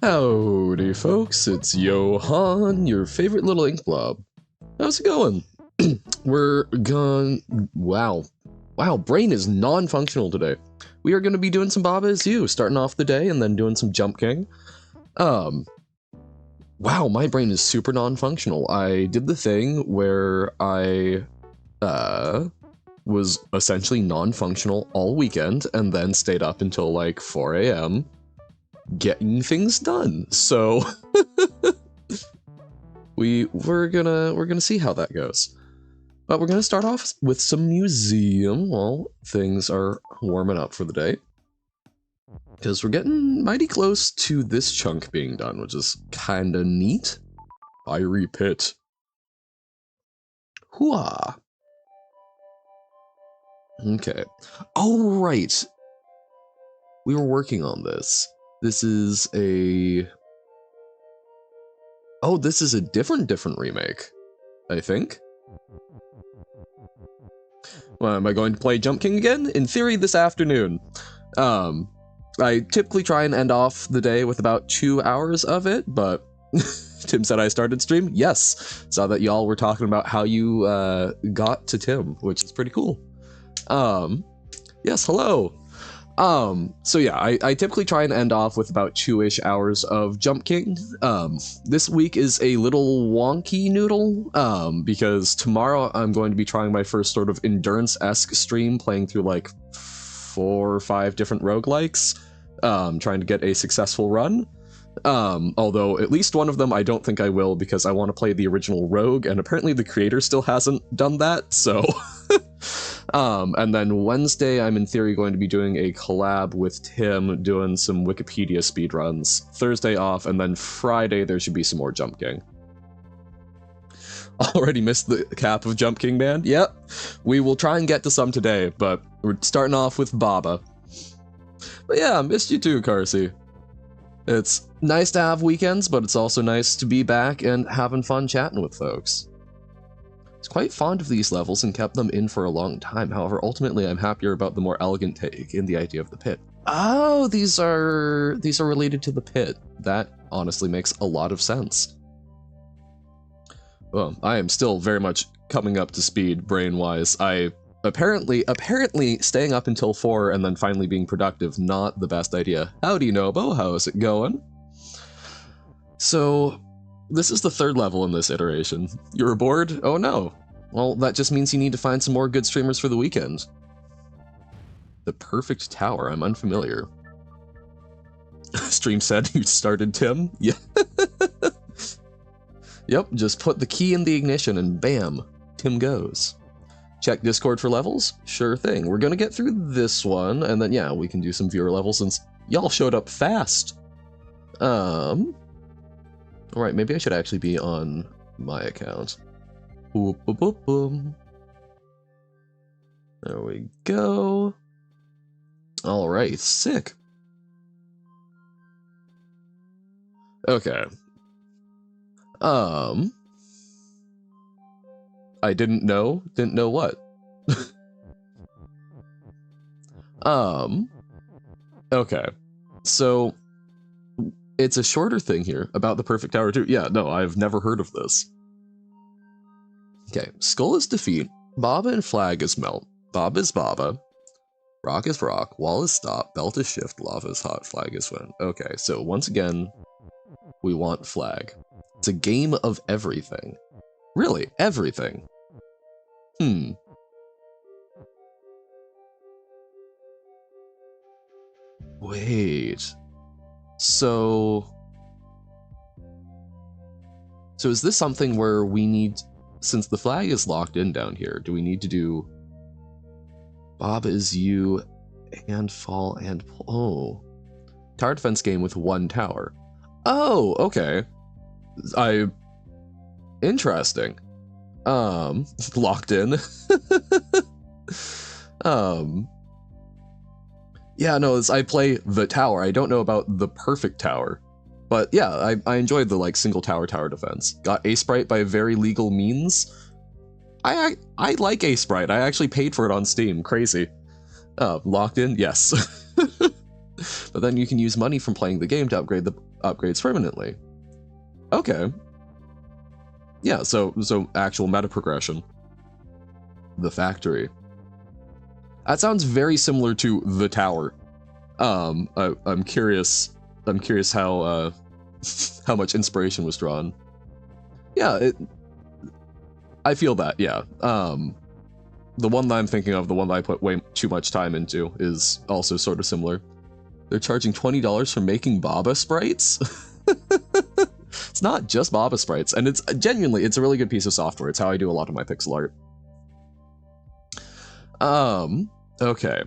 Howdy folks, it's Johan, your favorite little ink blob. How's it going? We're gone. Wow, brain is non-functional today. We are going to be doing some Baba Is You, starting off the day and then doing some Jump King. Wow, my brain is super non-functional. I did the thing where I was essentially non-functional all weekend and then stayed up until like 4 a.m. getting things done. So we're gonna see how that goes. But we're gonna start off with some museum while things are warming up for the day, because we're getting mighty close to this chunk being done, which is kind of neat. Fiery pit. Hooah. Okay. Oh right. We were working on this. This is a... Oh, this is a different remake, I think. Well, am I going to play Jump King again? In theory, this afternoon. I typically try and end off the day with about 2 hours of it, but Tim said I started stream. Yes, saw that y'all were talking about how you got to Tim, which is pretty cool. Yes, hello. So yeah, I typically try and end off with about 2-ish hours of Jump King. This week is a little wonky noodle, because tomorrow I'm going to be trying my first sort of endurance-esque stream, playing through like 4 or 5 different roguelikes, trying to get a successful run. Although at least one of them I don't think I will, because I want to play the original Rogue, and apparently the creator still hasn't done that, so... and then Wednesday, I'm in theory going to be doing a collab with Tim, doing some Wikipedia speedruns. Thursday off, and then Friday there should be some more Jump King. Already missed the cap of Jump King, man? Yep. We will try and get to some today, but we're starting off with Baba. But yeah, missed you too, Carsey. It's nice to have weekends, but it's also nice to be back and having fun chatting with folks. I was quite fond of these levels and kept them in for a long time. However, ultimately I'm happier about the more elegant take in the idea of the pit. Oh, these are related to the pit. That honestly makes a lot of sense. Well, I am still very much coming up to speed brain-wise. I apparently staying up until 4 and then finally being productive, not the best idea. Howdy, Nobo, how's it going? So, this is the 3rd level in this iteration. You were bored? Oh no. Well, that just means you need to find some more good streamers for the weekend. The perfect tower, I'm unfamiliar. Stream said you started Tim? Yeah. Yep, just put the key in the ignition and bam, Tim goes. Check Discord for levels? Sure thing. We're gonna get through this one, and then yeah, we can do some viewer levels since y'all showed up fast. Alright, maybe I should actually be on my account. Boop, boop, boop, boom. There we go. Alright, sick. Okay. I didn't know what? Okay. So, it's a shorter thing here about the perfect tower too. Yeah, no, I've never heard of this. Okay, skull is defeat, Baba and flag is melt, Baba is Baba, rock is rock, wall is stop, belt is shift, lava is hot, flag is win. Okay, so once again, we want flag. It's a game of everything. Really, everything. Wait. So is this something where we need, since the flag is locked in down here, do we need to do Baba Is You and fall and pull? Oh. Tower defense game with 1 tower. Oh, okay. Interesting. Locked in. Yeah, no, I play the tower. I don't know about the perfect tower. But yeah, I enjoyed the like single tower defense. Got A Sprite by very legal means. I like A Sprite. I actually paid for it on Steam. Crazy. Locked in? Yes. But then you can use money from playing the game to upgrade the upgrades permanently. Okay. Yeah, so actual meta progression. The factory. That sounds very similar to the tower. I'm curious. I'm curious how how much inspiration was drawn. Yeah, I feel that. Yeah. The one that I'm thinking of, the one that I put way too much time into, is also sort of similar. They're charging $20 for making Baba sprites. It's not just Baba sprites, and it's genuinely, it's a really good piece of software. It's how I do a lot of my pixel art. Okay.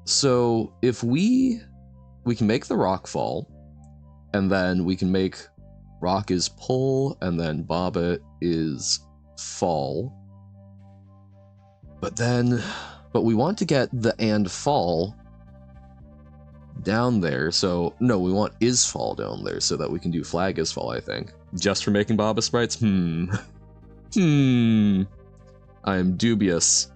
So if we can make the rock fall, and then we can make rock is pull, and then Baba is fall. But we want to get the and fall down there, so no, we want is fall down there so that we can do flag is fall, I think. Just for making Baba sprites? I am dubious.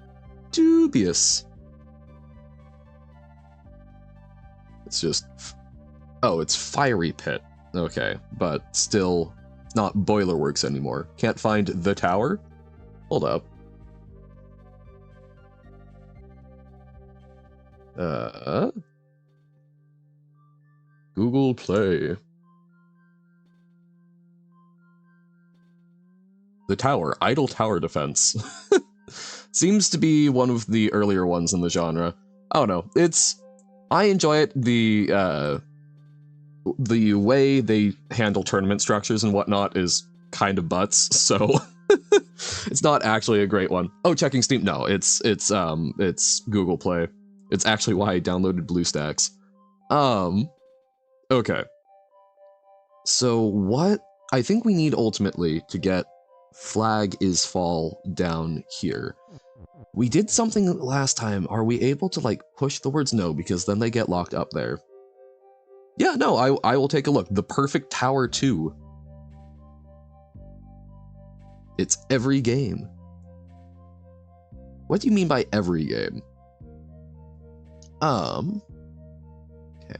It's just, oh, it's Fiery Pit. Okay, but still not Boiler Works anymore. Can't find the tower? Hold up. Google Play. The tower, Idle Tower Defense. Seems to be one of the earlier ones in the genre. I don't know. I enjoy it. The way they handle tournament structures and whatnot is kind of butts, so it's not actually a great one. Oh, checking Steam. No, it's Google Play. It's actually why I downloaded BlueStacks. Okay. So what I think we need ultimately to get flag is fall down here. We did something last time. Are we able to like push the words? No, because then they get locked up there. Yeah, no, I will take a look. The perfect tower 2. It's every game. What do you mean by every game? Okay,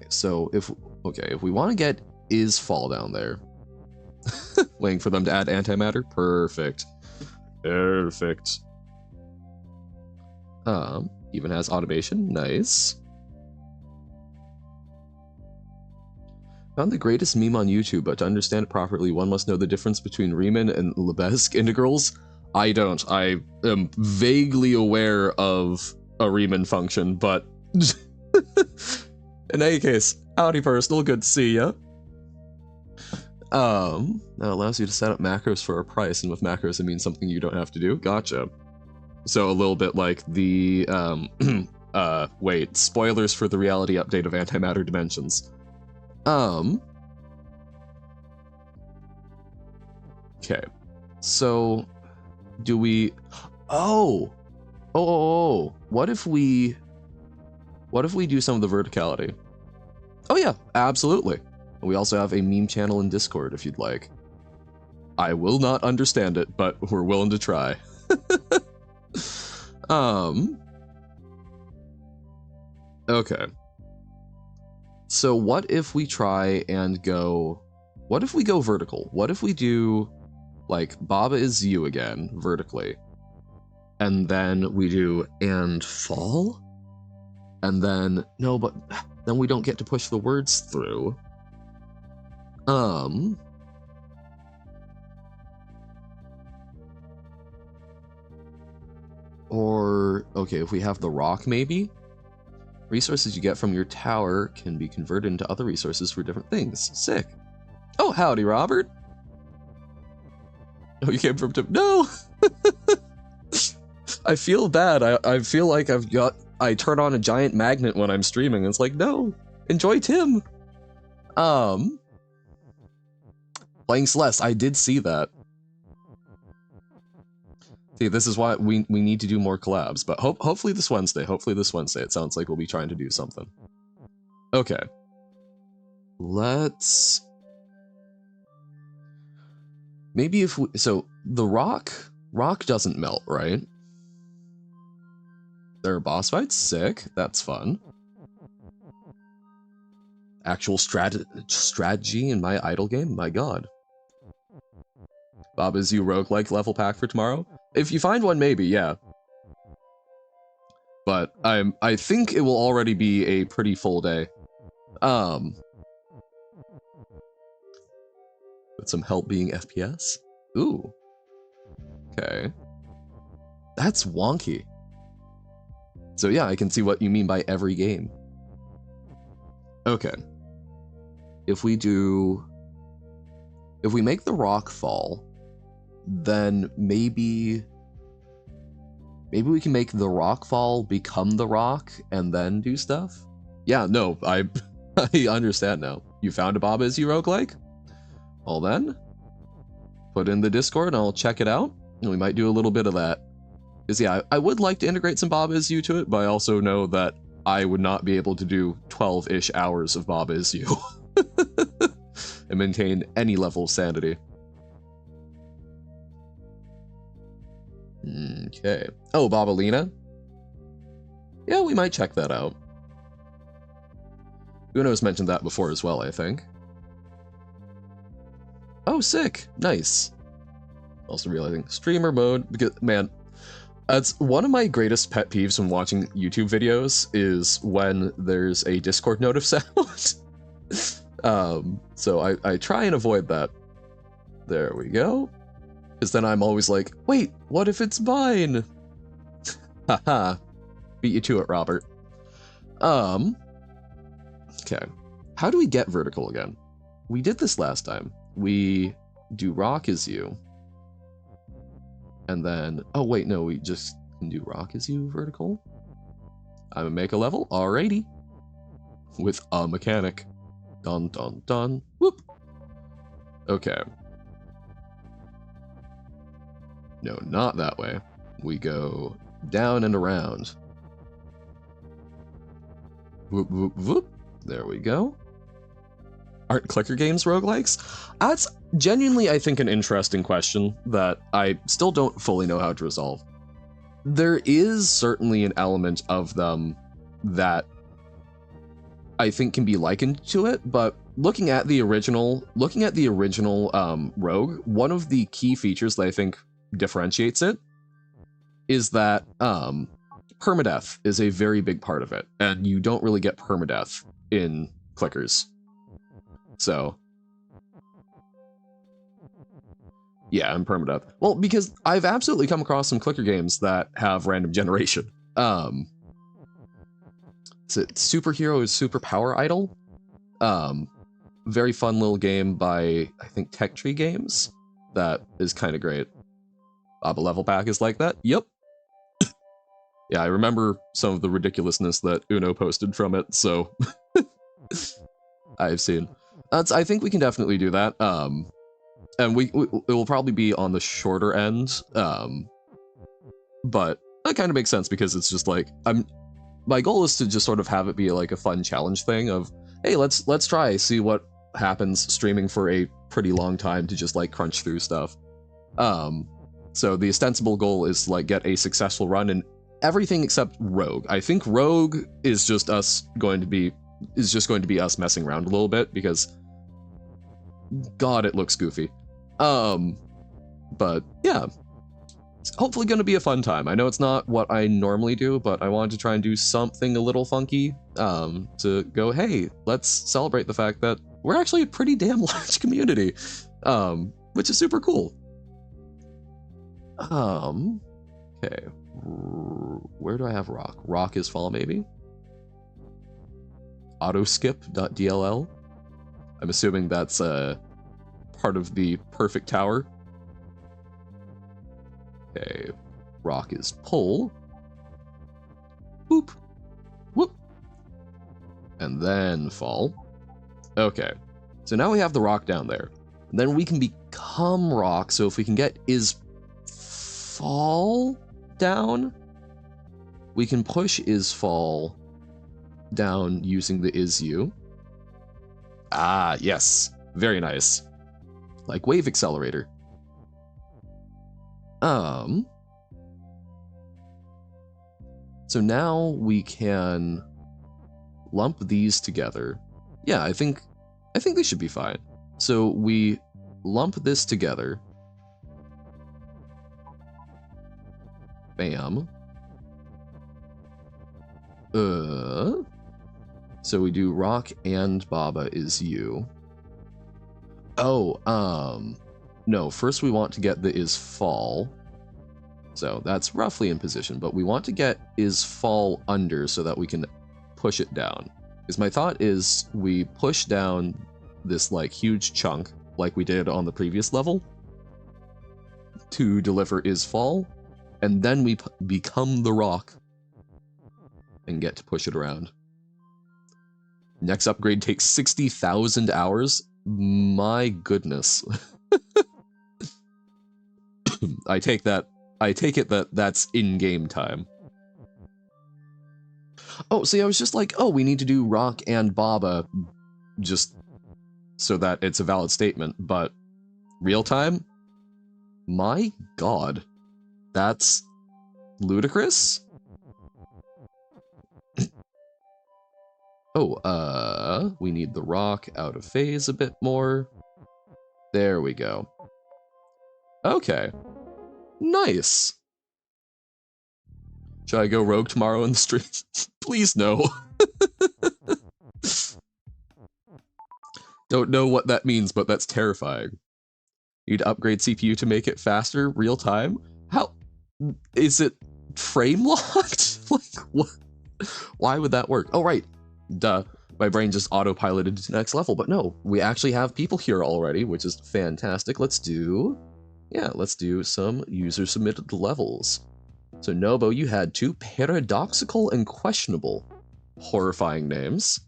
so if we want to get is fall down there, waiting for them to add antimatter. Perfect. Even has automation. Nice. Found the greatest meme on YouTube, but to understand it properly, one must know the difference between Riemann and Lebesgue integrals. I don't. I am vaguely aware of a Riemann function, but in any case, howdy personal, good to see ya. That allows you to set up macros for a price, and with macros it means something you don't have to do. Gotcha. So a little bit like the, wait, spoilers for the reality update of Antimatter Dimensions. Okay. So, do we... Oh! What if we do some of the verticality? Oh yeah, absolutely. We also have a meme channel in Discord if you'd like. I will not understand it, but we're willing to try. Okay. So what if we try and go... What if we go vertical? What if we do, like, Baba is you again, vertically. And then we do and fall? And then... No, but then we don't get to push the words through. Or, okay, if we have the rock, maybe? Resources you get from your tower can be converted into other resources for different things. Sick. Oh, howdy, Robert. Oh, you came from Tim. No! I feel bad. I feel like I turn on a giant magnet when I'm streaming. It's like, no, enjoy Tim. Playing Celeste, I did see that. See, this is why we need to do more collabs, but hopefully this Wednesday, it sounds like we'll be trying to do something. Okay. Let's... Maybe if we... So, the rock doesn't melt, right? There are boss fights? Sick. That's fun. Actual strategy in my idle game? My god. Bob, is you roguelike level pack for tomorrow? If you find one, maybe, yeah. But I think it will already be a pretty full day. With some help being FPS? Ooh. Okay. That's wonky. So yeah, I can see what you mean by every game. Okay. If we make the rock fall, then maybe we can make the rock fall become the rock and then do stuff? Yeah, no, I understand now. You found a Bob Is You roguelike? Well then, put in the Discord and I'll check it out, and we might do a little bit of that. Because yeah, I would like to integrate some Bob Is You to it, but I also know that I would not be able to do 12-ish hours of Bob Is You and maintain any level of sanity. Okay. Oh, Bobalina? Yeah, we might check that out. Uno's mentioned that before as well, I think. Oh, sick. Nice. Also realizing streamer mode, because, man, that's one of my greatest pet peeves when watching YouTube videos is when there's a Discord notif sound. So I try and avoid that. There we go. Because then I'm always like, wait, what if it's mine? Haha. Beat you to it, Robert. Okay. How do we get vertical again? We did this last time. We do rock is you. And then, oh wait, no, we just can do rock is you vertical. I'm gonna make a level, alrighty. With a mechanic. Dun dun dun, whoop. Okay. No, not that way. We go down and around. Whoop, whoop, whoop. There we go. Aren't clicker games roguelikes? That's genuinely, I think, an interesting question that I still don't fully know how to resolve. There is certainly an element of them that I think can be likened to it, but looking at the original Rogue, one of the key features that I think differentiates it is that permadeath is a very big part of it, and you don't really get permadeath in clickers. So yeah, I'm permadeath. Well, because I've absolutely come across some clicker games that have random generation. Is it Superhero is Superpower Idol? Very fun little game by, I think, Tech Tree Games. That is kind of great. A level pack is like that? Yep. Yeah, I remember some of the ridiculousness that Uno posted from it, so I've seen. I think we can definitely do that. And it will probably be on the shorter end. But that kind of makes sense because it's just like my goal is to just sort of have it be like a fun challenge thing of, hey, let's try, see what happens streaming for a pretty long time to just like crunch through stuff. So the ostensible goal is to like get a successful run in everything except Rogue. I think Rogue is just going to be us messing around a little bit because God, it looks goofy. But yeah, it's hopefully going to be a fun time. I know it's not what I normally do, but I wanted to try and do something a little funky to go, hey, let's celebrate the fact that we're actually a pretty damn large community, which is super cool. Okay, where do I have rock? Rock is fall, maybe? Autoskip.dll. I'm assuming that's part of the perfect tower. Okay, rock is pull. Boop. Whoop. And then fall. Okay, so now we have the rock down there. And then we can become rock, so if we can get is fall down, we can push is fall down using the is you. Ah, yes. Very nice. Like wave accelerator. So now we can lump these together Yeah, I think they should be fine. So we lump this together. Bam. So we do rock and Baba is you. Oh, no, first we want to get the is fall. So that's roughly in position, but we want to get is fall under so that we can push it down. Because my thought is we push down this like huge chunk like we did on the previous level to deliver is fall, and then we become the rock and get to push it around. Next upgrade takes 60,000 hours. My goodness. I take it that that's in-game time. Oh, see, I was just like, oh, we need to do rock and Baba just so that it's a valid statement, but real time? My god. That's ludicrous? Oh, we need the rock out of phase a bit more. There we go. Okay. Nice. Should I go rogue tomorrow in the street? Please no. Don't know what that means, but that's terrifying. You'd upgrade CPU to make it faster, real time? How? Is it frame locked? Like, what? Why would that work? Oh, right. Duh. My brain just autopiloted to next level, but no, we actually have people here already, which is fantastic. Let's do some user-submitted levels. So Nobo, you had 2 paradoxical and questionable. Horrifying names.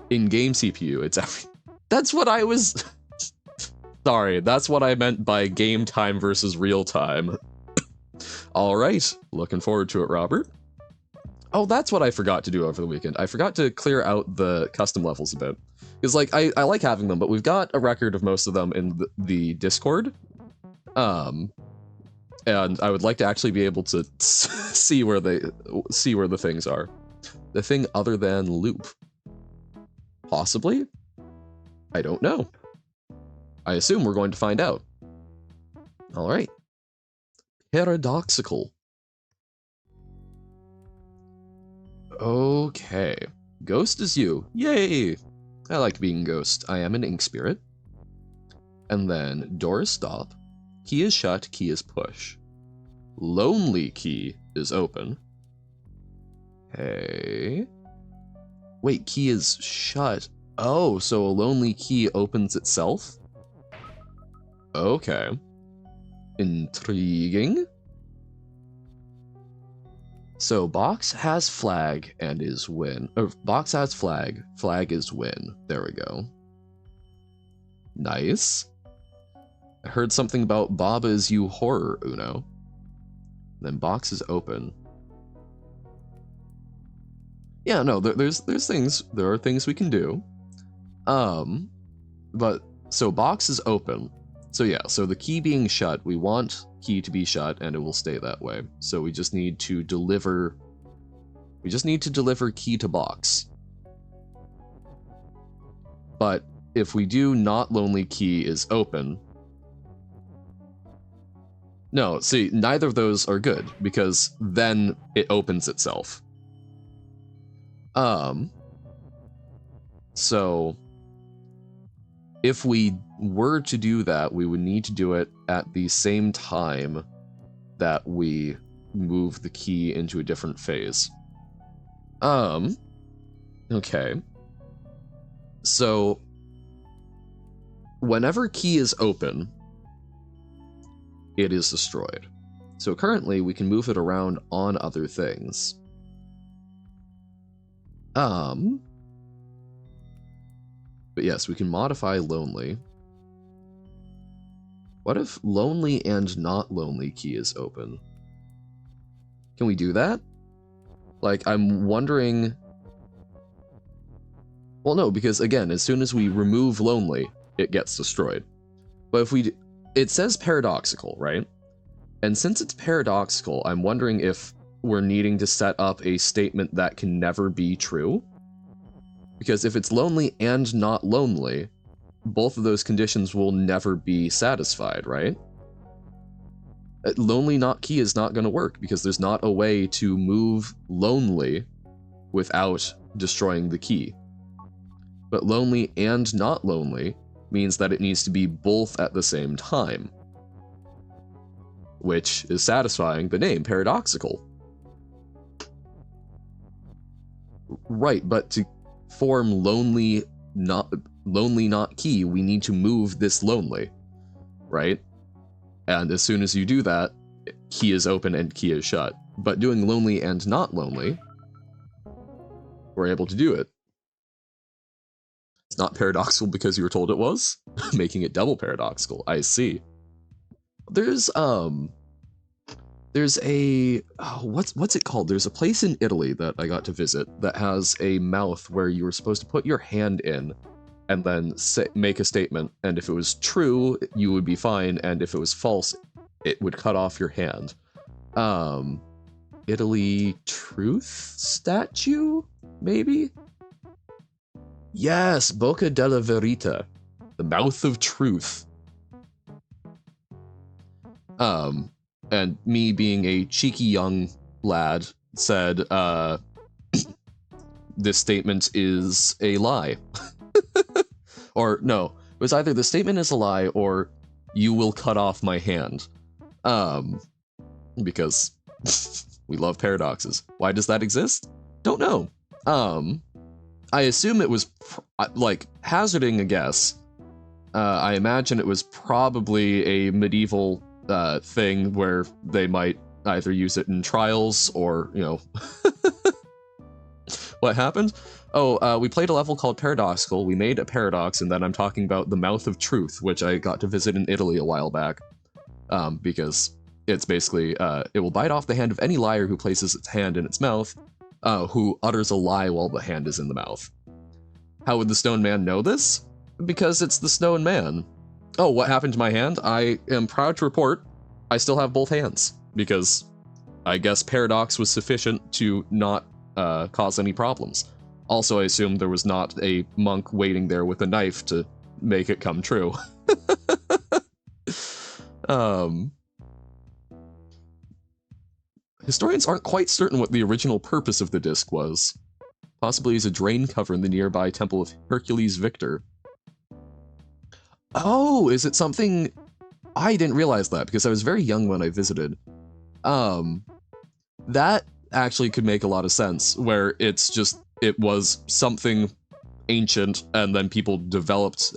In-game CPU, it's every... That's what I was... Sorry, that's what I meant by game time versus real time. Alright, looking forward to it, Robert. Oh, that's what I forgot to do over the weekend. I forgot to clear out the custom levels a bit. Because, like, I like having them, but we've got a record of most of them in the Discord. And I would like to actually be able to see where the things are. The thing other than loop. Possibly? I don't know. I assume we're going to find out. Alright. Paradoxical. Okay. Ghost is you. Yay! I like being Ghost. I am an ink spirit. And then door is stop. Key is shut, key is push. Lonely key is open. Hey. Wait, key is shut. Oh, so a lonely key opens itself? Okay. Intriguing. So box has flag and is win. Or box has flag, flag is win. There we go. Nice. I heard something about Baba is you horror, Uno. Then box is open. Yeah, no, there are things we can do. But so box is open. So yeah, so the key being shut, we want key to be shut and it will stay that way. So we just need to deliver key to box. But if we do not lonely key is open, no, see, neither of those are good because then it opens itself. So if we were to do that, we would need to do it at the same time that we move the key into a different phase. Okay. So whenever key is open, it is destroyed. So currently we can move it around on other things. But yes, we can modify lonely. What if lonely and not lonely key is open? Can we do that? Like, I'm wondering... Well, no, because again, as soon as we remove lonely, it gets destroyed. But if we... It says paradoxical, right? And since it's paradoxical, I'm wondering if we're needing to set up a statement that can never be true. Because if it's lonely and not lonely, both of those conditions will never be satisfied, right? Lonely not key is not going to work because there's not a way to move lonely without destroying the key. But lonely and not lonely means that it needs to be both at the same time, which is satisfying the name paradoxical. Right, but to form lonely not key, we need to move this lonely, right? And as soon as you do that, key is open and key is shut. But doing lonely and not lonely, we're able to do it. It's not paradoxical because you were told it was, making it double paradoxical. I see. There's a what's it called? There's a place in Italy that I got to visit that has a mouth where you were supposed to put your hand in and then make a statement, and if it was true, you would be fine, and if it was false, it would cut off your hand. Italy truth statue, maybe? Yes, Bocca della Verita, the mouth of truth. And me being a cheeky young lad said, this statement is a lie. Or no, it was either the statement is a lie or you will cut off my hand. Because we love paradoxes. Why does that exist? Don't know. I assume it was, like, hazarding a guess. I imagine it was probably a medieval thing where they might either use it in trials or, you know... What happened? Oh, we played a level called Paradoxical, we made a paradox, and then I'm talking about the Mouth of Truth, which I got to visit in Italy a while back. Because it's basically, it will bite off the hand of any liar who places its hand in its mouth, who utters a lie while the hand is in the mouth. How would the Stone Man know this? Because it's the Stone Man. Oh, what happened to my hand? I am proud to report I still have both hands, because I guess Paradox was sufficient to not cause any problems. Also, I assume there was not a monk waiting there with a knife to make it come true. Historians aren't quite certain what the original purpose of the disc was. Possibly as a drain cover in the nearby Temple of Hercules Victor. Oh, is it something... I didn't realize that, because I was very young when I visited. That actually could make a lot of sense, where it's just, it was something ancient, and then people developed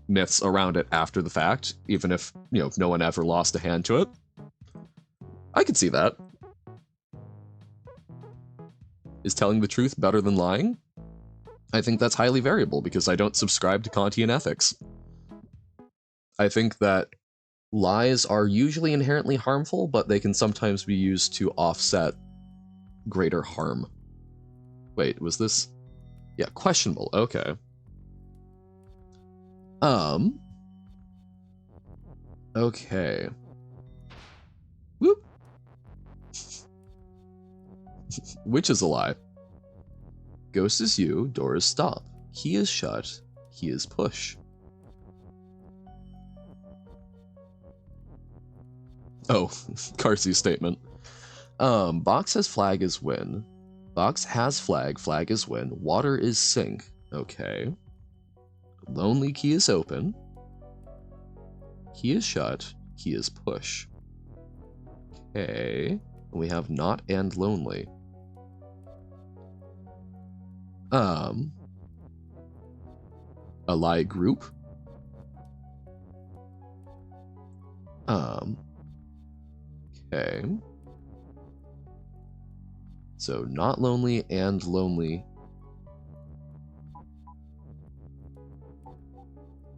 myths around it after the fact, even if, you know, no one ever lost a hand to it. I could see that. Is telling the truth better than lying? I think that's highly variable, because I don't subscribe to Kantian ethics. I think that lies are usually inherently harmful, but they can sometimes be used to offset greater harm. Wait, was this? Yeah, questionable, okay. Okay. Whoop. Which is a lie? Ghost is you, door is stop. Key is shut, key is push. Oh, Carsey's statement. Box has flag is win. Box has flag, flag is win. Water is sink. Okay. Lonely key is open. Key is shut, key is push. Okay. We have not and lonely. A lie group. Okay. So not lonely and lonely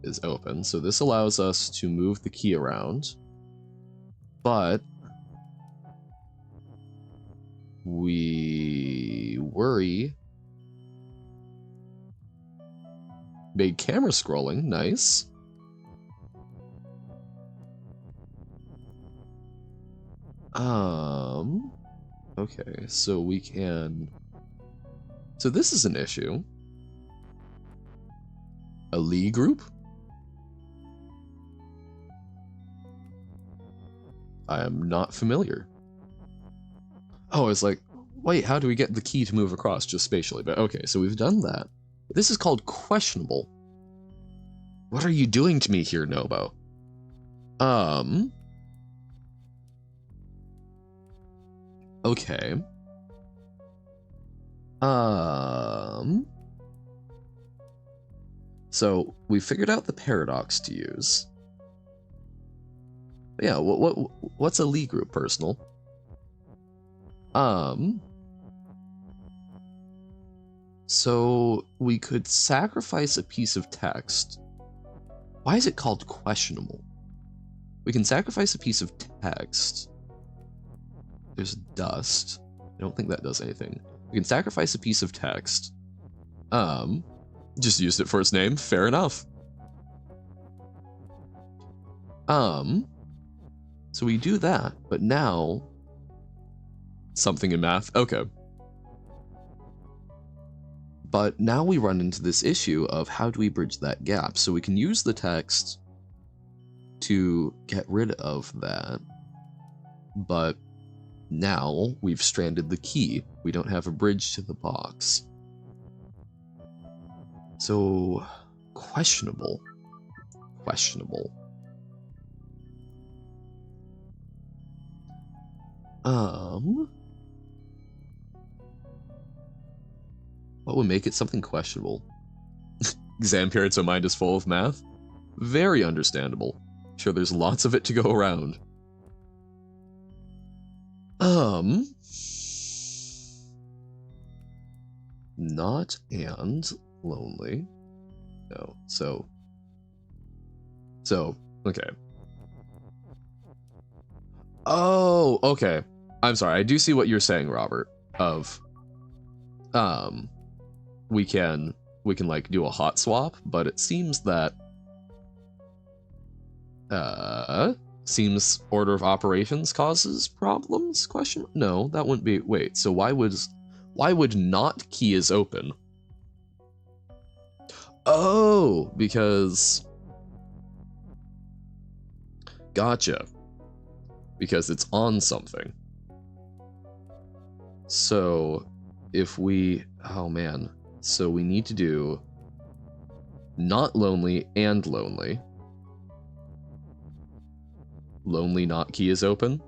is open. So this allows us to move the key around, but we worry. Made camera scrolling, nice. Okay, so we can... So this is an issue. A Lee group? I am not familiar. Oh, it's like, wait, how do we get the key to move across just spatially? But okay, so we've done that. This is called questionable. What are you doing to me here, Nobo? Okay. So we figured out the paradox to use. Yeah, what's a Lie group, personal? So we could sacrifice a piece of text. Why is it called questionable? We can sacrifice a piece of text. There's dust. I don't think that does anything. We can sacrifice a piece of text. Just used it for its name. Fair enough. So we do that, but now something in math. Okay. But now we run into this issue of how do we bridge that gap? So we can use the text to get rid of that, but now we've stranded the key. We don't have a bridge to the box. So, questionable. Questionable. What would make it something questionable? Exam period, so mind is full of math? Very understandable. Sure, there's lots of it to go around. Not and lonely. No, so, okay. Oh, okay. I'm sorry, I do see what you're saying, Robert, of, we can like do a hot swap, but it seems that, seems order of operations causes problems? Question? No, that wouldn't be, wait, so why would not key is open? Oh, because, gotcha. Because it's on something. So, if we, oh man, so we need to do not lonely and lonely. Lonely not key is open?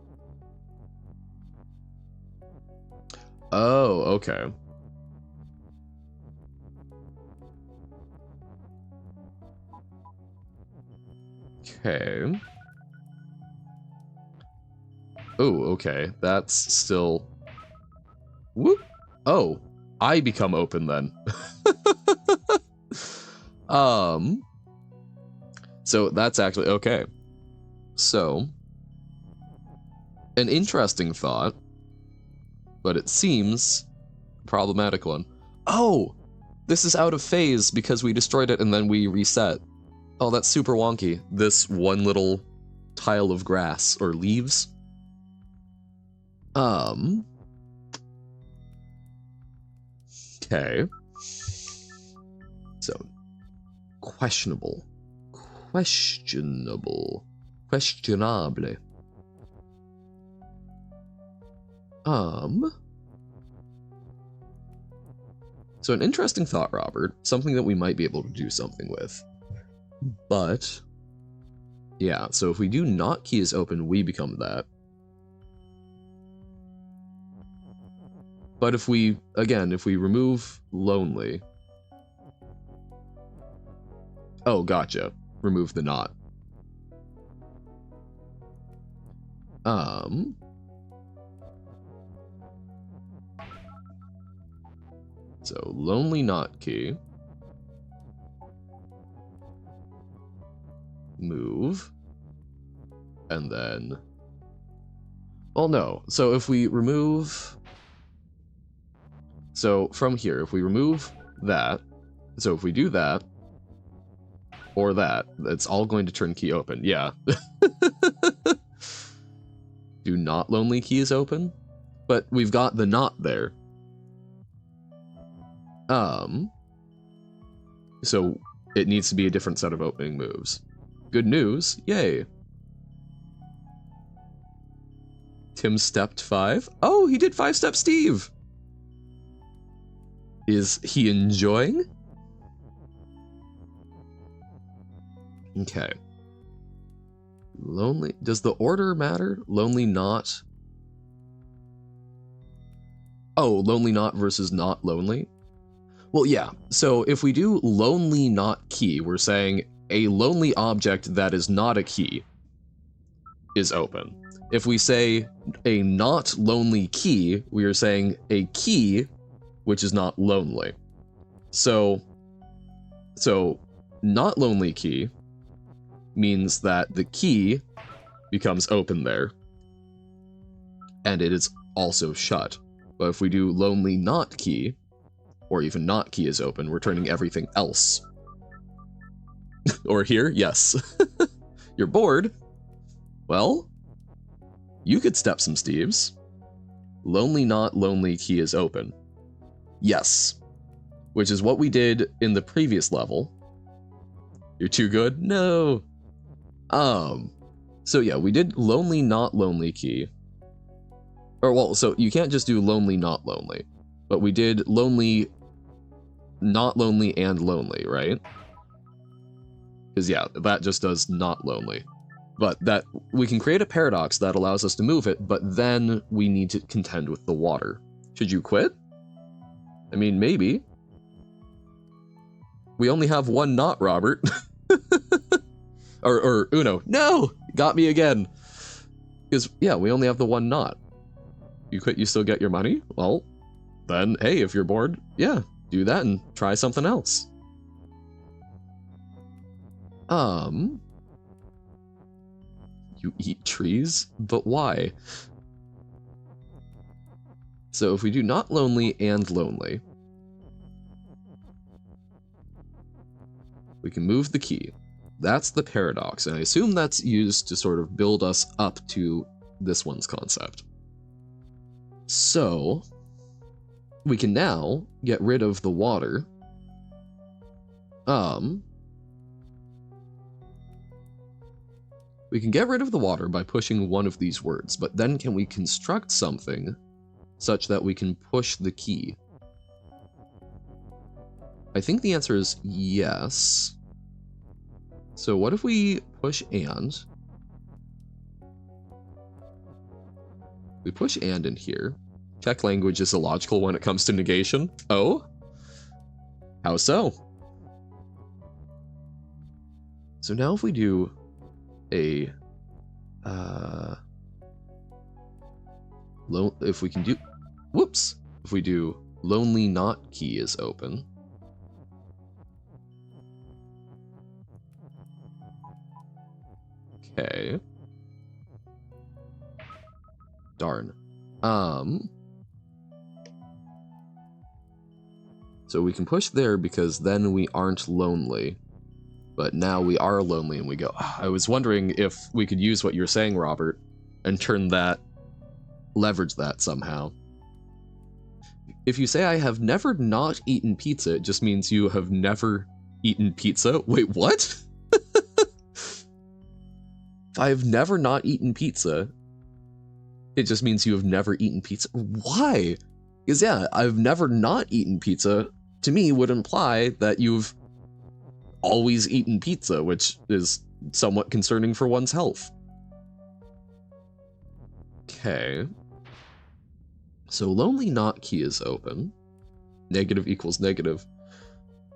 Oh, okay. Okay. Oh, okay. That's still... Whoop! Oh, I become open then. So that's actually... Okay. So, an interesting thought, but it seems a problematic one. Oh! This is out of phase because we destroyed it and then we reset. Oh, that's super wonky. This one little tile of grass or leaves. Okay. So, questionable. Questionable. Questionable. So an interesting thought, Robert. Something that we might be able to do something with. But, yeah, so if we do not key is open, we become that. But if we, again, if we remove lonely... Oh, gotcha. Remove the not. So, lonely not key. Move. And then... Well, no. So if we remove... So from here, if we remove that, so if we do that, or that, it's all going to turn key open. Yeah. Do not lonely keys open? But we've got the not there. So it needs to be a different set of opening moves. Good news, yay. Tim stepped 5. Oh, he did 5-step Steve. Is he enjoying? Okay. Lonely. Does the order matter? Lonely not. Oh, lonely not versus not lonely? Well, yeah. So if we do lonely not key, we're saying a lonely object that is not a key is open. If we say a not lonely key, we are saying a key which is not lonely. So not lonely key means that the key becomes open there, and it is also shut. But if we do lonely not key, or even not key is open, we're turning everything else. Or here, yes. You're bored? Well, you could step some Steves. Lonely not lonely key is open. Yes. Which is what we did in the previous level. You're too good? No. So yeah, we did lonely not lonely key. Or well, so you can't just do lonely not lonely. But we did lonely not lonely and lonely, right? Because yeah, that just does not lonely. But that we can create a paradox that allows us to move it, but then we need to contend with the water. Should you quit? I mean, maybe. We only have one knot, Robert. or Uno. No! Got me again. Because, yeah, we only have the one knot. You quit, you still get your money? Well, then, hey, if you're bored, yeah, do that and try something else. You eat trees? But why? So if we do not lonely and lonely, we can move the key. That's the paradox, and I assume that's used to sort of build us up to this one's concept. So we can now get rid of the water. We can get rid of the water by pushing one of these words, but then can we construct something such that we can push the key? I think the answer is yes. So what if we push and? We push and in here. Czech language is illogical when it comes to negation. Oh? How so? So now if we do a if we can do, whoops, if we do lonely not key is open. Okay. Darn. So we can push there because then we aren't lonely. But now we are lonely and we go, I was wondering if we could use what you're saying, Robert, and leverage that somehow. If you say I have never not eaten pizza, it just means you have never eaten pizza. Wait, what? If I've never not eaten pizza, it just means you have never eaten pizza. Why? Because yeah, I've never not eaten pizza, to me, would imply that you've always eaten pizza, which is somewhat concerning for one's health. Okay. So lonely not key is open. Negative equals negative.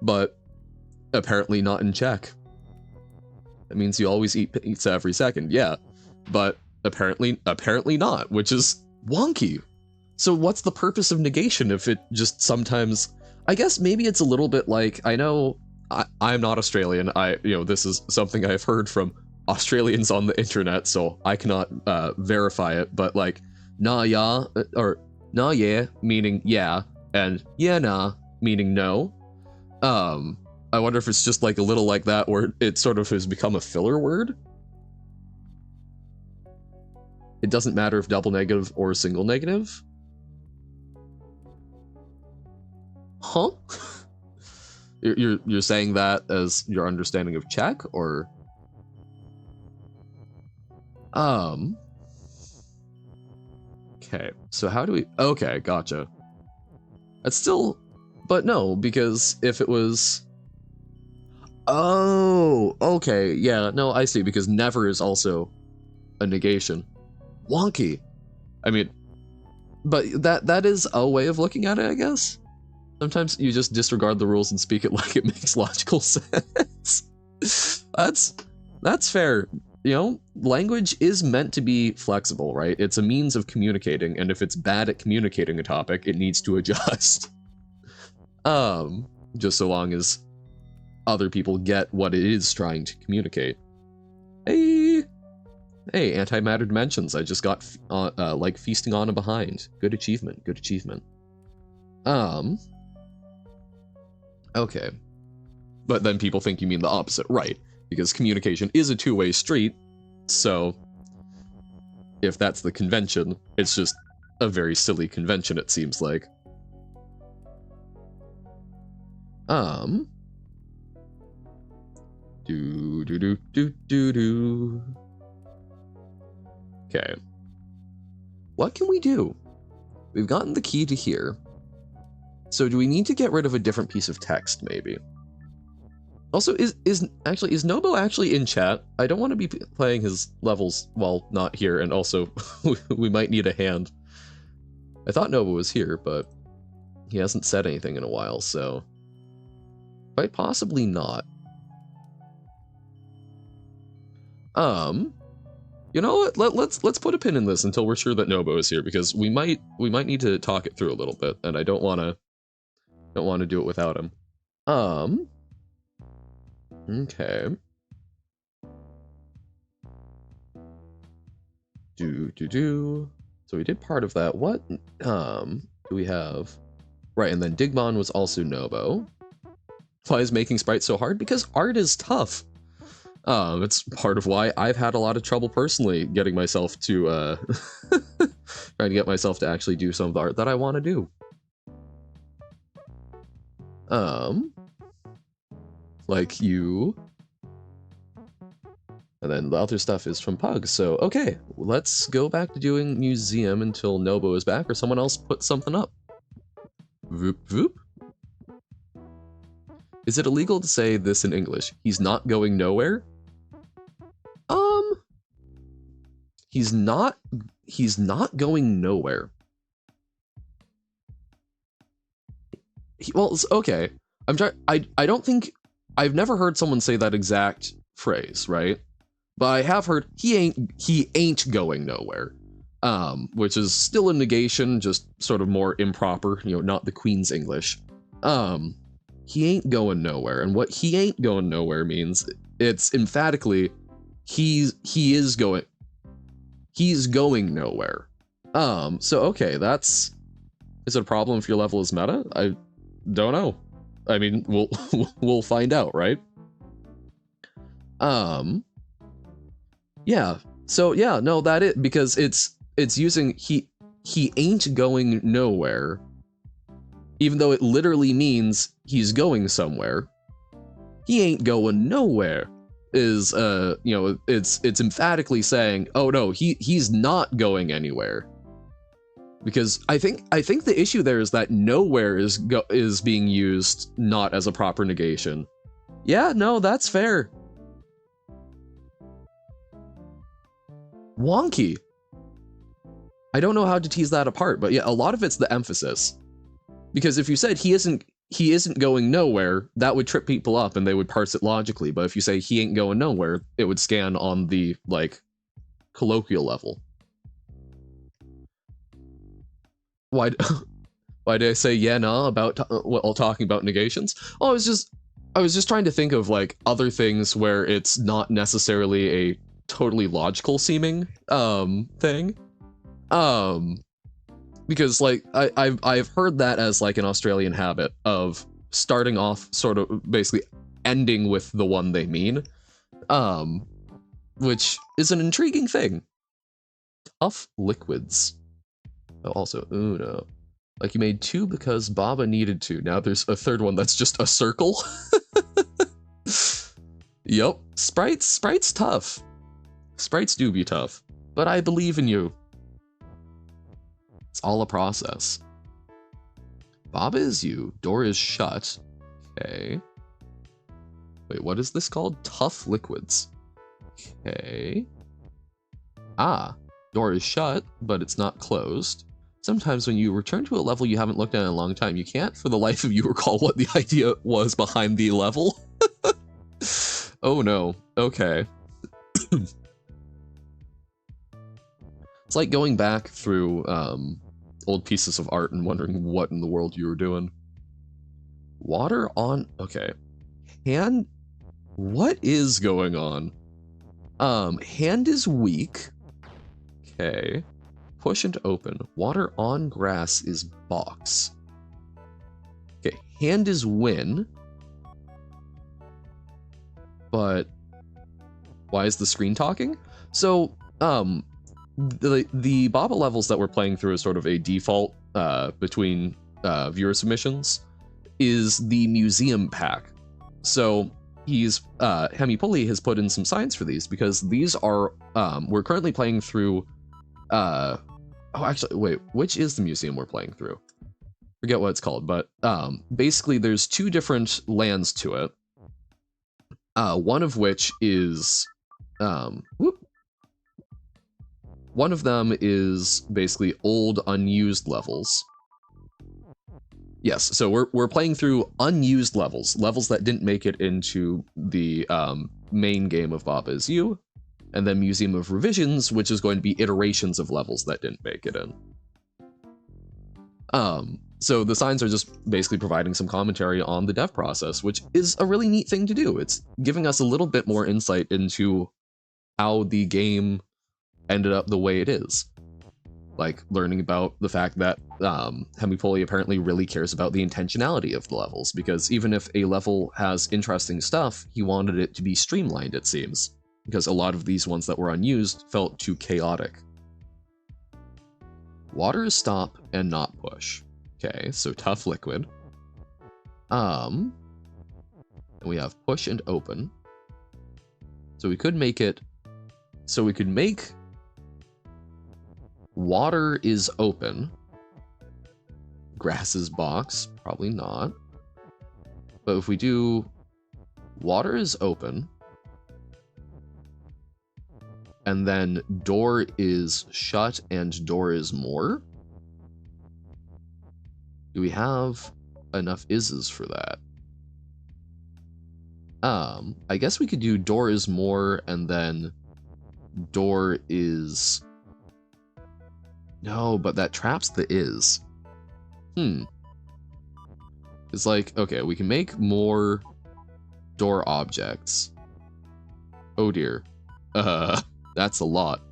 But apparently not in Czech. That means you always eat pizza every second, yeah. But apparently not, which is wonky. So what's the purpose of negation if it just sometimes... I guess maybe it's a little bit like, I know I'm not Australian. This is something I've heard from Australians on the internet, so I cannot verify it. But like, nah yeah, or nah yeah, meaning yeah, and yeah nah, meaning no. I wonder if it's just like a little like that, where it sort of has become a filler word. It doesn't matter if double negative or single negative. Huh? You're saying that as your understanding of Czech, or okay, so how do we, okay, gotcha. That's still, but no, because if it was, oh, okay, yeah, no, I see, because never is also a negation. Wonky. I mean, but that is a way of looking at it, I guess. Sometimes you just disregard the rules and speak it like it makes logical sense. That's fair. You know, language is meant to be flexible, right? It's a means of communicating, and if it's bad at communicating a topic, it needs to adjust. Just so long as other people get what it is trying to communicate. Hey, antimatter dimensions. I just got like feasting on a behind. Good achievement. Good achievement. Okay. But then people think you mean the opposite, right? Because communication is a two-way street, so if that's the convention, it's just a very silly convention, it seems like. Okay. What can we do? We've gotten the key to here. So do we need to get rid of a different piece of text, maybe? Also, is Nobo actually in chat? I don't want to be playing his levels while not here, and also, we might need a hand. I thought Nobo was here, but he hasn't said anything in a while, so... quite possibly not. You know what? Let's put a pin in this until we're sure that Nobo is here, because we might need to talk it through a little bit, and I don't want to do it without him. Okay. So we did part of that. What do we have? Right, and then Digmon was also Nobo. Why is making sprites so hard? Because art is tough. It's part of why I've had a lot of trouble personally getting myself to trying to get myself to actually do some of the art that I want to do. Like you. And then the other stuff is from Pug. So, okay, let's go back to doing museum until Nobo is back or someone else put something up. Voop voop. Is it illegal to say this in English? He's not going nowhere? He's not going nowhere. Well, okay. I don't think, I've never heard someone say that exact phrase, right? But I have heard he ain't going nowhere. Which is still a negation, just sort of more improper, you know, not the Queen's English. He ain't going nowhere, and what he ain't going nowhere means, it's emphatically he's going nowhere. So okay, is it a problem if your level is meta? I don't know. I mean, we'll find out, right? Yeah. So yeah, no, that it, because it's using he ain't going nowhere, even though it literally means he's going somewhere. He ain't going nowhere is you know, it's emphatically saying, oh no, he's not going anywhere. Because I think the issue there is that nowhere is being used not as a proper negation. Yeah, no, that's fair. Wonky. I don't know how to tease that apart, but yeah, a lot of it's the emphasis. Because if you said he isn't going nowhere, that would trip people up and they would parse it logically. But if you say he ain't going nowhere, it would scan on the, like, colloquial level. Why did I say yeah, nah about while talking about negations? Oh, I was just trying to think of, like, other things where it's not necessarily a totally logical seeming thing. Because, like, I've heard that as, like, an Australian habit of starting off sort of basically ending with the one they mean, which is an intriguing thing. Tough liquids. Oh, also Uno. Like you made 2 because Baba needed to. Now there's a third one that's just a circle. Yep. Sprite's tough. Sprites do be tough. But I believe in you. It's all a process. Baba is you. Door is shut. Okay. Wait, what is this called? Tough liquids. Okay. Ah. Door is shut, but it's not closed. Sometimes when you return to a level you haven't looked at in a long time, you can't for the life of you recall what the idea was behind the level. Oh no. Okay. It's like going back through old pieces of art and wondering what in the world you were doing. Water on... Okay. Hand... What is going on? Hand is weak. Okay. Push and open. Water on grass is box. Okay. Hand is win. But why is the screen talking? So, the Baba levels that we're playing through as sort of a default between viewer submissions is the museum pack. So he's Hemipoli has put in some signs for these because these are we're currently playing through oh actually wait, which is the museum we're playing through? Forget what it's called, but basically there's 2 different lands to it. One of which is one of them is basically old unused levels. Yes, so we're playing through unused levels that didn't make it into the main game of Baba Is You, and then Museum of Revisions, which is going to be iterations of levels that didn't make it in. So the signs are just basically providing some commentary on the dev process, which is a really neat thing to do. It's giving us a little bit more insight into how the game ended up the way it is. Like learning about the fact that Hemipoli apparently really cares about the intentionality of the levels, because even if a level has interesting stuff, he wanted it to be streamlined, it seems, because a lot of these ones that were unused felt too chaotic. Water is stop and not push. Okay, so tough liquid. And we have push and open. So we could make it, so we could make water is open. Grass is box, probably not. But if we do water is open, and then door is shut and door is more, do we have enough is's for that? I guess we could do door is more and then door is... No, but that traps the is. It's like, okay, we can make more door objects. Oh dear. That's a lot.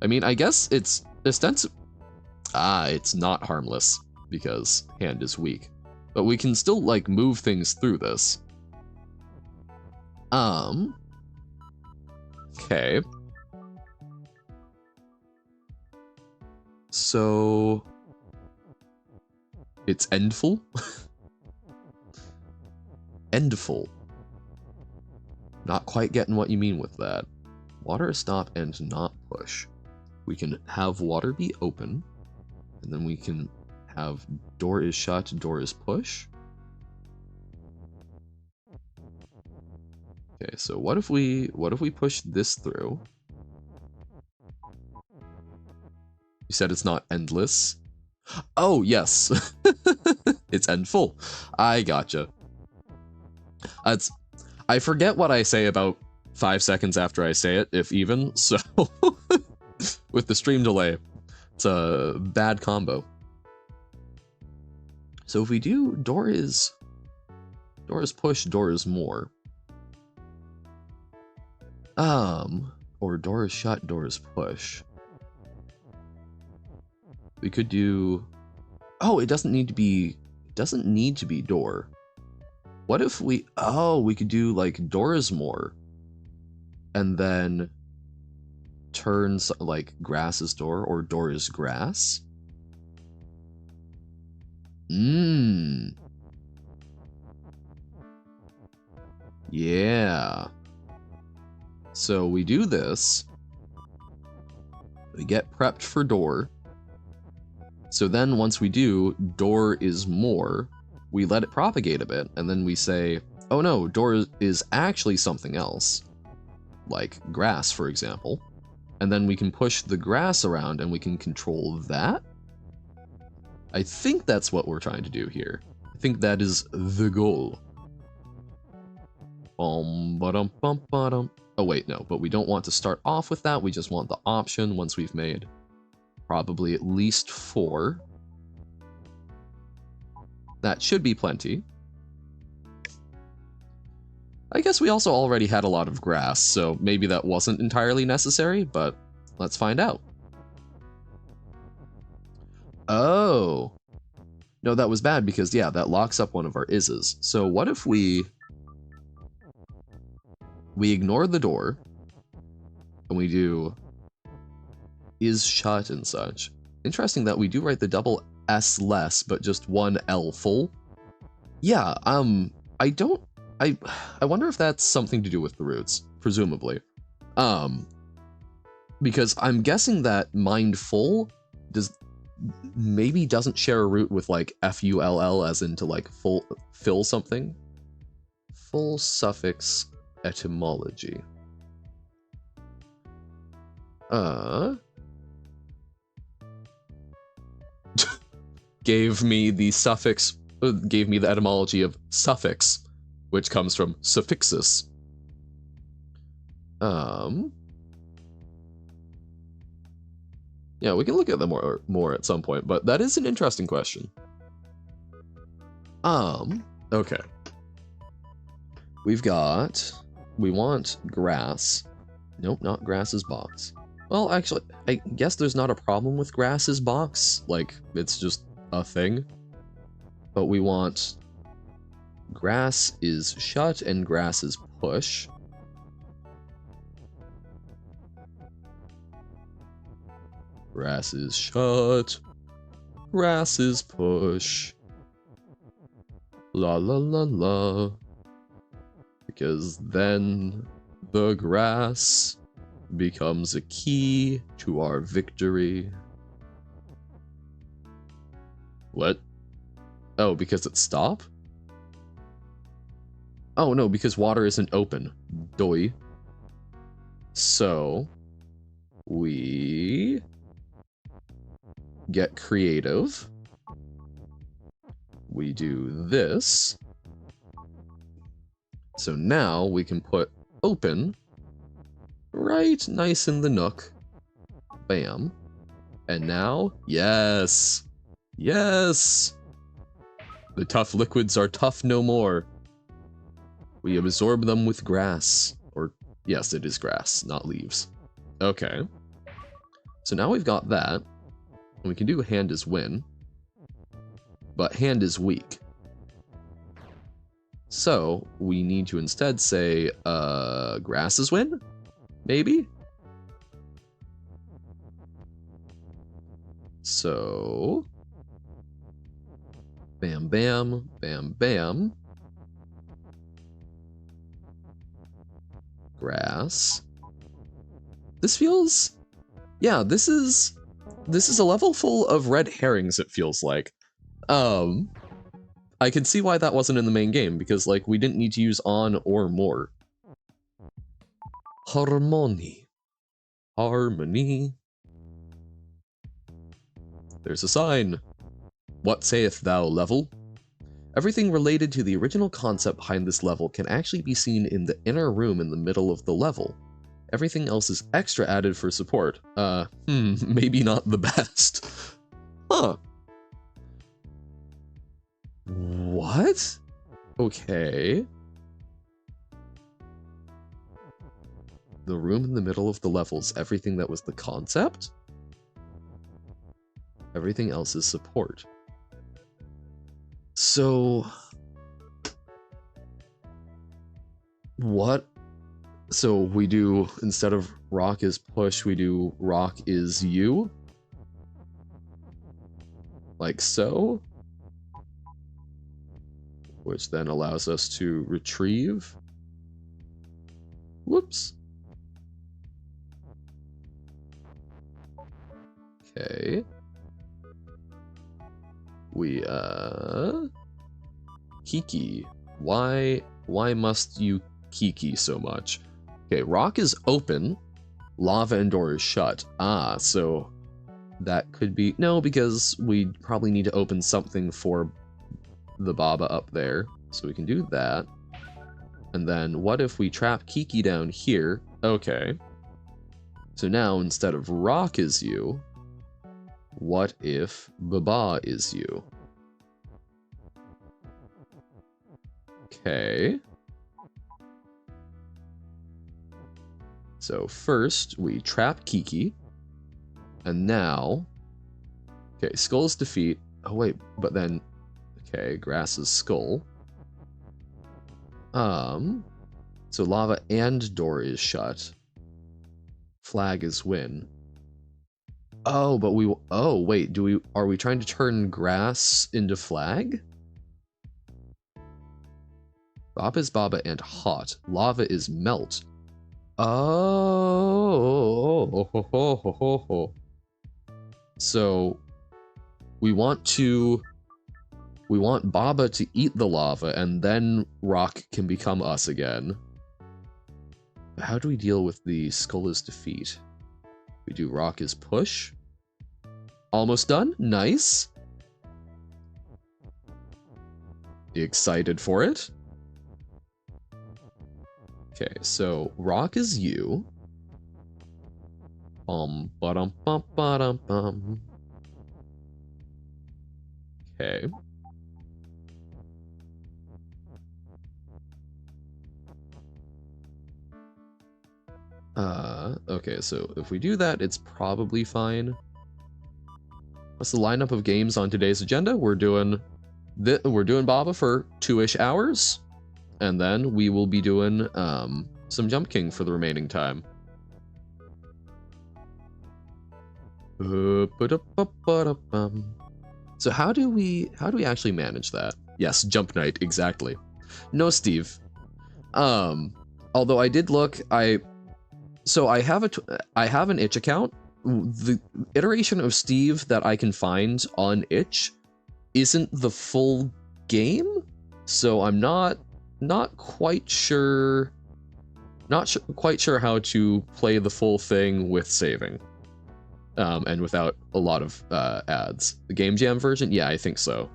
I mean, I guess it's ostensibly... it's not harmless because hand is weak. But we can still, like, move things through this. Okay. So... It's endful? Endful. Not quite getting what you mean with that. Water is stop and not push. We can have water be open, and then we can have door is shut, door is push. Okay, so what if we push this through? You said it's not endless. Oh, yes. It's endful. I gotcha. I forget what I say about 5 seconds after I say it, if even, so with the stream delay, it's a bad combo. So if we do door is push, door is more. Or door is shut, door is push. We could do... Oh, it doesn't need to be door. What if we... Oh, we could do, like, door is more. And then turns like grass is door or door is grass. Yeah. So we do this. We get prepped for door. So then once we do, door is more, we let it propagate a bit, and then we say, oh no, door is actually something else. Like grass, for example. And then we can push the grass around and we can control that. I think that's what we're trying to do here. I think that is the goal. Oh wait, no, but we don't want to start off with that. We just want the option once we've made probably at least 4. That should be plenty. I guess we also already had a lot of grass, so maybe that wasn't entirely necessary, but let's find out. Oh. No, that was bad because, yeah, that locks up one of our is's. So what if we ignore the door, and we do is shut and such. Interesting that we do write the double S less, but just one L full. Yeah, I wonder if that's something to do with the roots, presumably. Because I'm guessing that mindful maybe doesn't share a root with like full as in to like fill something. Full suffix etymology. Gave me the suffix, gave me the etymology of suffix, which comes from suffixes. Yeah, we can look at them more at some point, but that is an interesting question. Okay. We want grass. Nope, not grass's box. Well, actually, I guess there's not a problem with grass's box. Like, it's just a thing. But we want grass is shut and grass is push. Grass is shut. Grass is push. La la la la. Because then the grass becomes a key to our victory. What? Oh, because it's stop? Oh no, because water isn't open. Doi. So we get creative. We do this. So now we can put open right nice in the nook. Bam. And now, yes. Yes. The tough liquids are tough no more. We absorb them with grass. Or, yes, it is grass, not leaves. Okay. So now we've got that. And we can do hand is win. But hand is weak. So we need to instead say, grass is win? Maybe? So, bam, bam, bam, bam. Grass. This feels, yeah, this is a level full of red herrings, it feels like. I can see why that wasn't in the main game, because, like, we didn't need to use on or more. Harmony. Harmony. There's a sign. What sayeth thou, level? Everything related to the original concept behind this level can actually be seen in the inner room in the middle of the level. Everything else is extra added for support. Maybe not the best. Huh. What? Okay. The room in the middle of the levels, everything that was the concept? Everything else is support. So, what So we do, instead of rock is push, we do rock is you. Like so. Which then allows us to retrieve. Whoops. Okay. We, Kiki. Why must you Kiki so much? Okay, rock is open. Lava and door is shut. Ah, so that could be... No, because we probably need to open something for the Baba up there. So we can do that. And then what if we trap Kiki down here? Okay. So now instead of rock is you, what if Baba is you? Okay. So first we trap Kiki. And now... Okay, Skull's defeat. Oh wait, but then... Okay, grass is skull. So lava and door is shut. Flag is win. Oh, but we... Oh, wait, are we trying to turn grass into flag? Baba is Baba and hot. Lava is melt. Oh. So we want Baba to eat the lava, and then rock can become us again. How do we deal with the skull is defeat? We do rock is push. Almost done. Nice. Excited for it. Okay, so rock is you. Ba-dum, bum, ba-dum, bum. Okay. Okay, so if we do that, it's probably fine. What's the lineup of games on today's agenda? We're doing Baba for 2-ish hours, and then we will be doing some Jump King for the remaining time. So how do we actually manage that? Yes, Jump Night, exactly. No, Steve. Although I did look, I have an itch account. The iteration of Steve that I can find on itch isn't the full game, so I'm not quite sure how to play the full thing with saving. And without a lot of ads. The Game Jam version? Yeah, I think so.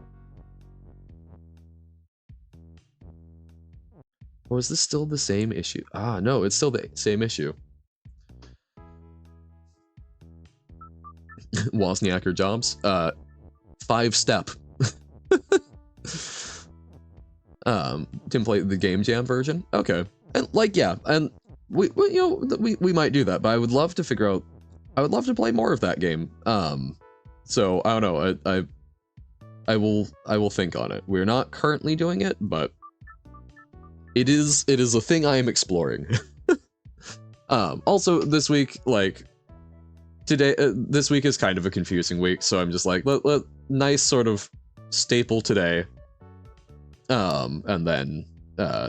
Or is this still the same issue? Ah, no, it's still the same issue. Wozniaker jobs. 5-step. Tim play the Game Jam version? Okay. And like, yeah, and we might do that, but I would love to figure out, I would love to play more of that game. So I don't know, I will think on it. We're not currently doing it, but it is a thing I am exploring. Also this week, like today, this week is kind of a confusing week, so I'm just like, nice sort of staple today. And then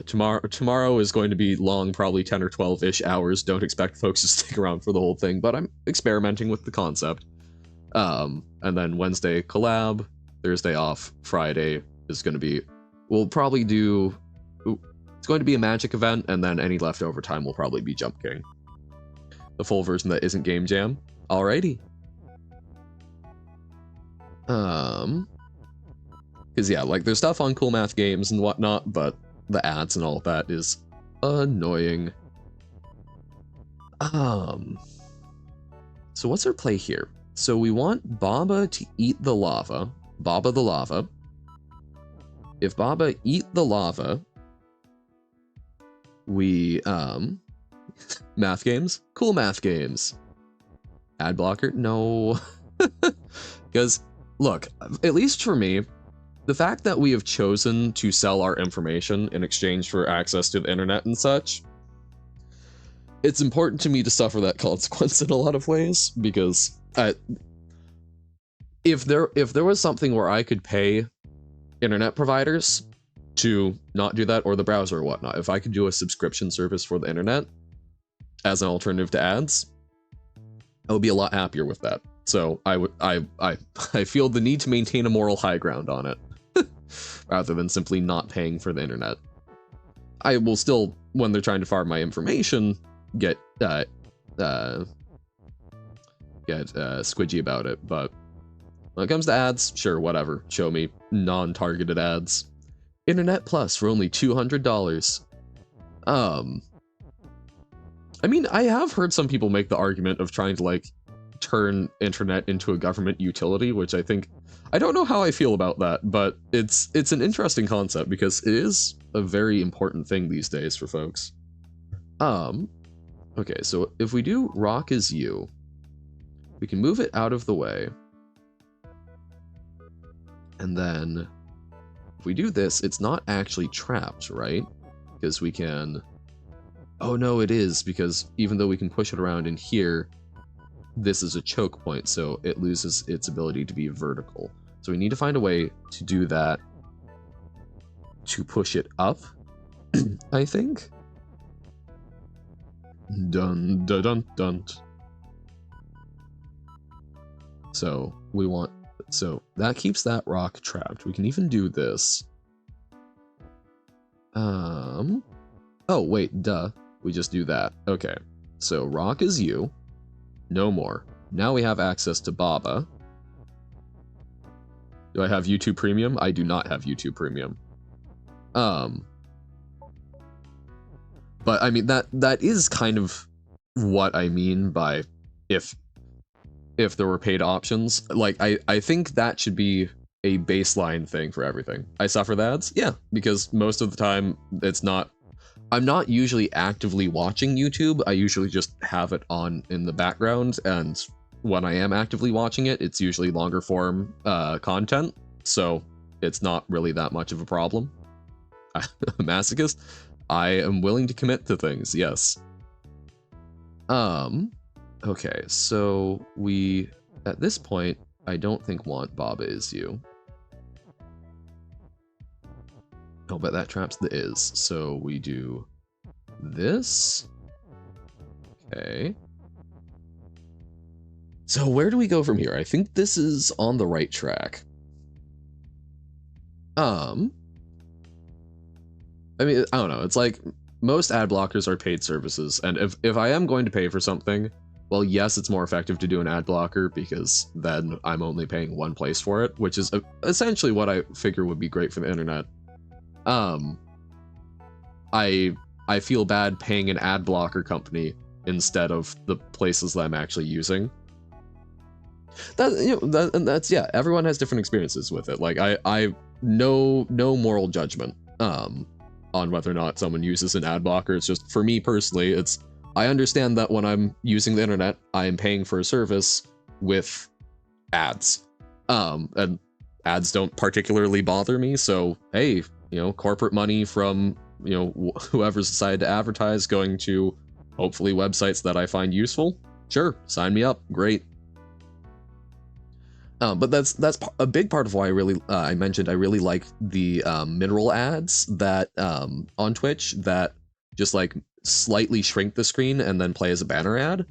tomorrow is going to be long, probably 10 or 12-ish hours. Don't expect folks to stick around for the whole thing, but I'm experimenting with the concept. And then Wednesday collab, Thursday off, Friday is going to be, we'll probably do, it's going to be a magic event, and then any leftover time will probably be Jump King. The full version that isn't Game Jam. Alrighty. Because yeah, like there's stuff on Cool Math Games and whatnot, but the ads and all of that is annoying. So what's our play here? So we want Baba to eat the lava. Baba the lava. If Baba eat the lava, we math games? Cool Math Games. Ad blocker? No. Because look, at least for me, the fact that we have chosen to sell our information in exchange for access to the internet and such it's important to me to suffer that consequence in a lot of ways, because if there was something where I could pay internet providers to not do that, or the browser or whatnot, if I could do a subscription service for the internet as an alternative to ads, I would be a lot happier with that. So I feel the need to maintain a moral high ground on it, rather than simply not paying for the internet. I will still, when they're trying to farm my information, get squidgy about it, but when it comes to ads, sure, whatever. Show me non-targeted ads. Internet Plus for only $200. I mean, I have heard some people make the argument of trying to, like, turn internet into a government utility, which I don't know how I feel about that, but it's an interesting concept because it is a very important thing these days for folks. Okay, so if we do rock is you, we can move it out of the way. And then if we do this, it's not actually trapped, right? Because we can... Oh no, it is, because even though we can push it around in here, this is a choke point, so it loses its ability to be vertical. So we need to find a way to do that, to push it up, I think? Dun dun dun dun. So we want... So that keeps that rock trapped. We can even do this. Oh, wait, duh. We just do that. Okay. So rock is you. No more. Now we have access to Baba. Do I have YouTube Premium? I do not have YouTube Premium. But I mean, that is kind of what I mean by if there were paid options. Like, I think that should be a baseline thing for everything. I suffer the ads? Yeah, because most of the time it's not... I'm not usually actively watching YouTube. I usually just have it on in the background, and when I am actively watching it, it's usually longer form content, so it's not really that much of a problem. I'm a masochist. I am willing to commit to things, yes. Okay, so we, at this point, I don't think want Baba is you. Oh, but that traps the is, so we do this. Okay. So where do we go from here? I think this is on the right track. I mean, I don't know, it's like, most ad blockers are paid services, and if I am going to pay for something, well, yes, it's more effective to do an ad blocker, because then I'm only paying one place for it, which is essentially what I figure would be great for the internet. I feel bad paying an ad blocker company instead of the places that I'm actually using. That's yeah, everyone has different experiences with it. Like, I no moral judgment on whether or not someone uses an ad blocker. It's just, for me personally, I understand that when I'm using the internet, I am paying for a service with ads. And ads don't particularly bother me, so hey, you know, corporate money from, you know, whoever's decided to advertise going to hopefully websites that I find useful, sure, sign me up, great. But that's a big part of why I mentioned I really like the mineral ads that on Twitch that just like slightly shrink the screen and then play as a banner ad.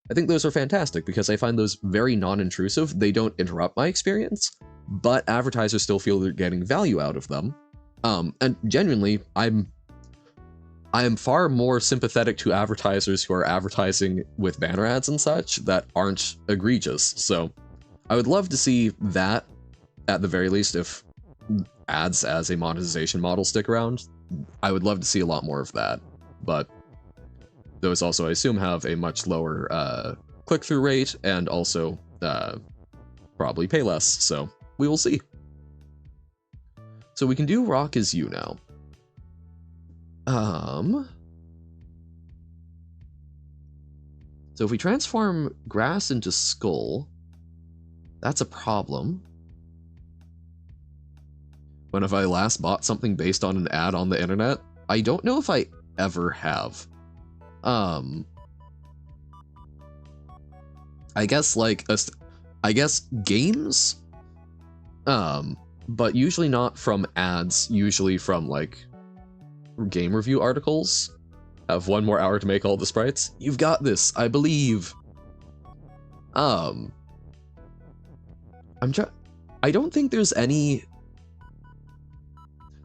I think those are fantastic because I find those very non-intrusive. They don't interrupt my experience, but advertisers still feel they're getting value out of them. And genuinely, I am far more sympathetic to advertisers who are advertising with banner ads and such that aren't egregious. So I would love to see that, at the very least, if ads as a monetization model stick around. I would love to see a lot more of that, but those also, I assume, have a much lower click-through rate and also probably pay less, so we will see. So we can do rock is you now. So if we transform grass into skull, that's a problem. When have I last bought something based on an ad on the internet? I don't know if I ever have. I guess like I guess games, but usually not from ads. Usually from like game review articles. Have one more hour to make all the sprites. You've got this, I believe. I don't think there's any.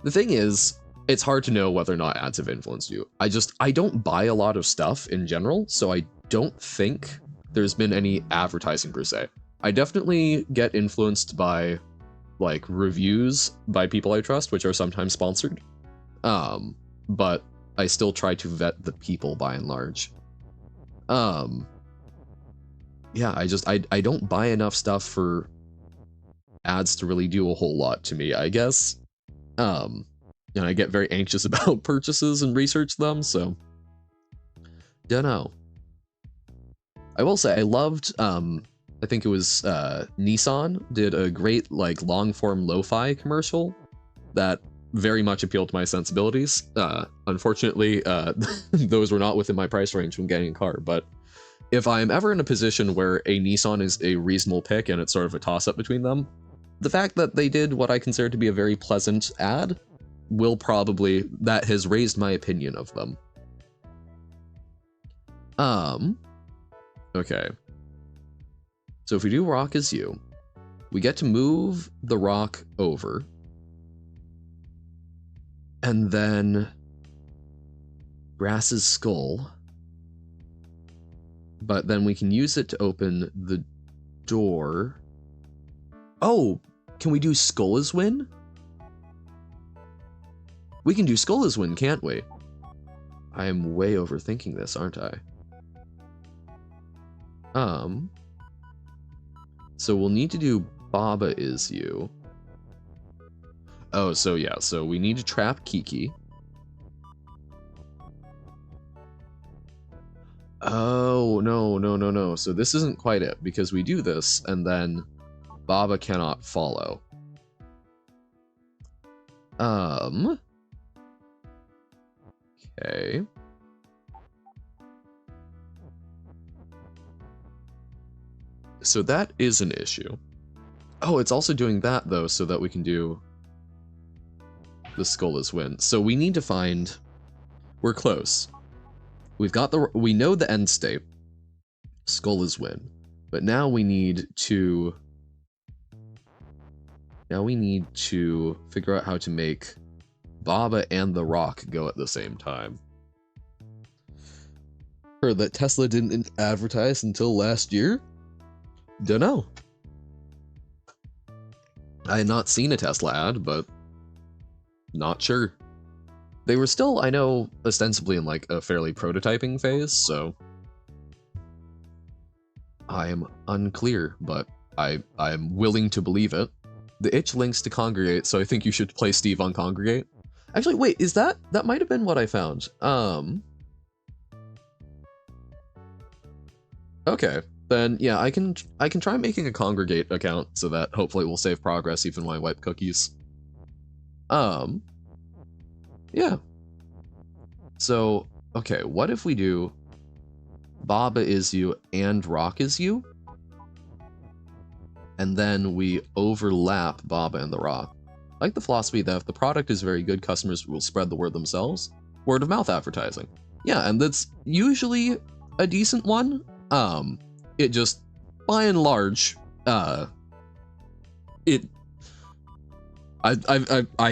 The thing is, it's hard to know whether or not ads have influenced you. I don't buy a lot of stuff in general, so I don't think there's been any advertising per se. I definitely get influenced by like reviews by people I trust, which are sometimes sponsored. But I still try to vet the people by and large. Yeah, I don't buy enough stuff for ads to really do a whole lot to me, I guess. And I get very anxious about purchases and research them, so don't know. I will say I loved I think it was Nissan did a great like long form lo-fi commercial that very much appealed to my sensibilities. Unfortunately, those were not within my price range when getting a car, but if I'm ever in a position where a Nissan is a reasonable pick and it's sort of a toss-up between them, the fact that they did what I consider to be a very pleasant ad will probably, that has raised my opinion of them. Okay. So if we do rock as you, we get to move the rock over. And then Brass's skull. But then we can use it to open the door. Oh, can we do skull as win? We can do skull as win, can't we? I am way overthinking this, aren't I? So we'll need to do Baba is you. Oh, so yeah, so we need to trap Kiki. Oh, no. So this isn't quite it, because we do this, and then Baba cannot follow. Okay. So that is an issue. Oh, it's also doing that, though, so that we can do the skull is win. So we need to find... We're close. We've got the... We know the end state. Skull is win. But now we need to... Now we need to figure out how to make Baba and the Rock go at the same time. Heard that Tesla didn't advertise until last year? Dunno. I had not seen a Tesla ad, but not sure. They were still, I know, ostensibly in like a fairly prototyping phase, so I am unclear, but I am willing to believe it. The itch links to Congregate, so I think you should play Steve on Congregate. Actually, wait, is that might have been what I found. Okay. Then yeah, I can try making a Congregate account so that hopefully we'll save progress even when I wipe cookies. Yeah. So, okay, what if we do Baba is you and Rock is you? And then we overlap Baba and the Rock. I like the philosophy that if the product is very good, customers will spread the word themselves. Word of mouth advertising. Yeah, and that's usually a decent one. It just, by and large, I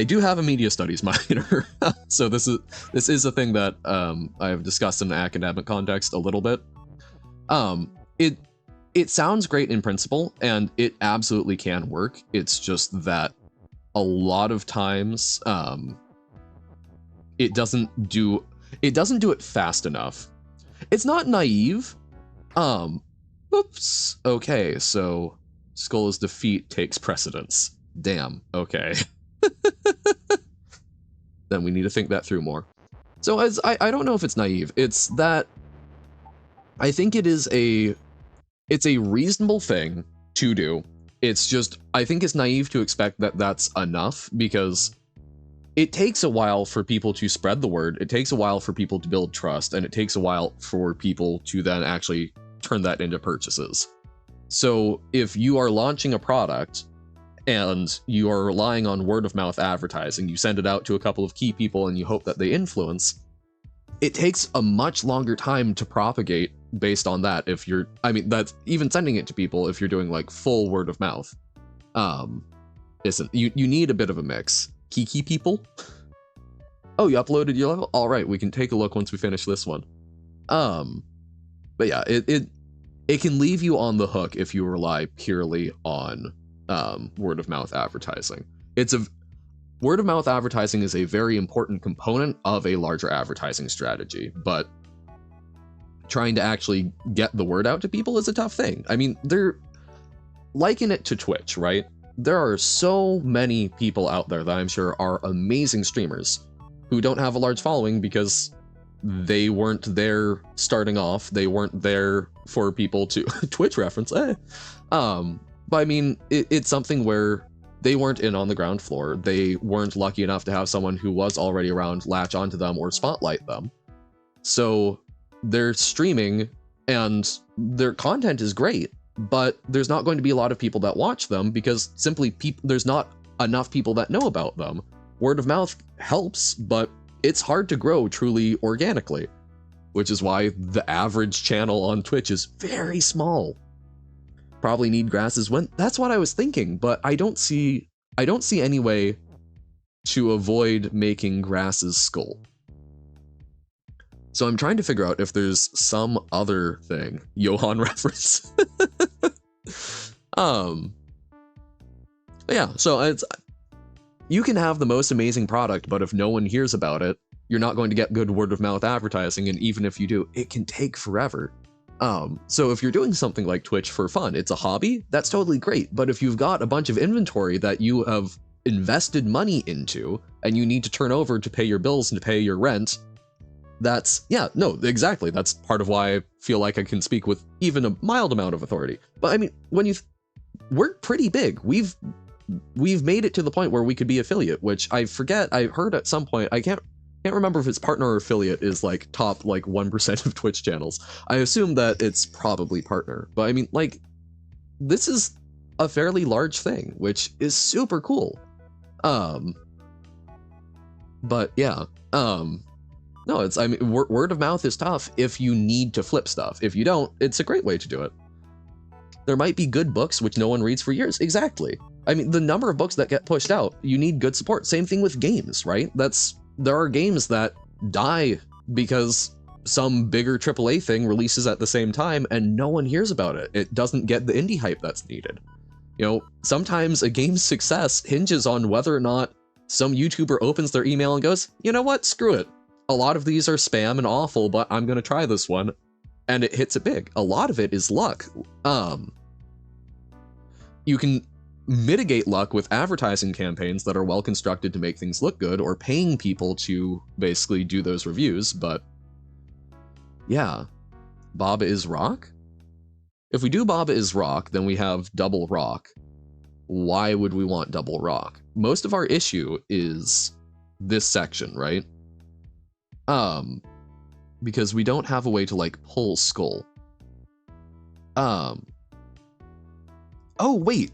do have a media studies minor, so this is a thing that I have discussed in an academic context a little bit. It sounds great in principle, and it absolutely can work. It's just that a lot of times it doesn't do it fast enough. It's not naive. Oops. Okay, so Skull's defeat takes precedence. Damn. Okay. Then we need to think that through more. So as I don't know if it's naive. It's that I think it's a reasonable thing to do. It's just I think it's naive to expect that that's enough, because it takes a while for people to spread the word. It takes a while for people to build trust, and it takes a while for people to then actually turn that into purchases. So if you are launching a product and you are relying on word of mouth advertising, you send it out to a couple of key people and you hope that they influence, it takes a much longer time to propagate based on that. If you're, I mean, that's even sending it to people if you're doing like full word of mouth. Isn't you need a bit of a mix. Key people. Oh, you uploaded your level? All right, we can take a look once we finish this one. But yeah, it can leave you on the hook if you rely purely on word of mouth advertising. Word of mouth advertising is a very important component of a larger advertising strategy, but trying to actually get the word out to people is a tough thing. I mean, they're liken it to Twitch, right? There are so many people out there that I'm sure are amazing streamers who don't have a large following because they weren't there starting off. They weren't there for people to Twitch reference. But I mean, it's something where they weren't in on the ground floor. They weren't lucky enough to have someone who was already around latch onto them or spotlight them. So they're streaming and their content is great, but there's not going to be a lot of people that watch them because simply there's not enough people that know about them. Word of mouth helps, but it's hard to grow truly organically, which is why the average channel on Twitch is very small. Probably need grasses when that's what I was thinking, but I don't see any way to avoid making grasses skull. So I'm trying to figure out if there's some other thing. Johan reference. Yeah, so you can have the most amazing product, but if no one hears about it, you're not going to get good word of mouth advertising, and even if you do, it can take forever. So if you're doing something like Twitch for fun, it's a hobby, that's totally great. But if you've got a bunch of inventory that you have invested money into and you need to turn over to pay your bills and to pay your rent, exactly. That's part of why I feel like I can speak with even a mild amount of authority. But I mean, we're pretty big. We've made it to the point where we could be affiliate, which I forget. I heard at some point, I can't remember if it's partner or affiliate is like top like 1% of Twitch channels. I assume that it's probably partner, but I mean, like, this is a fairly large thing, which is super cool. But yeah, no, I mean, word of mouth is tough if you need to flip stuff. If you don't, it's a great way to do it. There might be good books which no one reads for years. Exactly. I mean, the number of books that get pushed out, you need good support. Same thing with games, right? There are games that die because some bigger AAA thing releases at the same time and no one hears about it. It doesn't get the indie hype that's needed. You know, sometimes a game's success hinges on whether or not some YouTuber opens their email and goes, you know what, screw it. A lot of these are spam and awful, but I'm gonna try this one. And it hits it big. A lot of it is luck. You can mitigate luck with advertising campaigns that are well constructed to make things look good, or paying people to basically do those reviews, but yeah. Baba is rock? If we do Baba is rock, then we have double rock. Why would we want double rock? Most of our issue is this section, right? Because we don't have a way to like pull skull. Oh wait,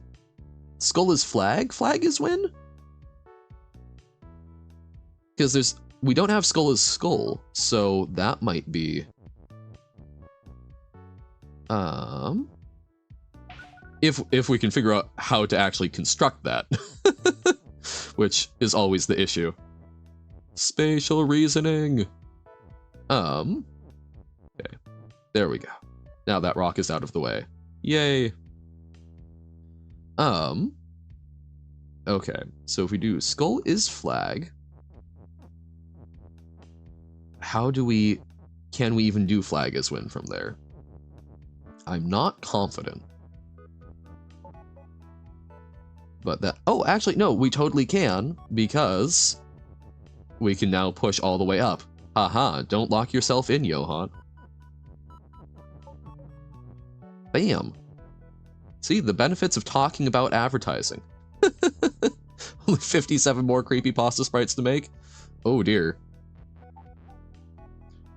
skull is flag? Flag is win? Because we don't have skull as skull, so that might be... If we can figure out how to actually construct that. Which is always the issue. Spatial reasoning! Okay, there we go. Now that rock is out of the way. Yay! Okay, so if we do skull is flag, can we even do flag as win from there? I'm not confident. But oh, actually, no, we totally can, because we can now push all the way up. Haha, don't lock yourself in, Johan. Bam. See, the benefits of talking about advertising. Only 57 more creepypasta sprites to make? Oh dear.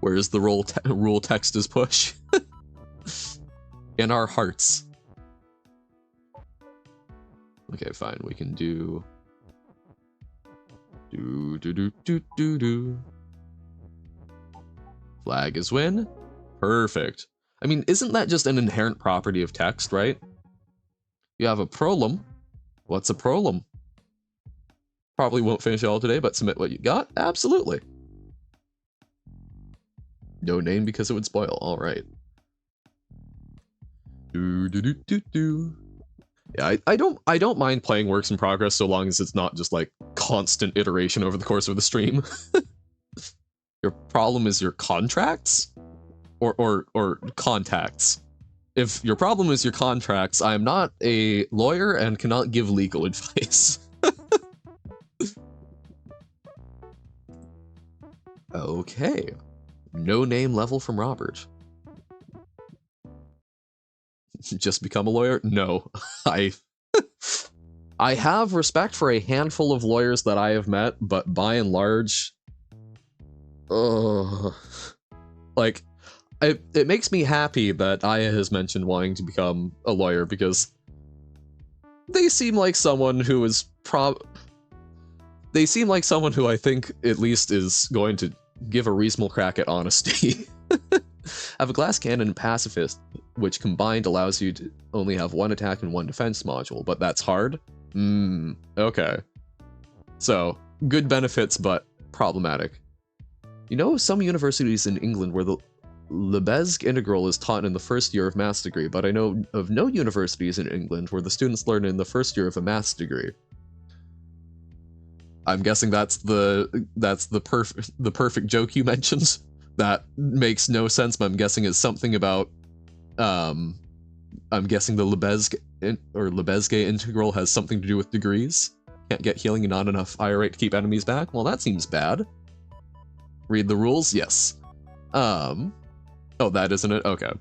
Where's the rule text is push? In our hearts. Okay, fine. We can do... Do. Flag is win. Perfect. I mean, isn't that just an inherent property of text, right? You have a problem. What's a problem? Probably won't finish it all today, but submit what you got? Absolutely. No name because it would spoil. All right. Yeah, I don't mind playing works in progress so long as it's not just like constant iteration over the course of the stream. Your problem is your contracts? Or contacts. If your problem is your contracts, I am not a lawyer and cannot give legal advice. Okay. No name level from Robert. Just become a lawyer? No. I have respect for a handful of lawyers that I have met, but by and large... like, it makes me happy that Aya has mentioned wanting to become a lawyer, because they seem like someone who is they seem like someone who I think at least is going to give a reasonable crack at honesty. Have a glass cannon and pacifist, which combined allows you to only have one attack and one defense module, but that's hard? Okay. So, good benefits, but problematic. You know, some universities in England where the Lebesgue integral is taught in the first year of maths degree, but I know of no universities in England where the students learn in the first year of a maths degree. I'm guessing that's the perfect joke you mentioned. That makes no sense, but I'm guessing it's something about I'm guessing the Lebesgue integral has something to do with degrees. Can't get healing and not enough IR rate to keep enemies back. Well, that seems bad. Read the rules? Yes. Oh, that isn't it? Okay.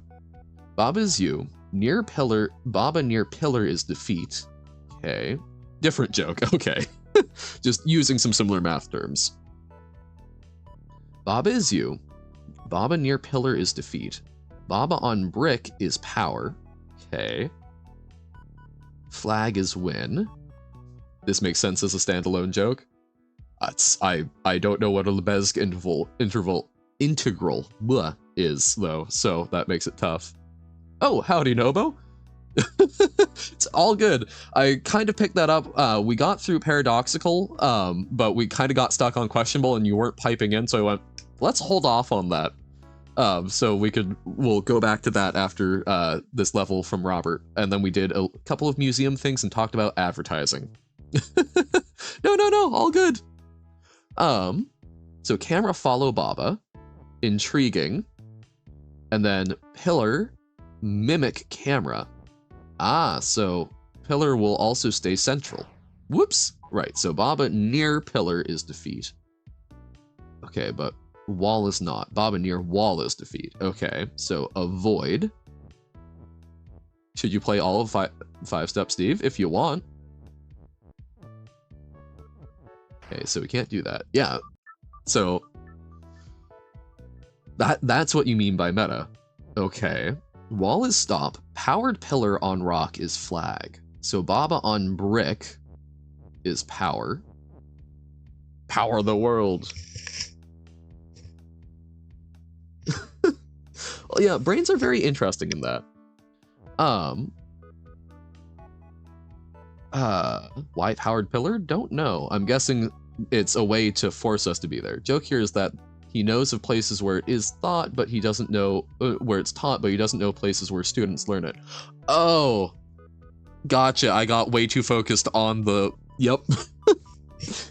Baba is you. Near pillar. Baba near pillar is defeat. Okay. Different joke. Okay. Just using some similar math terms. Baba is you. Baba near pillar is defeat. Baba on brick is power. Okay. Flag is win. This makes sense as a standalone joke. I don't know what a Lebesgue integral is, though, so that makes it tough. Oh, howdy, Nobo. It's all good. I kind of picked that up. We got through paradoxical, but we kind of got stuck on questionable and you weren't piping in, so I went, let's hold off on that. So we'll go back to that after this level from Robert. And then we did a couple of museum things and talked about advertising. No, all good. So camera follow Baba, intriguing, and then pillar mimic camera. Ah, so pillar will also stay central. Whoops. Right, so Baba near pillar is defeat. Okay, but wall is not. Baba near wall is defeat. Okay, so avoid. Should you play all of five Step Steve if you want? Okay, so we can't do that. Yeah, so that's what you mean by meta. Okay, wall is stop. Powered pillar on rock is flag. So Baba on brick is power. Power the world. Well, yeah, brains are very interesting in that. Why powered pillar? Don't know. I'm guessing it's a way to force us to be there. Joke here is that he knows of places where it is taught, but he doesn't know where it's taught, but he doesn't know places where students learn it. Oh, gotcha. I got way too focused on the. Yep.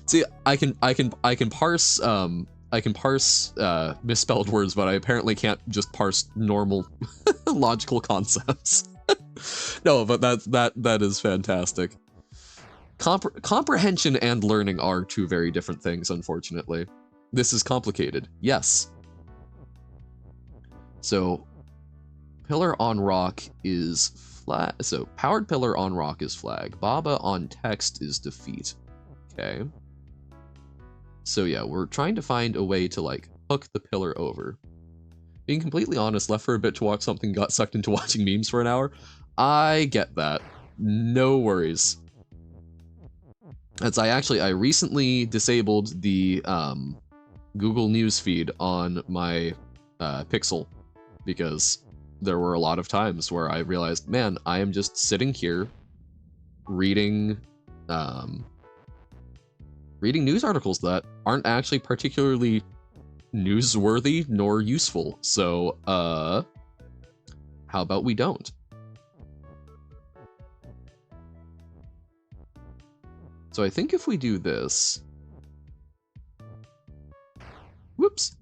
See, I can parse misspelled words, but I apparently can't just parse normal logical concepts. No, but that is fantastic. Comprehension and learning are two very different things, unfortunately. This is complicated. Yes. So, pillar on rock is flag. So, powered pillar on rock is flag. Baba on text is defeat. Okay. So yeah, we're trying to find a way to like hook the pillar over. Being completely honest, left for a bit to watch something, got sucked into watching memes for an hour. I get that. No worries. As I recently disabled the Google News feed on my Pixel because there were a lot of times where I realized, man, I am just sitting here reading reading news articles that aren't actually particularly newsworthy nor useful. So, how about we don't? So I think if we do this, whoops,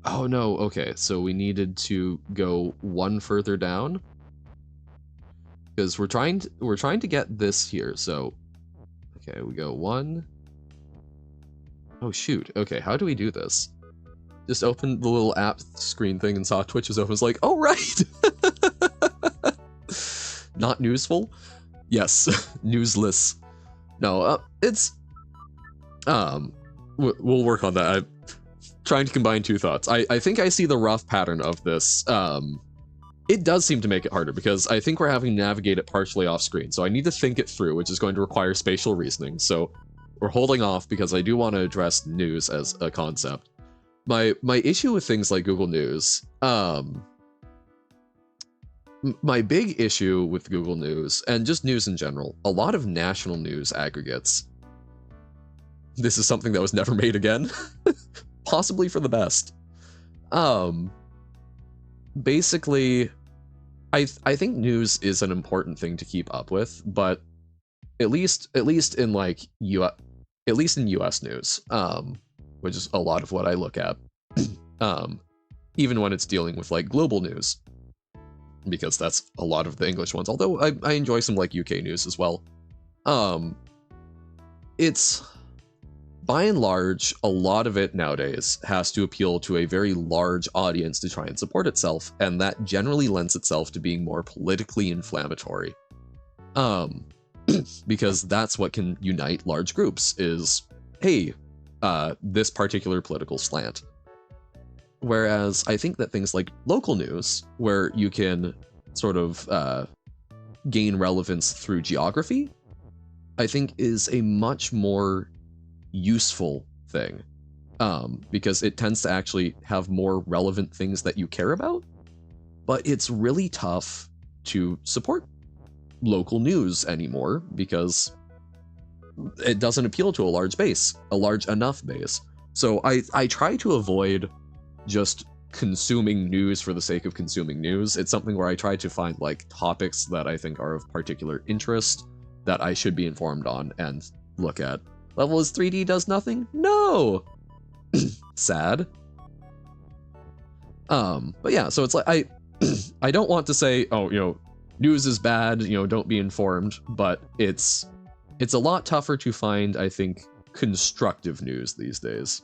oh no, okay, so we needed to go one further down because we're trying to get this here. So, okay, we go one. Oh shoot, okay, how do we do this? Just open the little app screen thing and saw Twitch was open. It's like, oh right! Not newsful? Yes, newsless. No, it's... we'll work on that. I'm trying to combine two thoughts. I think I see the rough pattern of this. It does seem to make it harder because I think we're having to navigate it partially off screen. So I need to think it through, which is going to require spatial reasoning. So we're holding off because I do want to address news as a concept. My issue with things like Google News, my big issue with Google News, and just news in general, a lot of national news aggregates. This is something that was never made again. Possibly for the best. Basically, I think news is an important thing to keep up with, but at least in like at least in US news, which is a lot of what I look at. Even when it's dealing with like global news, because that's a lot of the English ones, although I enjoy some like UK news as well. It's, by and large, a lot of it nowadays has to appeal to a very large audience to try and support itself, and that generally lends itself to being more politically inflammatory. Because that's what can unite large groups is, hey, this particular political slant. Whereas I think that things like local news, where you can sort of gain relevance through geography, I think is a much more useful thing, because it tends to actually have more relevant things that you care about. But it's really tough to support local news anymore because it doesn't appeal to a large base, a large enough base. So I try to avoid just consuming news for the sake of consuming news. It's something where I try to find like topics that I think are of particular interest that I should be informed on and look at. Level is 3D does nothing? No! Sad. But yeah, so it's like I don't want to say, oh, you know, news is bad, you know, don't be informed, but it's a lot tougher to find, I think, constructive news these days.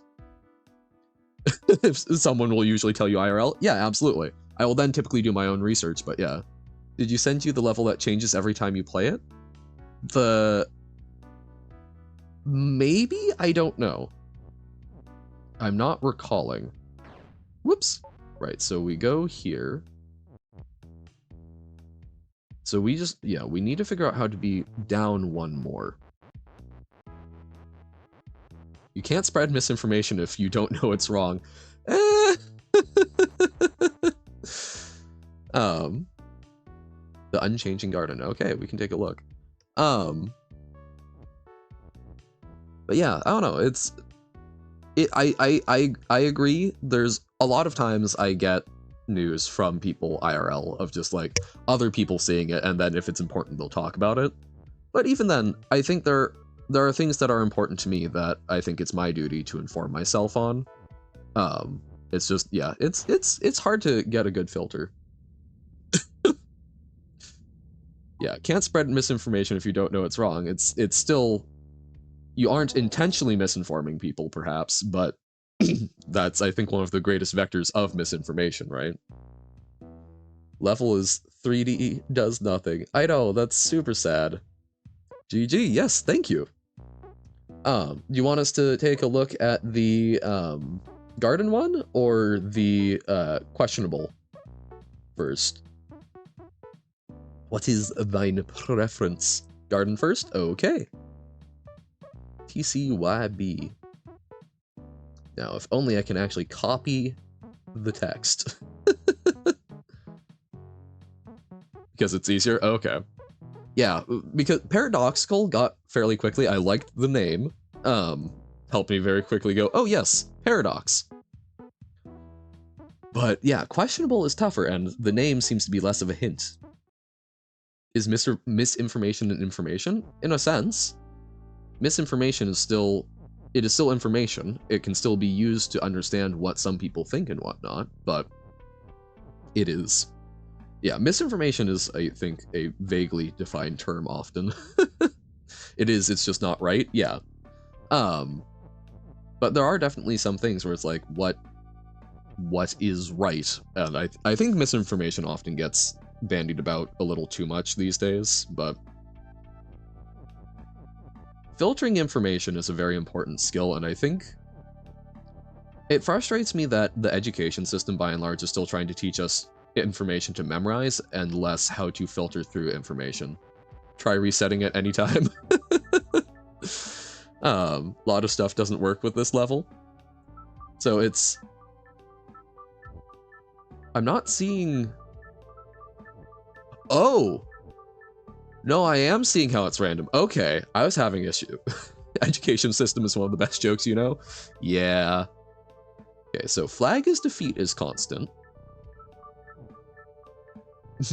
If someone will usually tell you IRL, yeah, absolutely. I will then typically do my own research, but yeah. Did you send you the level that changes every time you play it? Maybe? I don't know. I'm not recalling. Whoops. Right, so we go here. So we just, yeah, we need to figure out how to be down one more. You can't spread misinformation if you don't know it's wrong. The Unchanging Garden. Okay, we can take a look. But yeah, I don't know. I agree. There's a lot of times I get news from people IRL of just like other people seeing it, and then if it's important, they'll talk about it. But even then, I think there are things that are important to me that I think it's my duty to inform myself on. It's just, yeah, it's hard to get a good filter. Yeah, can't spread misinformation if you don't know it's wrong. It's still, you aren't intentionally misinforming people, perhaps, but that's, I think, one of the greatest vectors of misinformation, right? Level is 3D, does nothing. I know, that's super sad. GG, yes, thank you. You want us to take a look at the garden one or the questionable first? What is thine preference? Garden first? Okay. TCYB. Now, if only I can actually copy the text. Because it's easier? Okay. Yeah, because Paradoxical got fairly quickly. I liked the name. Helped me very quickly go, oh yes, Paradox. But yeah, questionable is tougher, and the name seems to be less of a hint. Is misinformation an information? In a sense. Misinformation is still information. It can still be used to understand what some people think and whatnot, but it is. Yeah, misinformation is, I think, a vaguely defined term often. It's just not right, yeah. But there are definitely some things where it's like, what is right? And I think misinformation often gets bandied about a little too much these days, but filtering information is a very important skill, and I think it frustrates me that the education system, by and large, is still trying to teach us information to memorize and less how to filter through information. Try resetting it anytime. A lot of stuff doesn't work with this level. So I'm not seeing... Oh! No, I am seeing how it's random. Okay, I was having issue. Education system is one of the best jokes, you know? Yeah. Okay, so flag is defeat is constant.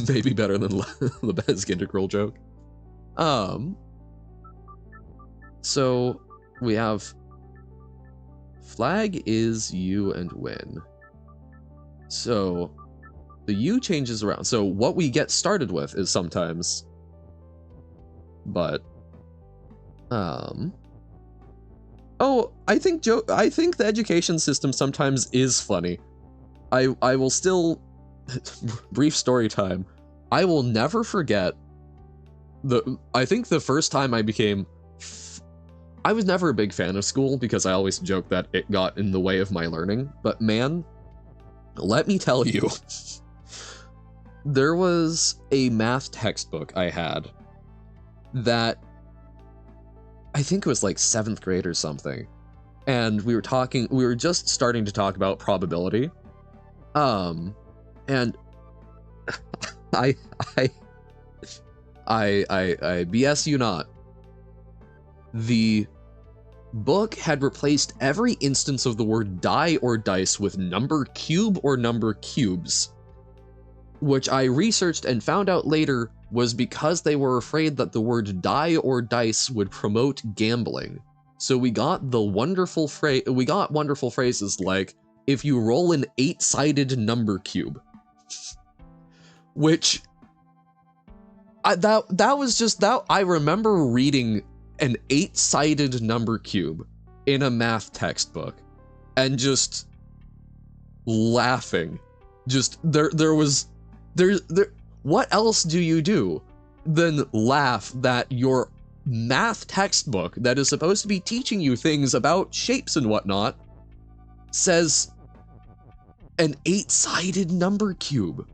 Maybe better than Lebesgue integral joke. So we have flag is U and win. So the U changes around. So what we get started with is sometimes, but oh, I think the education system sometimes is funny. I will still brief story time. I will never forget I think the first time I was never a big fan of school because I always joked that it got in the way of my learning, but man, let me tell you, there was a math textbook I had that I think it was like 7th grade or something, and we were just starting to talk about probability, and I BS you not, the book had replaced every instance of the word die or dice with number cube or number cubes, which I researched and found out later was because they were afraid that the word die or dice would promote gambling. So we got wonderful phrases like, if you roll an 8-sided number cube, which that was just that. I remember reading an 8-sided number cube in a math textbook and just laughing. Just what else do you do than laugh that your math textbook that is supposed to be teaching you things about shapes and whatnot says an 8-sided number cube?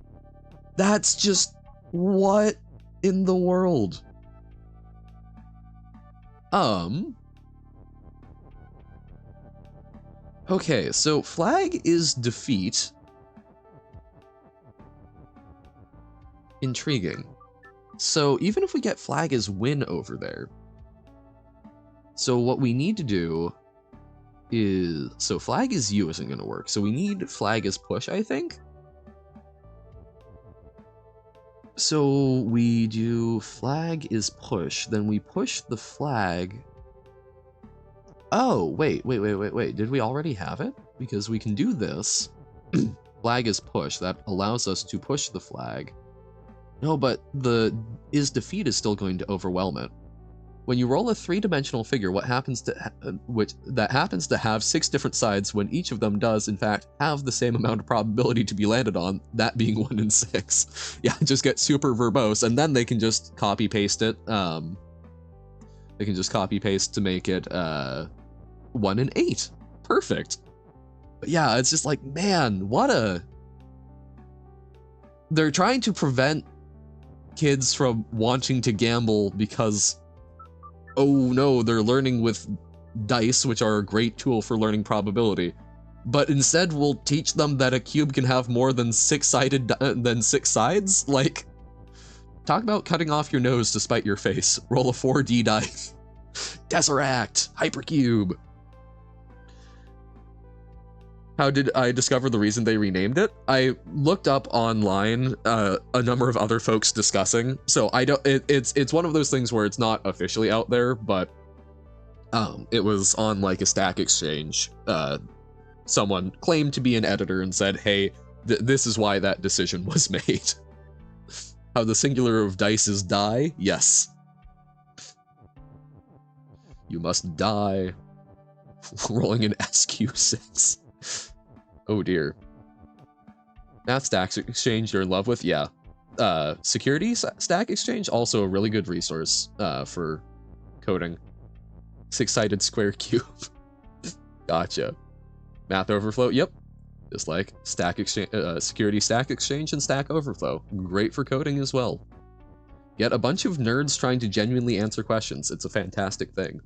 That's just, what in the world? Okay, so flag is defeat. Intriguing. So even if we get flag as win over there, so what we need to do is, so flag is U isn't going to work, so we need flag as push, I think. So we do flag is push, then we push the flag. Oh, wait. Did we already have it? Because we can do this. Flag is push. That allows us to push the flag. No, but the is defeat is still going to overwhelm it. When you roll a 3-dimensional figure, what happens to that happens to have 6 different sides when each of them does, in fact, have the same amount of probability to be landed on, that being 1 in 6. Yeah, just get super verbose, and then they can just copy paste it. They can just copy paste to make it 1 in 8. Perfect. But yeah, it's just like, man, they're trying to prevent kids from wanting to gamble because, oh no, they're learning with dice, which are a great tool for learning probability. But instead, we'll teach them that a cube can have more than six sides. Like, talk about cutting off your nose to spite your face. Roll a 4D die. Tesseract, Hypercube. How did I discover the reason they renamed it? I looked up online a number of other folks discussing. So I don't. It's one of those things where it's not officially out there, but it was on like a Stack Exchange. Someone claimed to be an editor and said, "Hey, this is why that decision was made." How the singular of dice is die? Yes. You must die. Rolling an SQ6. Oh dear. Math Stack Exchange you're in love with? Yeah. Security Stack Exchange, also a really good resource for coding. Six-sided square cube. Gotcha. Math Overflow, yep. Just like Stack Exchange, Security Stack Exchange and Stack Overflow. Great for coding as well. Get a bunch of nerds trying to genuinely answer questions. It's a fantastic thing.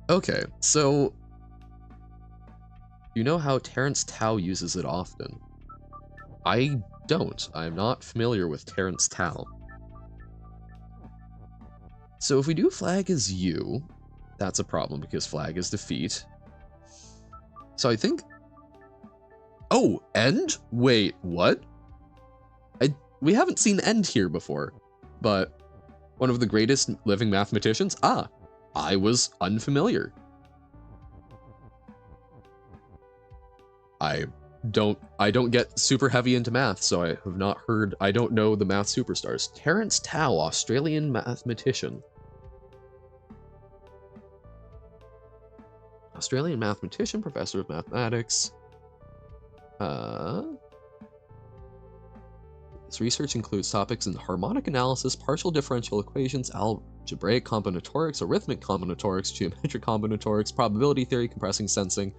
Okay, so you know how Terrence Tao uses it often? I don't. I'm not familiar with Terrence Tao. So if we do flag as U, that's a problem because flag is defeat. So I think... Oh, end? Wait, what? We haven't seen end here before, but one of the greatest living mathematicians? Ah, I was unfamiliar. I don't get super heavy into math, so I have not heard, I don't know the math superstars. Terrence Tao, Australian mathematician. Australian mathematician, professor of mathematics. His research includes topics in harmonic analysis, partial differential equations, algebraic combinatorics, arithmetic combinatorics, geometric combinatorics, probability theory, compressed sensing,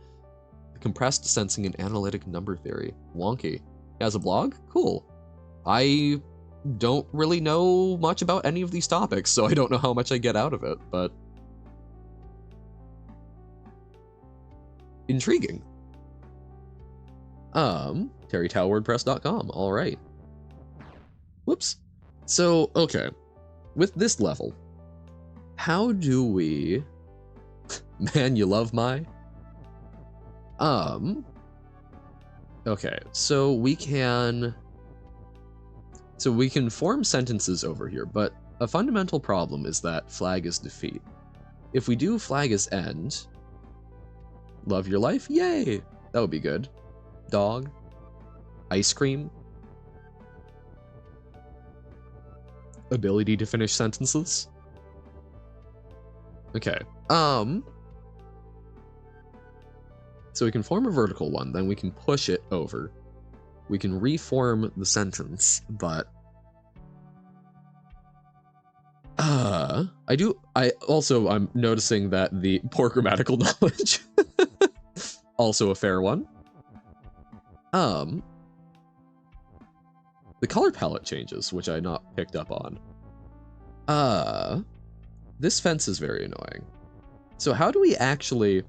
and analytic number theory. Wonky. He has a blog? Cool. I don't really know much about any of these topics, so I don't know how much I get out of it, but intriguing. TerryTowWordPress.com. All right. Whoops. So, okay. With this level, how do we... Man, you love my... Okay, so we can form sentences over here, but a fundamental problem is that flag is defeat. If we do flag is end, love your life, yay! That would be good. Dog. Ice cream. Ability to finish sentences. Okay. So we can form a vertical one, then we can push it over. We can reform the sentence, but I'm noticing that the poor grammatical knowledge also a fair one. The color palette changes, which I not picked up on. This fence is very annoying. So how do we actually...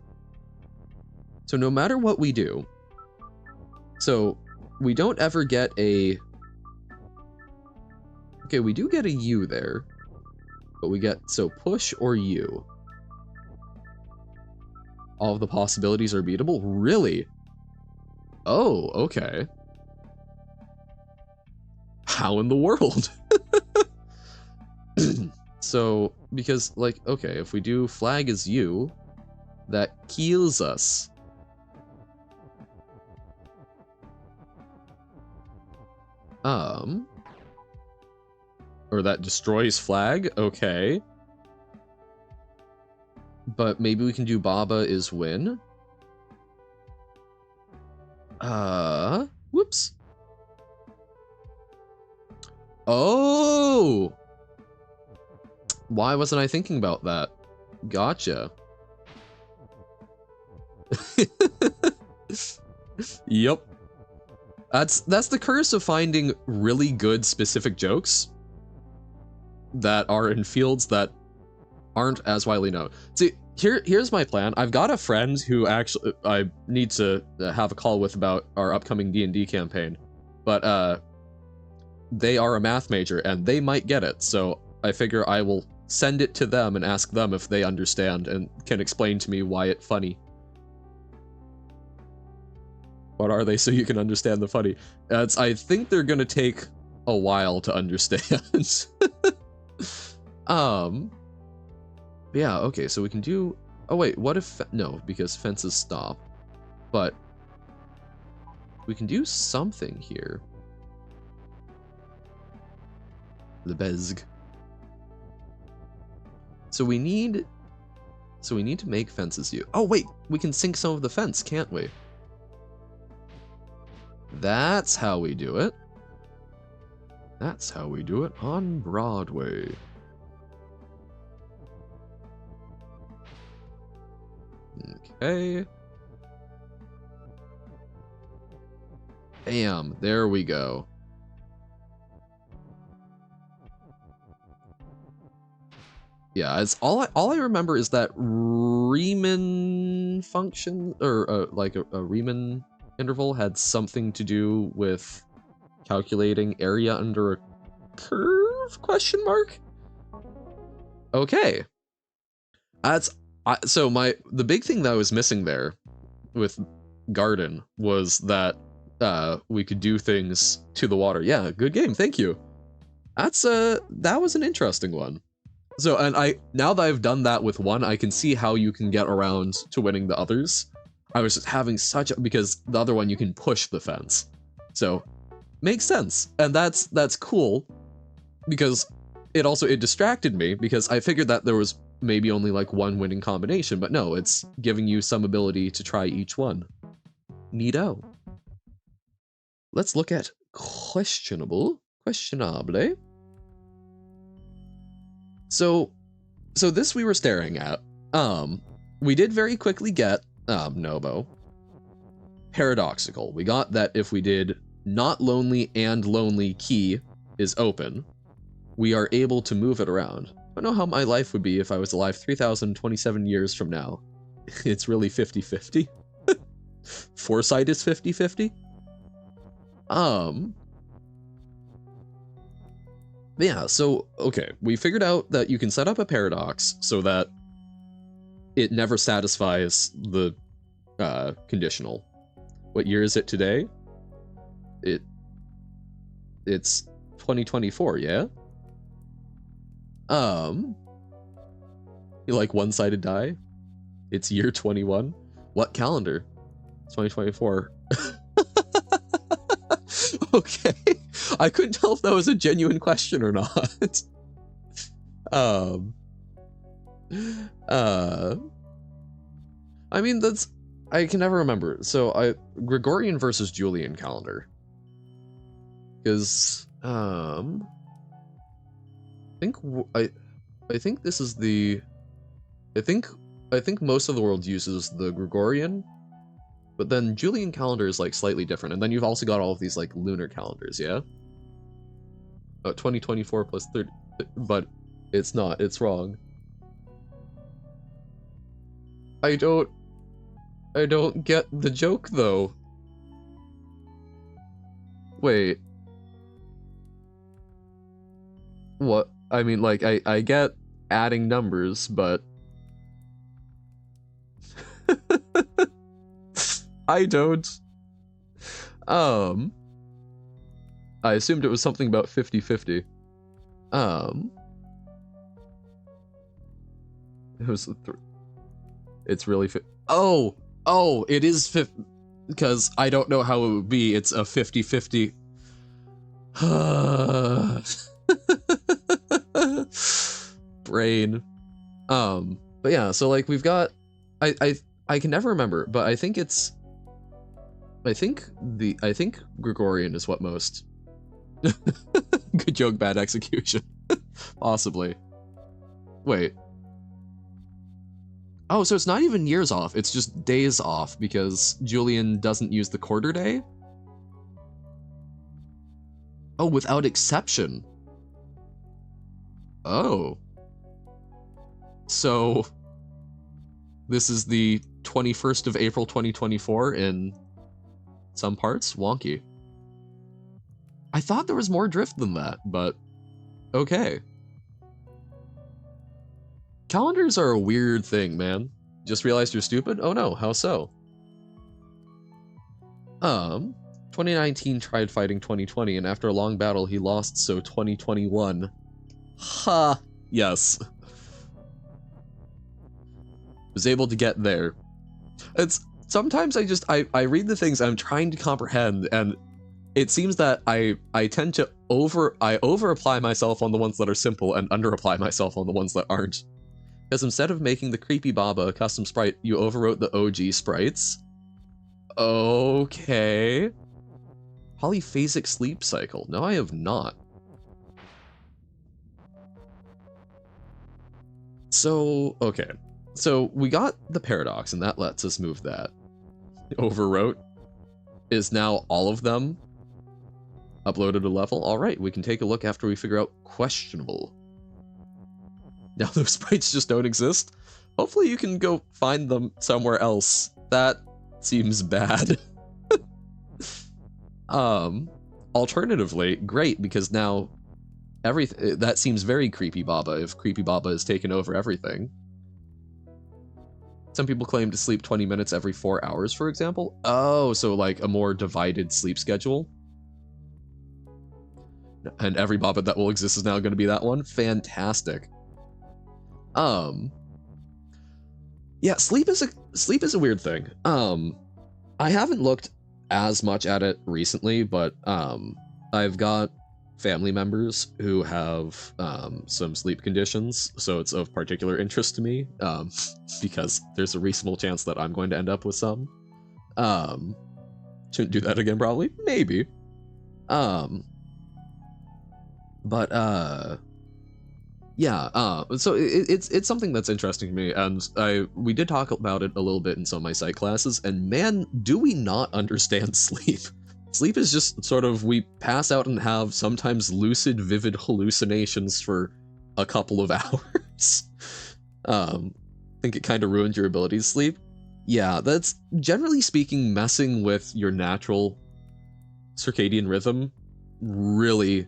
So no matter what we do, so we don't ever get a... Okay, we do get a U there, but we get, so push or U. All of the possibilities are beatable? Really? Oh, okay. How in the world? So, because, like, okay, if we do flag as U, that kills us. Or that destroys flag, okay. But maybe we can do Baba is win. Whoops. Oh! Why wasn't I thinking about that? Gotcha. Yup. That's the curse of finding really good specific jokes that are in fields that aren't as widely known. See, here's my plan. I've got a friend who actually I need to have a call with about our upcoming D&D campaign, but they are a math major and they might get it. So I figure I will send it to them and ask them if they understand and can explain to me why it's funny. What are they so you can understand the funny? I think they're gonna take a while to understand. Yeah, okay, so we can do... Oh wait, what if... No, because fences stop. But we can do something here. The bezg. So we need to make fences here. Oh wait, we can sink some of the fence, can't we? That's how we do it. That's how we do it on Broadway. Okay. Bam, there we go. Yeah, it's all I remember is that Riemann function, or like a Riemann interval had something to do with calculating area under a curve, question mark? Okay. So the big thing that I was missing there with Garden was that we could do things to the water. Yeah, good game, thank you. That was an interesting one. So, and now that I've done that with one, I can see how you can get around to winning the others. I was just having because the other one you can push the fence. So, makes sense. And that's cool because it distracted me because I figured that there was maybe only like one winning combination, but no, it's giving you some ability to try each one. Neato. Let's look at questionable. So this we were staring at. We did very quickly get, Nobo. Paradoxical. We got that if we did not lonely and lonely key is open, we are able to move it around. I don't know how my life would be if I was alive 3,027 years from now. It's really 50-50. Foresight is 50-50. Yeah, so, okay, we figured out that you can set up a paradox so that it never satisfies the conditional. What year is it today? It's 2024, yeah? You like one-sided die? It's year 21? What calendar? 2024. Okay. I couldn't tell if that was a genuine question or not. I mean, I can never remember. So Gregorian versus Julian calendar. Because, I think this is the, I think most of the world uses the Gregorian, but then Julian calendar is like slightly different. And then you've also got all of these like lunar calendars, yeah? 2024 plus 30, but it's not, it's wrong. I don't get the joke though. Wait. What? I mean, like, I get adding numbers, but I don't. I assumed it was something about 50-50. It was it's really oh, it is 50, because I don't know how it would be. It's a 50-50. Brain. But yeah, so like we've got, I can never remember, but I think Gregorian is what most. Good joke, bad execution. Possibly. Wait. Oh, so it's not even years off, it's just days off because Julian doesn't use the quarter day? Oh, without exception. Oh. So, this is the 21st of April 2024 in some parts? Wonky. I thought there was more drift than that, but okay. Calendars are a weird thing, man. Just realized you're stupid? Oh no, how so? 2019 tried fighting 2020, and after a long battle, he lost, so 2021. Ha! Yes. Was able to get there. It's sometimes I read the things I'm trying to comprehend, and it seems that I tend to over apply myself on the ones that are simple and under apply myself on the ones that aren't. Because instead of making the Creepy Baba a custom sprite, you overwrote the OG sprites. Okay. Polyphasic sleep cycle. No, I have not. So, okay. So we got the paradox, and that lets us move that. Overwrote is now all of them uploaded a level. All right, we can take a look after we figure out questionable. Now those sprites just don't exist. Hopefully you can go find them somewhere else. That seems bad. Alternatively, great, because now everything that seems very Creepy Baba if Creepy Baba has taken over everything. Some people claim to sleep 20 minutes every 4 hours, for example. Oh, so like a more divided sleep schedule. And every Baba that will exist is now going to be that one. Fantastic. Yeah, sleep is a weird thing. I haven't looked as much at it recently, but I've got family members who have some sleep conditions, so it's of particular interest to me, because there's a reasonable chance that I'm going to end up with some. Shouldn't do that again, probably. Maybe. Yeah, so it's something that's interesting to me, and we did talk about it a little bit in some of my psych classes, and man, do we not understand sleep. Sleep is just sort of, we pass out and have sometimes lucid, vivid hallucinations for a couple of hours. Think it kind of ruined your ability to sleep. Yeah, that's, generally speaking, messing with your natural circadian rhythm really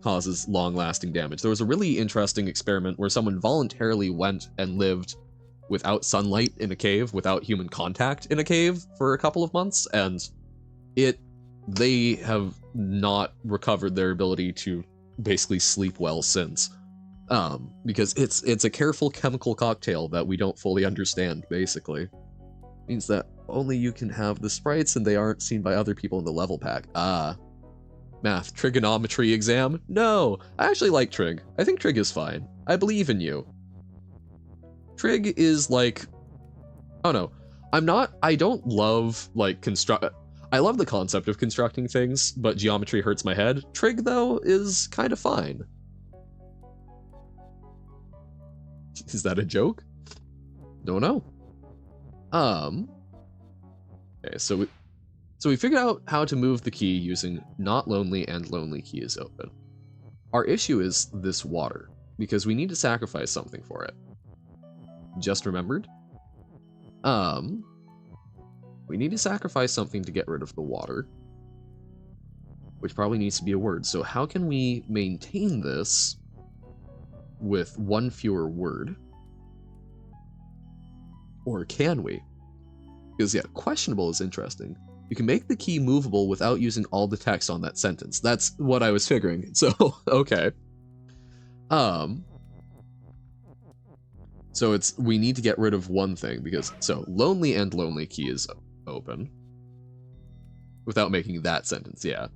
causes long-lasting damage. There was a really interesting experiment where someone voluntarily went and lived without sunlight in a cave, without human contact in a cave for a couple of months, and they have not recovered their ability to basically sleep well since. Because it's a careful chemical cocktail that we don't fully understand, basically. It means that only you can have the sprites and they aren't seen by other people in the level pack. Math, trigonometry exam? No, I actually like trig. I think trig is fine. I believe in you. Trig is like, oh no, I don't love like I love the concept of constructing things, but geometry hurts my head. Trig though is kind of fine. Is that a joke? Don't know. Okay, so we figured out how to move the key using not lonely and lonely key is open. Our issue is this water, because we need to sacrifice something for it. Just remembered? We need to sacrifice something to get rid of the water, which probably needs to be a word. So how can we maintain this with one fewer word? Or can we? Because yeah, questionable is interesting. You can make the key movable without using all the text on that sentence. That's what I was figuring. So, okay. So we need to get rid of one thing because, so lonely and lonely key is open. Without making that sentence, yeah.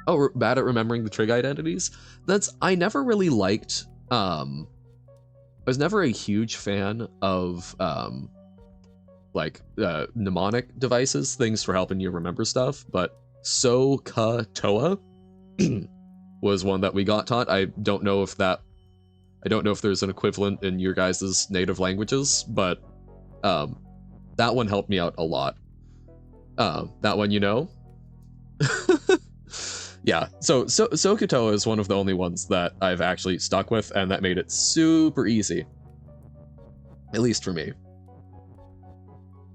Oh, we're bad at remembering the trig identities? I never really liked, I was never a huge fan of, mnemonic devices, things for helping you remember stuff, but So-Ka-Toa was one that we got taught. I don't know if there's an equivalent in your guys' native languages, but that one helped me out a lot. That one, you know? Yeah, so Sokuto is one of the only ones that I've actually stuck with, and that made it super easy. At least for me.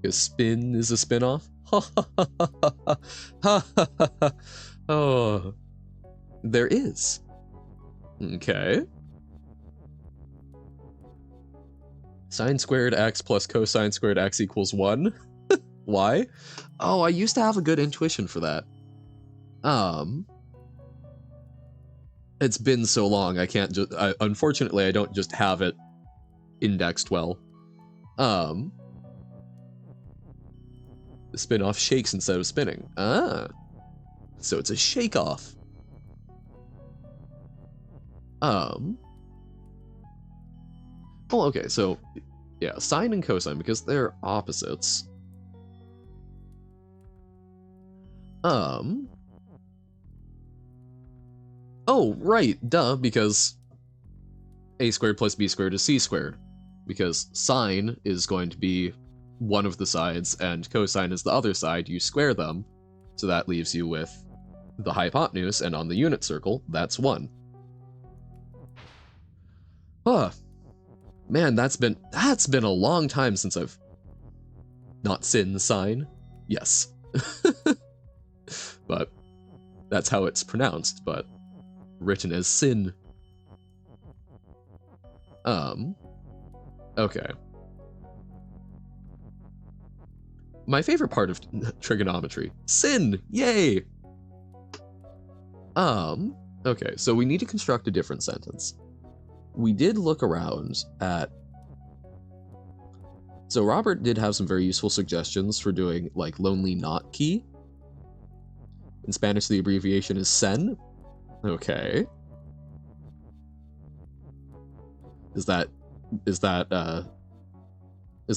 Because Spin is a spin-off? Oh, there is. Okay. Sine squared x plus cosine squared x equals 1. Why? Oh, I used to have a good intuition for that. It's been so long, I can't just... unfortunately, I don't just have it indexed well. The spin-off shakes instead of spinning. Ah. So it's a shake-off. Oh, okay, so... yeah, sine and cosine, because they're opposites. Oh, right, duh, because a squared plus b squared is c squared. Because sine is going to be one of the sides, and cosine is the other side. You square them, so that leaves you with the hypotenuse, and on the unit circle, that's 1. Huh. Man, that's been a long time since I've not seen sine. Yes. But that's how it's pronounced, but written as sin. Okay. My favorite part of trigonometry. Sin! Yay! Okay, so we need to construct a different sentence. We did look around at... so Robert did have some very useful suggestions for doing, like, lonely not key. In Spanish, the abbreviation is sen. Okay. Is there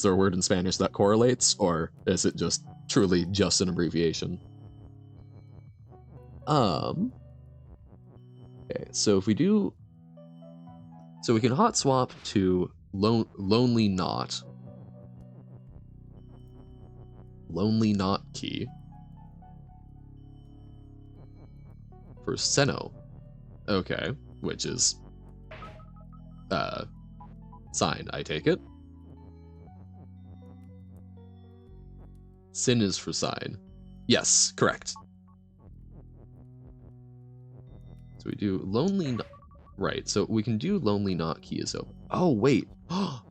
a word in Spanish that correlates, or is it just truly just an abbreviation? Okay, so if we do... so we can hot swap to lonely not. Lonely not key. For seno. Okay, which is... sine, I take it. Sin is for sine. Yes, correct. So we do lonely not... right, so we can do lonely not key is open. Oh, wait.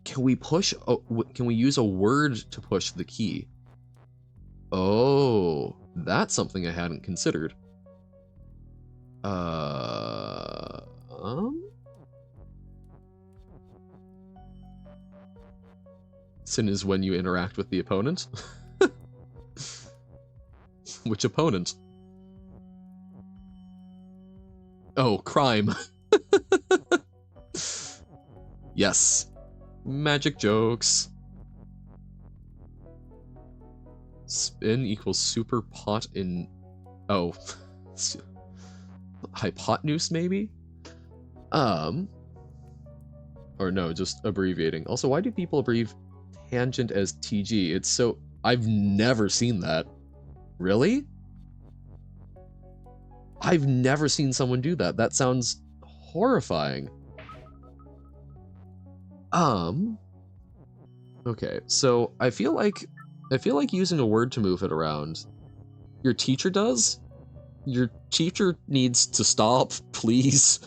Can we push... oh, can we use a word to push the key? Oh, that's something I hadn't considered. Sin is when you interact with the opponent. Which opponent? Oh, crime. Yes. Magic jokes. Spin equals super pot in... oh. Hypotenuse, maybe? Or no, just abbreviating. Also, why do people abbreviate tangent as TG? It's so... I've never seen that. Really? I've never seen someone do that. That sounds horrifying. Okay, so I feel like using a word to move it around. Your teacher does? Your teacher needs to stop, please.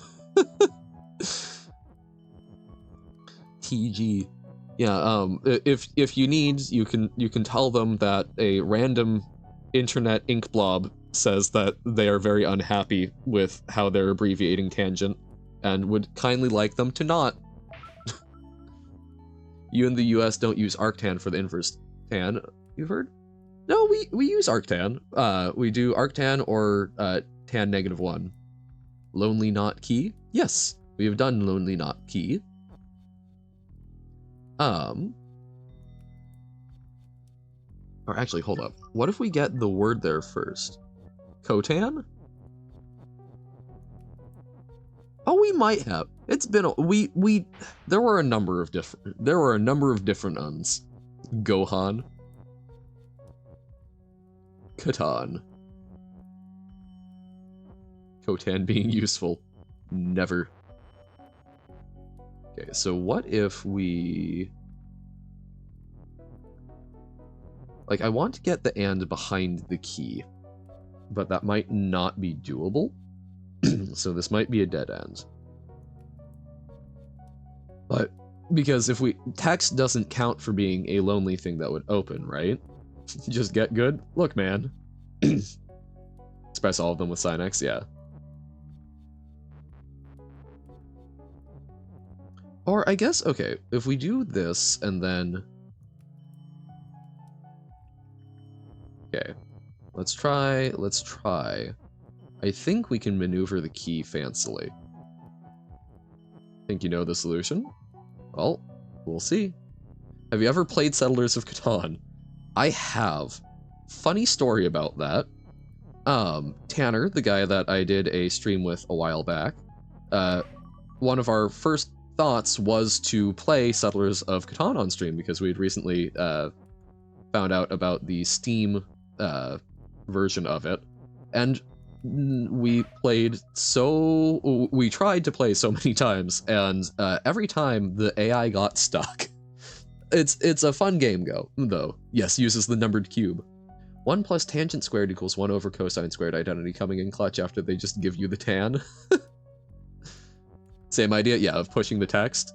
TG. Yeah, if you need, you can tell them that a random internet ink blob says that they are very unhappy with how they're abbreviating tangent and would kindly like them to not. You in the US don't use arctan for the inverse tan, you've heard? No, we use arctan. We do arctan or tan -1. Lonely not key? Yes, we have done lonely not key. Or actually, hold up. What if we get the word there first? Cotan? Oh, we might have. It's been there were a number of different uns. Gohan. Catan. Khotan being useful. Never. Okay, so what if we... Like, I want to get the and behind the key, but that might not be doable. So this might be a dead end. But, because if we... Text doesn't count for being a lonely thing that would open, right? Just get good? Look, man. Express all of them with sign X, yeah. Or I guess, okay, if we do this and then... Okay, let's try. I think we can maneuver the key fancily. Think you know the solution? Well, we'll see. Have you ever played Settlers of Catan? I have. Funny story about that. Tanner, the guy that I did a stream with a while back, one of our first thoughts was to play Settlers of Catan on stream because we had recently found out about the Steam version of it, and we tried to play so many times, and every time the AI got stuck. It's a fun game though. Yes, uses the numbered cube. 1 plus tangent squared equals 1 over cosine squared identity coming in clutch after they just give you the tan. Same idea, yeah, of pushing the text.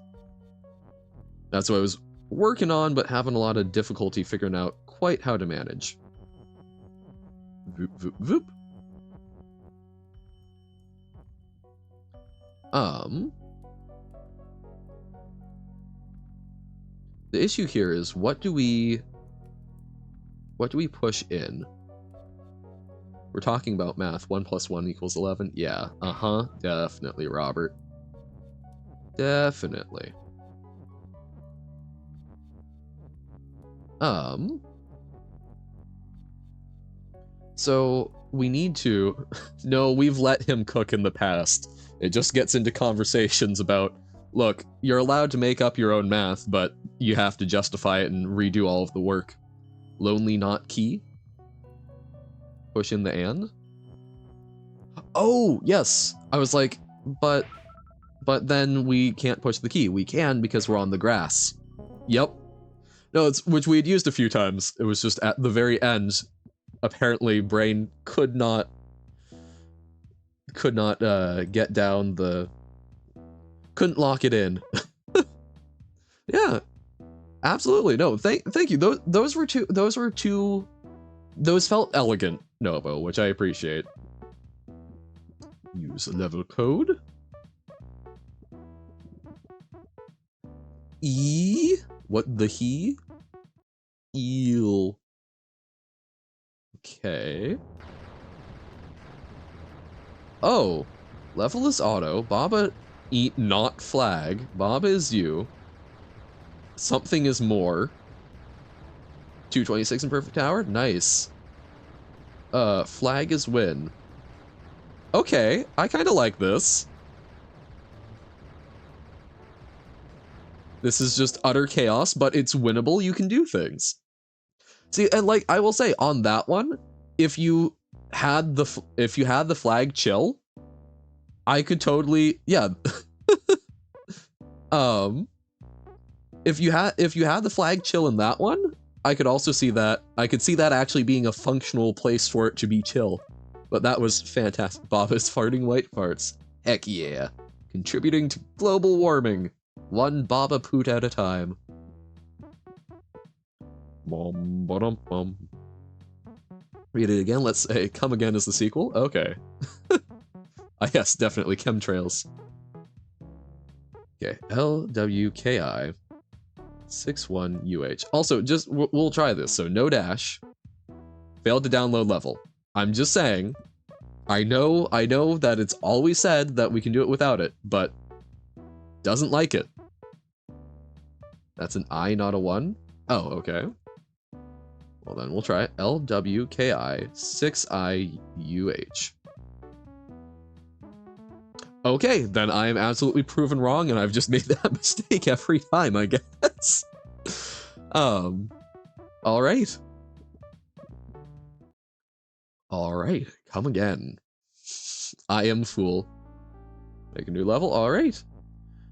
That's what I was working on, but having a lot of difficulty figuring out quite how to manage. Voop, voop, voop. The issue here is what do we push in? We're talking about math. 1 plus 1 equals 11. Yeah, definitely, Robert. Definitely. So we need to... No, we've let him cook in the past. It just gets into conversations about, look, you're allowed to make up your own math, but you have to justify it and redo all of the work. Lonely not key? Push in the and? Oh, yes! I was like, but then we can't push the key. We can because we're on the grass. Yep. No, it's which we had used a few times. It was just at the very end, apparently brain could not get down the... Couldn't lock it in. Yeah. Absolutely. No, thank you. Those felt elegant, Novo, which I appreciate. Use level code. E? What the he? Eel. Okay. Oh. Level is auto. Baba eat not flag. Baba is you. Something is more. 226 in perfect tower? Nice. Flag is win. Okay, I kinda like this. This is just utter chaos, but it's winnable. You can do things. See, and like I will say on that one, if you had the flag chill, I could totally, yeah. If you had the flag chill in that one, I could also see that. I could see that actually being a functional place for it to be chill. But that was fantastic. Baba's farting white farts. Heck yeah. Contributing to global warming. One Baba poot at a time. Bum, ba-dum, bum. Read it again. Let's say come again as the sequel. Okay. Yes, definitely chemtrails. Okay, LWKI 61UH. Also, just we'll try this. So no dash. Failed to download level. I'm just saying. I know that it's always said that we can do it without it, but doesn't like it. That's an I, not a 1? Oh, okay. Well then, we'll try LWKI 6IUH. Okay, then I am absolutely proven wrong, and I've just made that mistake every time, I guess. Alright. Alright, come again. I am fool. Make a new level. All right.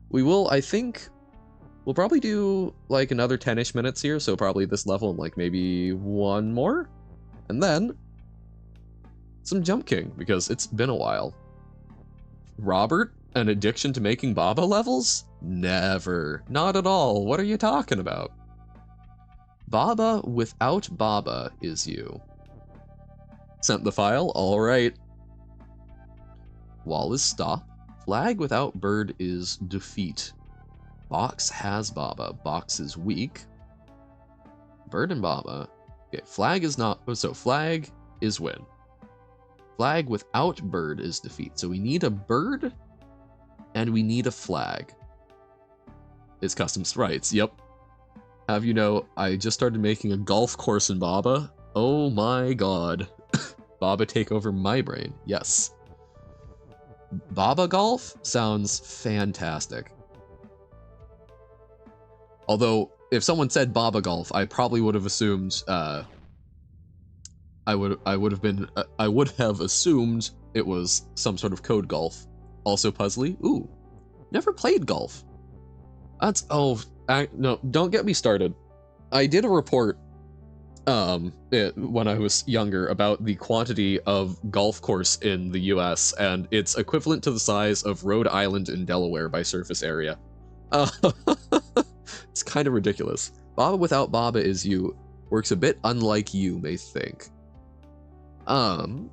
We will, I think, we'll probably do like another 10-ish minutes here. So probably this level and like maybe one more. And then some Jump King because it's been a while. Robert, an addiction to making Baba levels? Never. Not at all. What are you talking about? Baba without Baba is you. Sent the file. All right. Wall is stop. Flag without bird is defeat. Box has Baba. Box is weak. Bird and Baba. Okay, flag is not. So flag is win. Flag without bird is defeat. So we need a bird and we need a flag. It's custom sprites. Yep. Have you know, I just started making a golf course in Baba. Oh my god. Baba take over my brain. Yes. Baba golf sounds fantastic. Although, if someone said Baba golf, I probably would have assumed, I would have assumed it was some sort of code golf. Also puzzly. Ooh, never played golf. That's, no, don't get me started. I did a report, when I was younger about the quantity of golf course in the US, and it's equivalent to the size of Rhode Island and Delaware by surface area. It's kind of ridiculous. Baba without Baba is you works a bit unlike you may think. Well,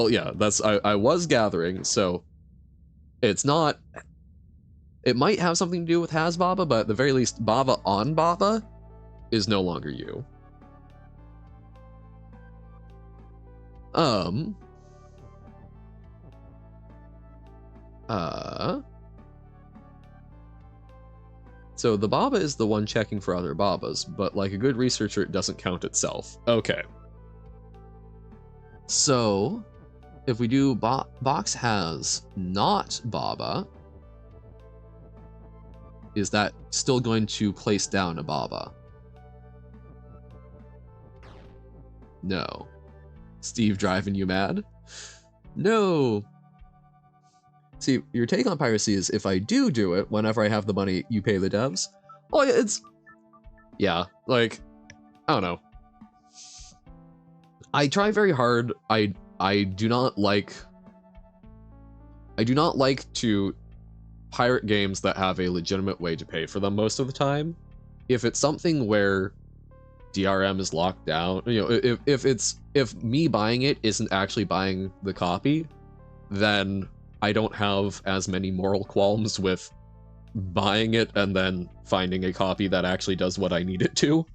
yeah, that's, I was gathering, so it's not, it might have something to do with has Baba, but at the very least, Baba on Baba is no longer you. So the Baba is the one checking for other Babas, but like a good researcher, it doesn't count itself. Okay. So, if we do box has not Baba, is that still going to place down a Baba? No. Steve driving you mad? No. See, your take on piracy is if I do it, whenever I have the money, you pay the devs. Oh, it's... Yeah, like, I don't know. I try very hard. I do not like to pirate games that have a legitimate way to pay for them most of the time. If it's something where DRM is locked down, you know, if me buying it isn't actually buying the copy, then I don't have as many moral qualms with buying it and then finding a copy that actually does what I need it to.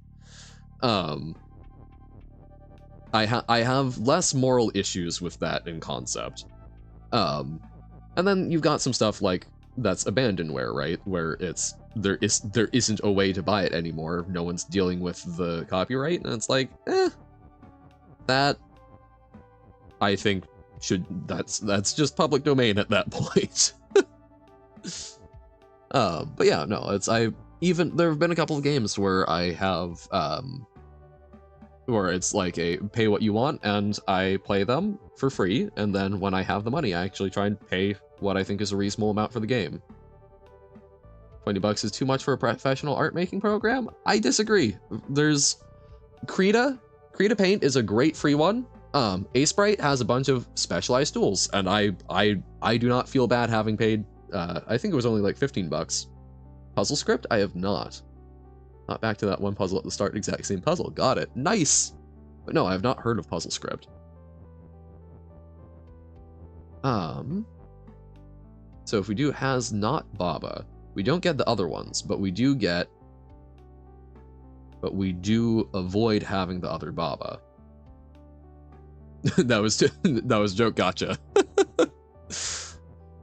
I have less moral issues with that in concept. And then you've got some stuff like that's abandonware, right? Where it's there isn't a way to buy it anymore. No one's dealing with the copyright, and it's like, that I think that's just public domain at that point. But yeah, no, there have been a couple of games where I have where it's like a pay what you want, and I play them for free, and then when I have the money, I actually try and pay what I think is a reasonable amount for the game. $20 is too much for a professional art making program? I disagree. There's Krita Paint is a great free one. Sprite has a bunch of specialized tools, and I do not feel bad having paid, I think it was only like $15. Puzzle Script? I have not. Not back to that one puzzle at the start, exact same puzzle. Got it. Nice! But no, I have not heard of Puzzle Script. So if we do has not Baba, we don't get the other ones, but we do avoid having the other Baba. that was joke, gotcha.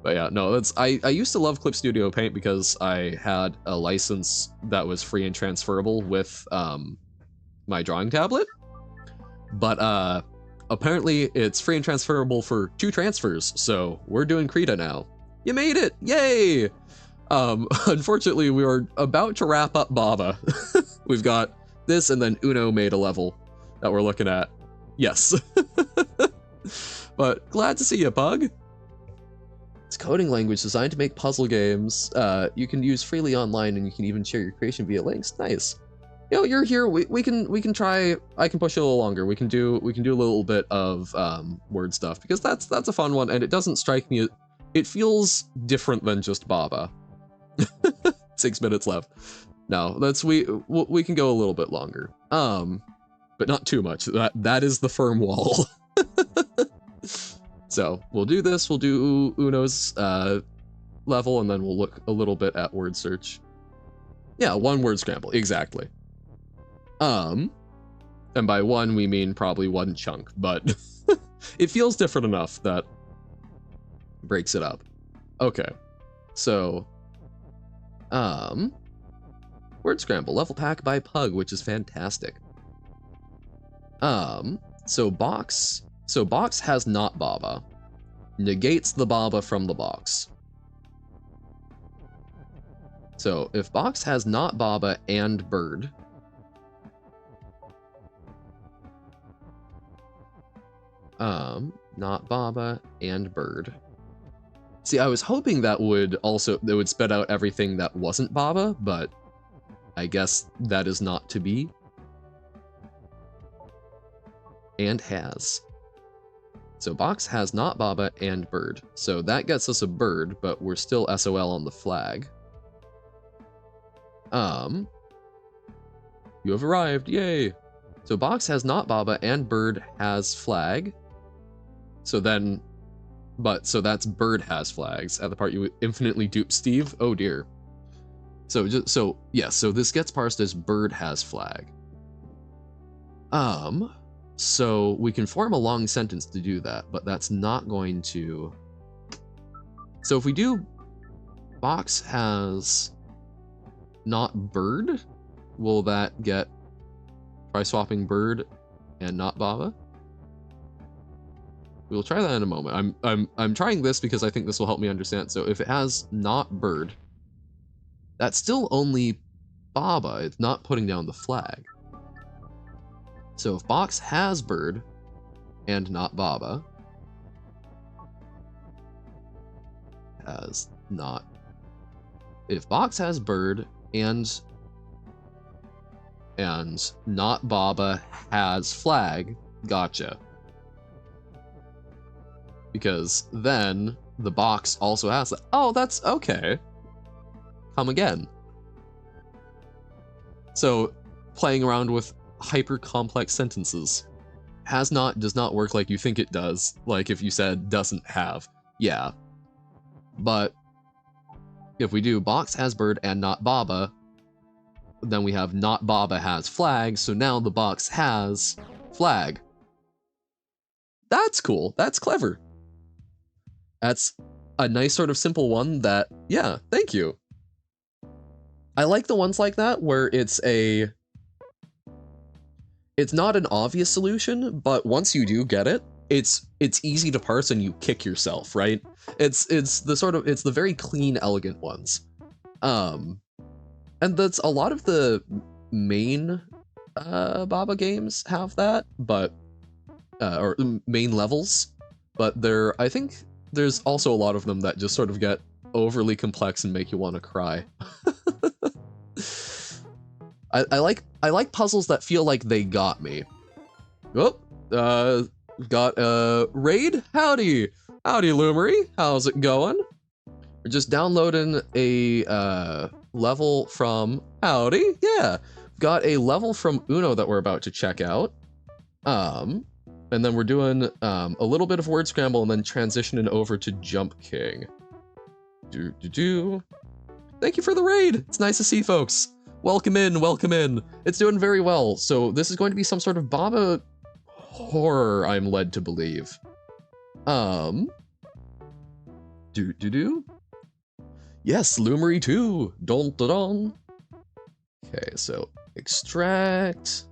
But yeah, no, I used to love Clip Studio Paint because I had a license that was free and transferable with my drawing tablet. But apparently it's free and transferable for 2 transfers, so we're doing Krita now. You made it! Yay! Unfortunately, we were about to wrap up Baba. We've got this, and then Uno made a level that we're looking at. Yes. But glad to see you, Pug. It's coding language designed to make puzzle games. You can use freely online, and you can even share your creation via links. Nice. You know, you're here. We can try. I can push it a little longer. We can do a little bit of word stuff, because that's a fun one, and it doesn't strike me. It feels different than just Baba. 6 minutes left. No, we can go a little bit longer. But not too much. That is the firm wall. So we'll do this. We'll do Uno's level, and then we'll look a little bit at word search. Yeah, 1 word scramble, exactly. And by 1 we mean probably 1 chunk, but it feels different enough that breaks it up. Okay, so word scramble level pack by Pug, which is fantastic. So box has not Baba, negates the Baba from the box. So if box has not Baba and bird, not Baba and bird. See, I was hoping that would spit out everything that wasn't Baba, but I guess that is not to be. And has. So box has not Baba and bird. So that gets us a bird, but we're still SOL on the flag. You have arrived, yay! So box has not Baba and bird has flag. So then, so that's bird has flags. At the part you infinitely dupe Steve? Oh dear. So this gets parsed as bird has flag. So we can form a long sentence to do that, but that's not going to... So if we do box has not bird, will that get try swapping bird and not Baba? We'll try that in a moment. I'm trying this because I think this will help me understand. So if it has not bird, that's still only Baba. It's not putting down the flag. So if box has bird and not Baba, has not. If box has bird and not Baba has flag, gotcha. Because then the box also has that. Oh, that's okay. Come again. So playing around with hyper complex sentences. Has not does not work like you think it does, like if you said doesn't have. Yeah. But if we do box has bird and not Baba, then we have not Baba has flag, so now the box has flag. That's cool. That's clever. That's a nice sort of simple one that, yeah, thank you. I like the ones like that where it's not an obvious solution, but once you do get it, it's easy to parse and you kick yourself, right? It's the very clean, elegant ones. And that's a lot of the main Baba games have that, but or main levels, but I think there's also a lot of them that just sort of get overly complex and make you want to cry. I like puzzles that feel like they got me. Oh, got a raid? Howdy Lumery, how's it going? We're just downloading a level from howdy. Yeah, got a level from Uno that we're about to check out. And then we're doing a little bit of word scramble and then transitioning over to Jump King. Thank you for the raid. It's nice to see folks. Welcome in, welcome in. It's doing very well. So this is going to be some sort of Baba horror, I'm led to believe. Yes, Lumery too. Don da don. Okay, so extract.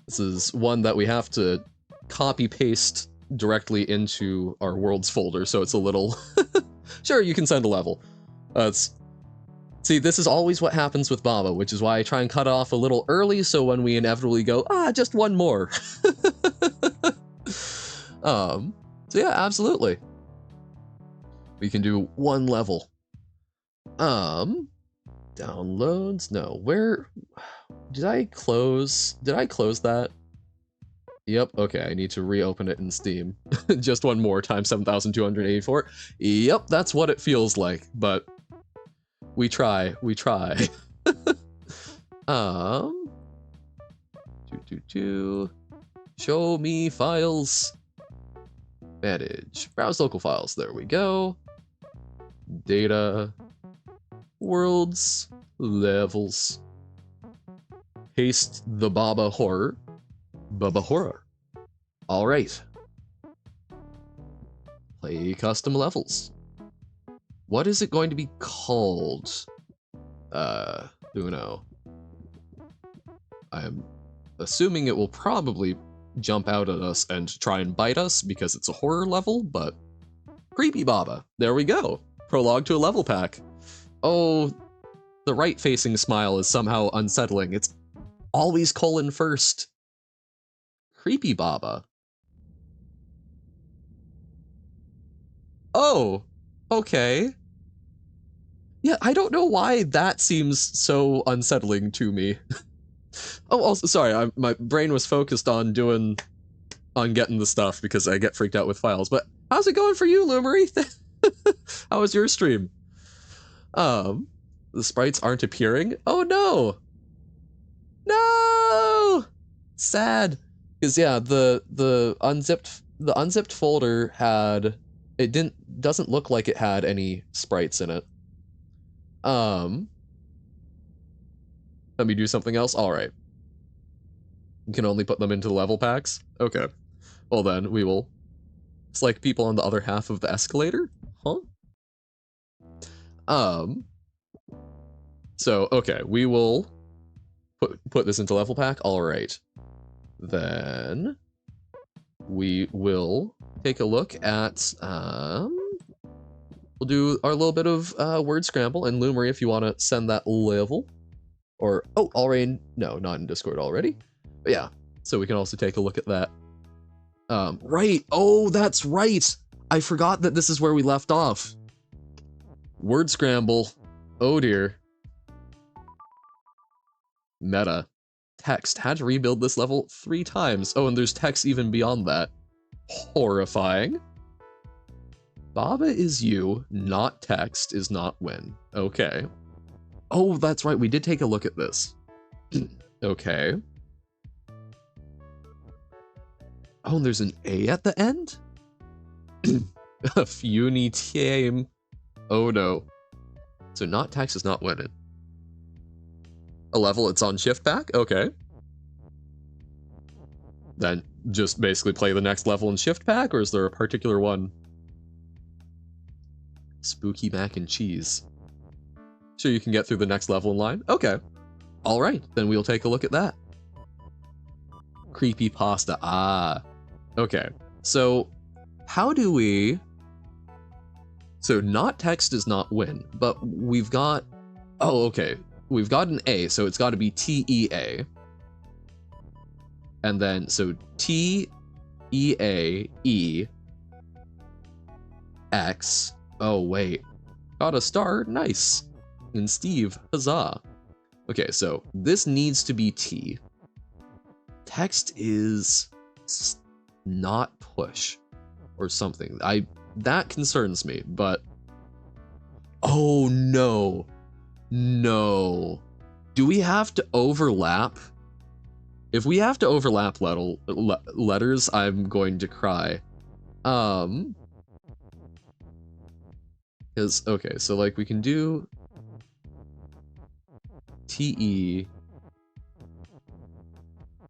This is one that we have to copy paste directly into our worlds folder, so it's a little sure, you can send a level. See, this is always what happens with Baba, which is why I try and cut off a little early, so when we inevitably go, just one more. So yeah, absolutely. We can do one level. Downloads? No, where did I close that? Yep, okay, I need to reopen it in Steam. Just one more times 7,284. Yep, that's what it feels like, but we try. Show me files. Manage. Browse local files. There we go. Data. Worlds. Levels. Paste the Baba Horror. Baba Horror. Alright. Play custom levels. What is it going to be called? Uno. I'm assuming it will probably jump out at us and try and bite us because it's a horror level, but Creepy Baba. There we go. Prologue to a level pack. Oh, the right-facing smile is somehow unsettling. It's always colon first. Creepy Baba. Oh, okay. Yeah, I don't know why that seems so unsettling to me. Oh, also, sorry, my brain was focused on getting the stuff because I get freaked out with files. But how's it going for you, Lumery? How was your stream? The sprites aren't appearing. Oh no! No! Sad. Because yeah, the unzipped folder doesn't look like it had any sprites in it. Let me do something else. All right. You can only put them into level packs. Okay. Well then, we will. It's like people on the other half of the escalator, huh? So okay, we will put this into level pack. All right. Then we will take a look at we'll do our little bit of word scramble, and Lumery, if you want to send that level. Or, oh, already, no, not in Discord already. But yeah, so we can also take a look at that. Right, oh, that's right! I forgot that this is where we left off. Word scramble. Oh dear. Meta. Text. Had to rebuild this level 3 times. Oh, and there's text even beyond that. Horrifying. Baba is you, not text is not win. Okay. Oh, that's right, we did take a look at this. Okay. Oh, and there's an A at the end? A Funitame. Oh no. So not text is not winning. A level, it's on shift back? Okay. Then just basically play the next level in shift pack, or is there a particular one? Spooky mac and cheese. So you can get through the next level in line? Okay. Alright, then we'll take a look at that. Creepy pasta. Ah. Okay. So, how do we... So, not text does not win, but we've got... Oh, okay. We've got an A, so it's got to be TEA. And then, so TEAE X. Oh, wait. Got a star? Nice. And Steve, huzzah. Okay, so this needs to be T. Text is not push or something. That concerns me, but oh no. No. Do we have to overlap? If we have to overlap letters, I'm going to cry. Because, okay, so like we can do TE,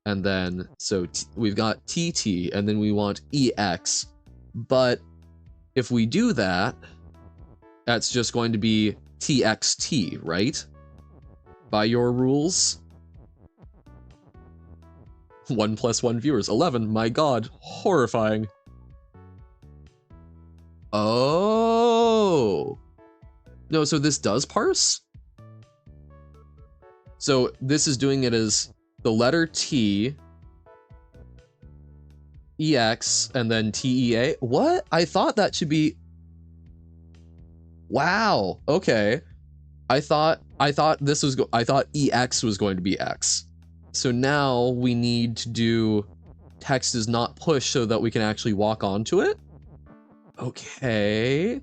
and then, so we've got TT, and then we want EX, but if we do that, that's just going to be TXT, right? By your rules? 1 + 1 viewers, 11, my god, horrifying. Oh! No, so this does parse? So this is doing it as the letter T, EX, and then TEA. What? I thought that should be... Wow. Okay. I thought EX was going to be X. So now we need to do text is not push so that we can actually walk onto it. Okay.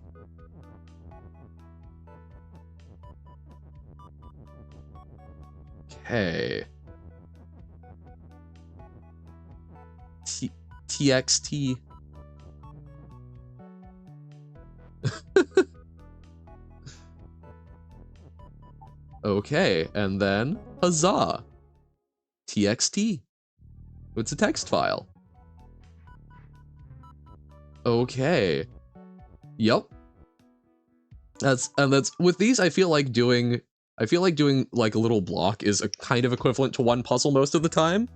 Okay. TXT. Okay, and then huzzah. TXT. It's a text file. Okay. Yep. That's with these I feel like doing like a little block is a kind of equivalent to one puzzle most of the time.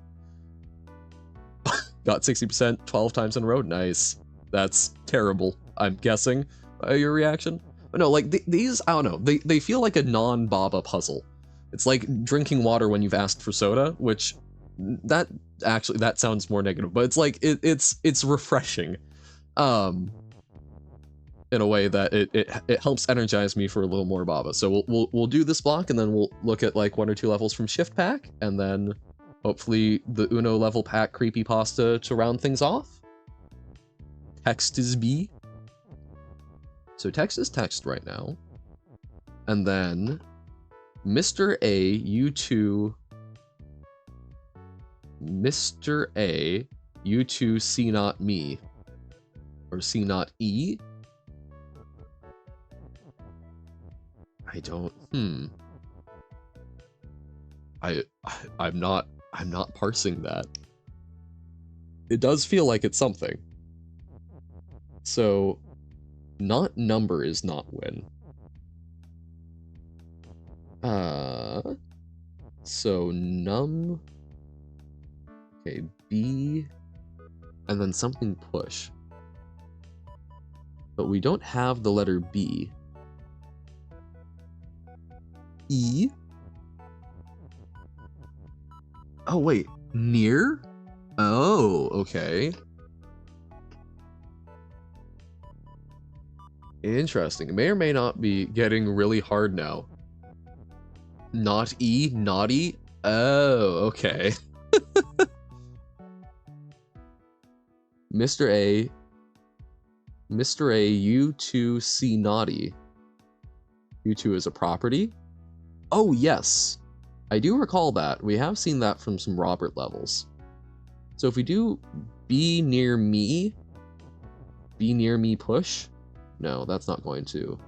Got 60% 12 times in a row. Nice. That's terrible, I'm guessing. Your reaction? No, like these, I don't know. They feel like a non-Baba puzzle. It's like drinking water when you've asked for soda, which that sounds more negative, but it's like it's refreshing. In a way that it helps energize me for a little more Baba. So we'll do this block and then we'll look at like 1 or 2 levels from Shift Pack and then hopefully the Uno level pack creepypasta to round things off. Text is B. So text is text right now. And then Mr. A, U2, Mr. A, U2, C not me. Or C not E. I don't, I'm not parsing that. It does feel like it's something. So, not number is not win. So num, okay, B, and then something push. But we don't have the letter B. E? Oh, wait, near? Oh, okay. Interesting. It may or may not be getting really hard now. Not E, naughty? Oh, okay. Mr. A, U2, C naughty. U2 is a property? Oh, yes. I do recall that. We have seen that from some Robert levels. So if we do be near me push? No, that's not going to.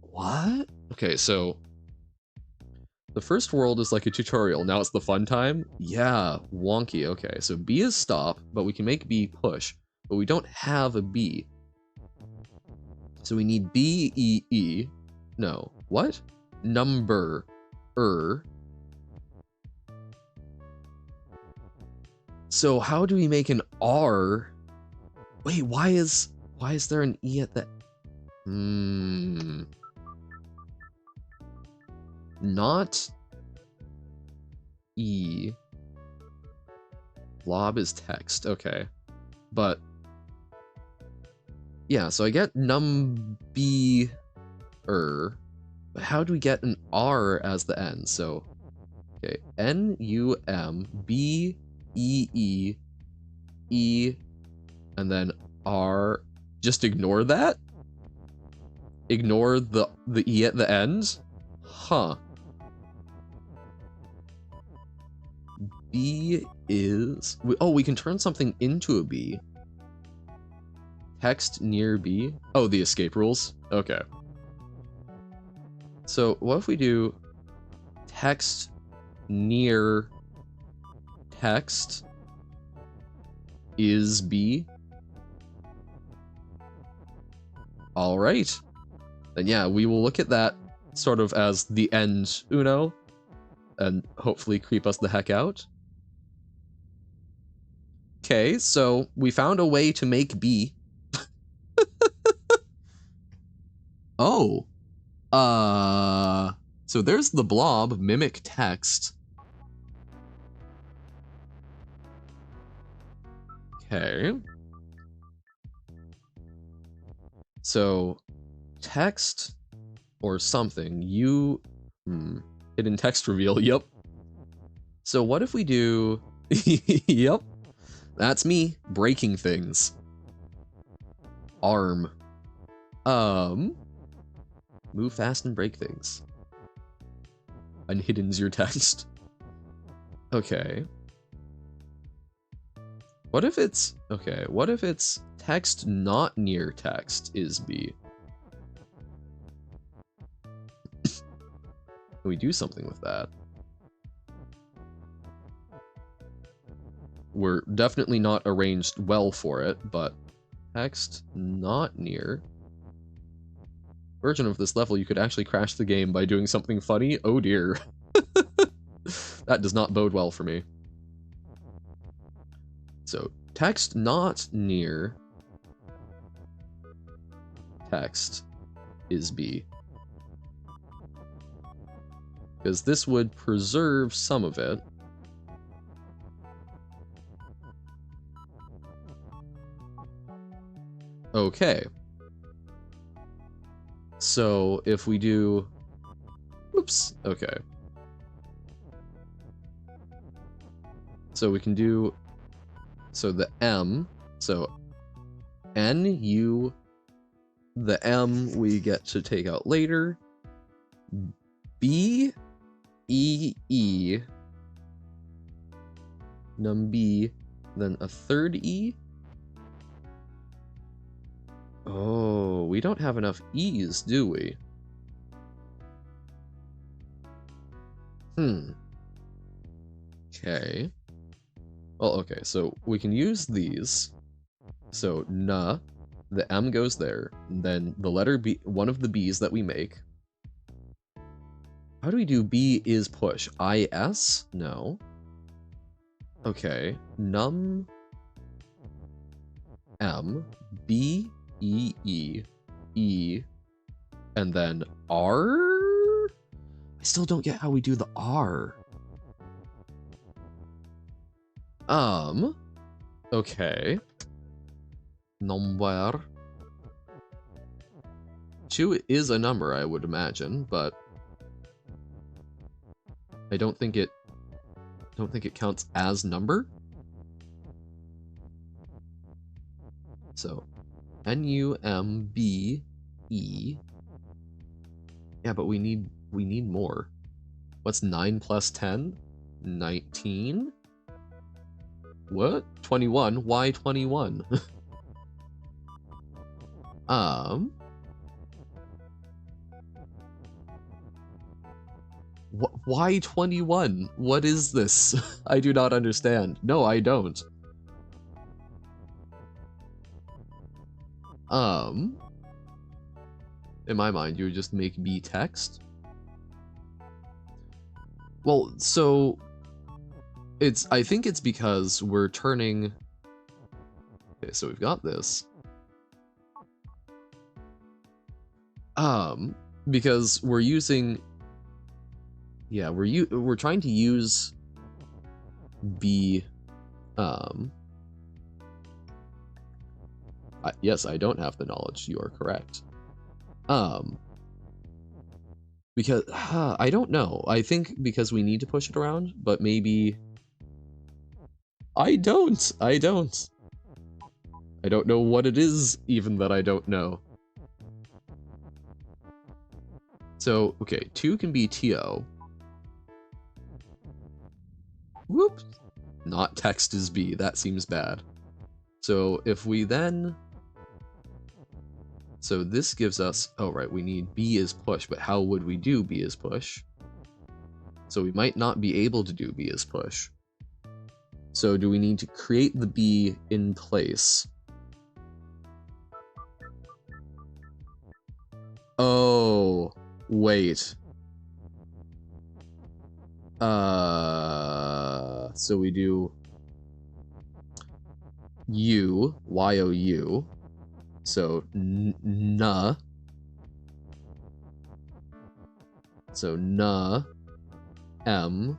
What? Okay, so the first world is like a tutorial. Now it's the fun time? Yeah, wonky. Okay, so B is stop, but we can make B push, but we don't have a B. So we need B, E, E. No, what? Number, So how do we make an R? Wait, why is there an E at the... Not E. Blob is text, okay. But yeah, so I get number, but how do we get an R as the N? So, okay, N-U-M-B-E-E-E, and then R. Just ignore that? Ignore the E at the end? Huh. B is... Oh, we can turn something into a B. Text near B? Oh, the escape rules? Okay. So what if we do text near text is B? All right. Then yeah, we will look at that sort of as the end Uno and hopefully creep us the heck out. Okay, so we found a way to make B. Oh. So there's the blob, mimic text. Okay. So text or something, hidden text reveal, yep. So what if we do, yep, that's me, breaking things. Arm. Move fast and break things. Unhidden's your text. Okay. What if it's, okay, what if it's text not near text is B? Can we do something with that? We're definitely not arranged well for it, but text not near. Version of this level, you could actually crash the game by doing something funny. Oh dear. That does not bode well for me. So, text not near text is B. Because this would preserve some of it. Okay. So, if we do... Whoops. Okay. So we can do... So the M, so N, U, the M we get to take out later. B, E, E, num B, then a third E. Oh, we don't have enough E's, do we? Okay. Well, okay, so we can use these. So, na, the M goes there, and then the letter B, one of the B's that we make. How do we do B is push? IS? No. Okay, num M, B, E, E, E, and then R? I still don't get how we do the R. Okay. Number. 2 is a number, I would imagine, but I don't think it counts as number. So, N-U-M-B-E. Yeah, but we need more. What's 9 plus 10? 19? What? 21? Why 21? Why 21? What is this? I do not understand. No, I don't. In my mind, you would just make B text. Well, so I think it's because we're turning. Okay, so we've got this. Because we're using. Yeah, we're trying to use B. Yes, I don't have the knowledge. You are correct. Because I don't know. I think because we need to push it around, but maybe I don't know what it is even that I don't know. So, okay, 2 can be TO. Whoops. Not text is B. That seems bad. So if we then... So this gives us... Oh, right, we need B is push, but how would we do B is push? So we might not be able to do B is push. So do we need to create the B in place? Oh, wait. So we do U, Y-O-U. So na. So na, M,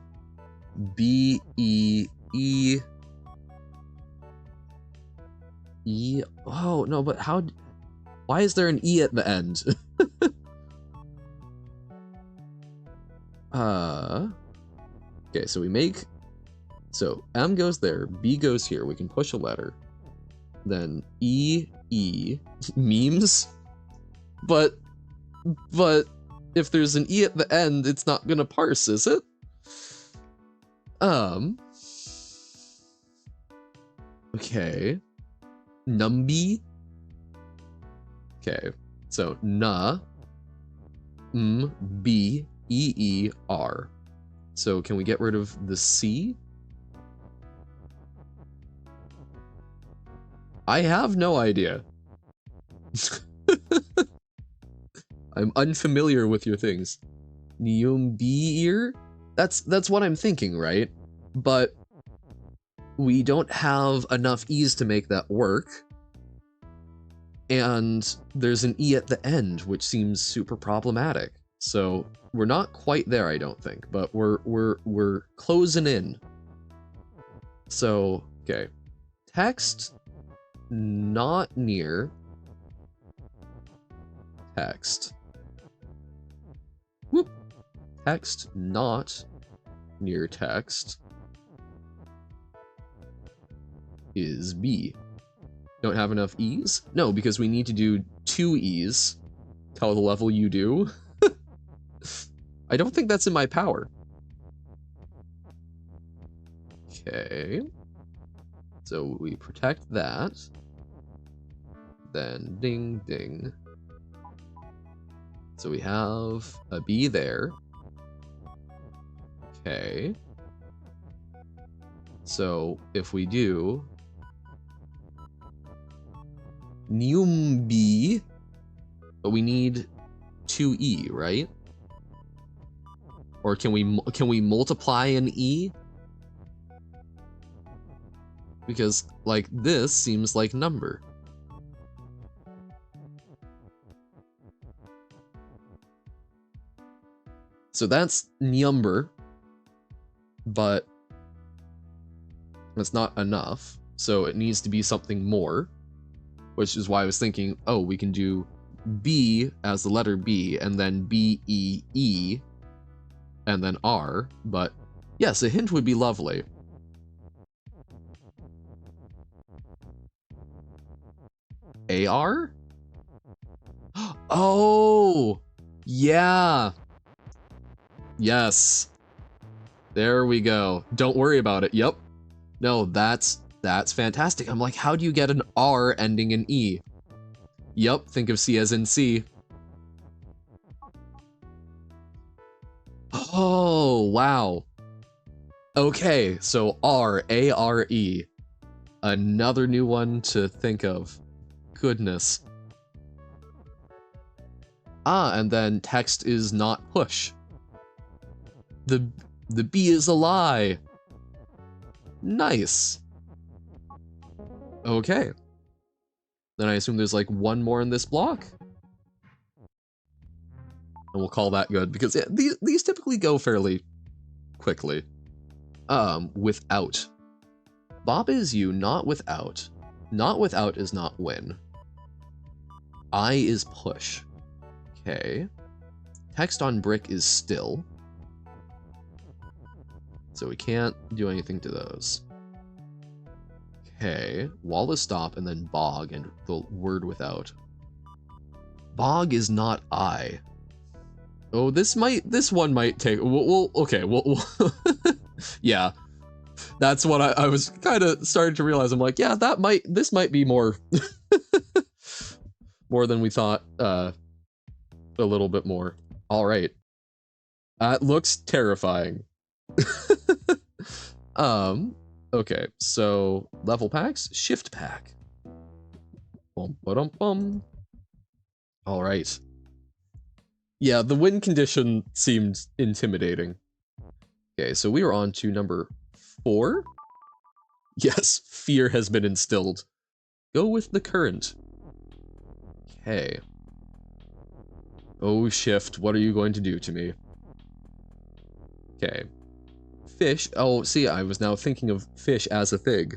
B, E, E, E. Oh, no, but how? Why is there an E at the end? Okay, so we make... So M goes there, B goes here. We can push a letter. Then E, memes? But if there's an E at the end, it's not gonna parse, is it? Okay. Numby. Okay, so na, b, r. So can we get rid of the C? I have no idea. I'm unfamiliar with your things. Niumbeer? That's what I'm thinking, right? But we don't have enough E's to make that work. And there's an E at the end, which seems super problematic. So we're not quite there, I don't think, but we're closing in. So, okay. Text not near text. Whoop. Text not near text is B. Don't have enough E's? No, because we need to do 2 E's. Tell the level you do. I don't think that's in my power. Okay. So we protect that. Then ding ding. So we have a B there. Okay. So if we do Niumbi, but we need 2E, right? Or can we multiply an E? Because like this seems like number. So that's number, but that's not enough. So it needs to be something more, which is why I was thinking, oh, we can do B as the letter B and then B, E, E, and then R. But yes, a hint would be lovely. AR? Oh, yeah. Yes. There we go. Don't worry about it. Yep. No, that's fantastic. I'm like, how do you get an R ending in E? Yep, think of C as in C. Oh, wow. Okay, so R, A-R-E. Another new one to think of. Goodness. Ah, and then text is not push. The B is a lie. Nice. Okay. Then I assume there's like one more in this block. And we'll call that good, because yeah, these typically go fairly quickly. Without. Bob is you, not without. Not without is not win. I is push. Okay. Text on brick is still. So we can't do anything to those. Okay. Wall is stop and then bog and the word without. Bog is not I. Oh, this one might take, okay, yeah. That's what I was kind of starting to realize. I'm like, yeah, this might be more, more than we thought, a little bit more. All right. That looks terrifying. Okay, so level packs, shift pack. Bum, ba-dum, bum. All right. Yeah, the win condition seemed intimidating. Okay, so we are on to number 4. Yes, fear has been instilled. Go with the current. Okay. Oh, shift, what are you going to do to me? Okay. Fish. Oh, see, I was now thinking of fish as a thing.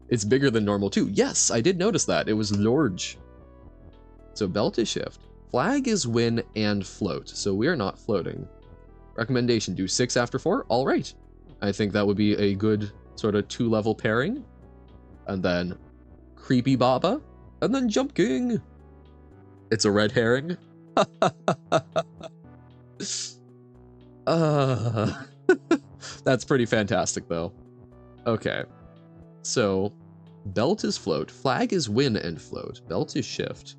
It's bigger than normal too. Yes, I did notice that. It was large. So belt is shift. Flag is win and float. So we are not floating. Recommendation, do 6 after 4. All right. I think that would be a good sort of 2-level pairing. And then Creepy Baba. And then Jump King. It's a red herring. That's pretty fantastic, though. Okay. So, belt is float. Flag is win and float. Belt is shift.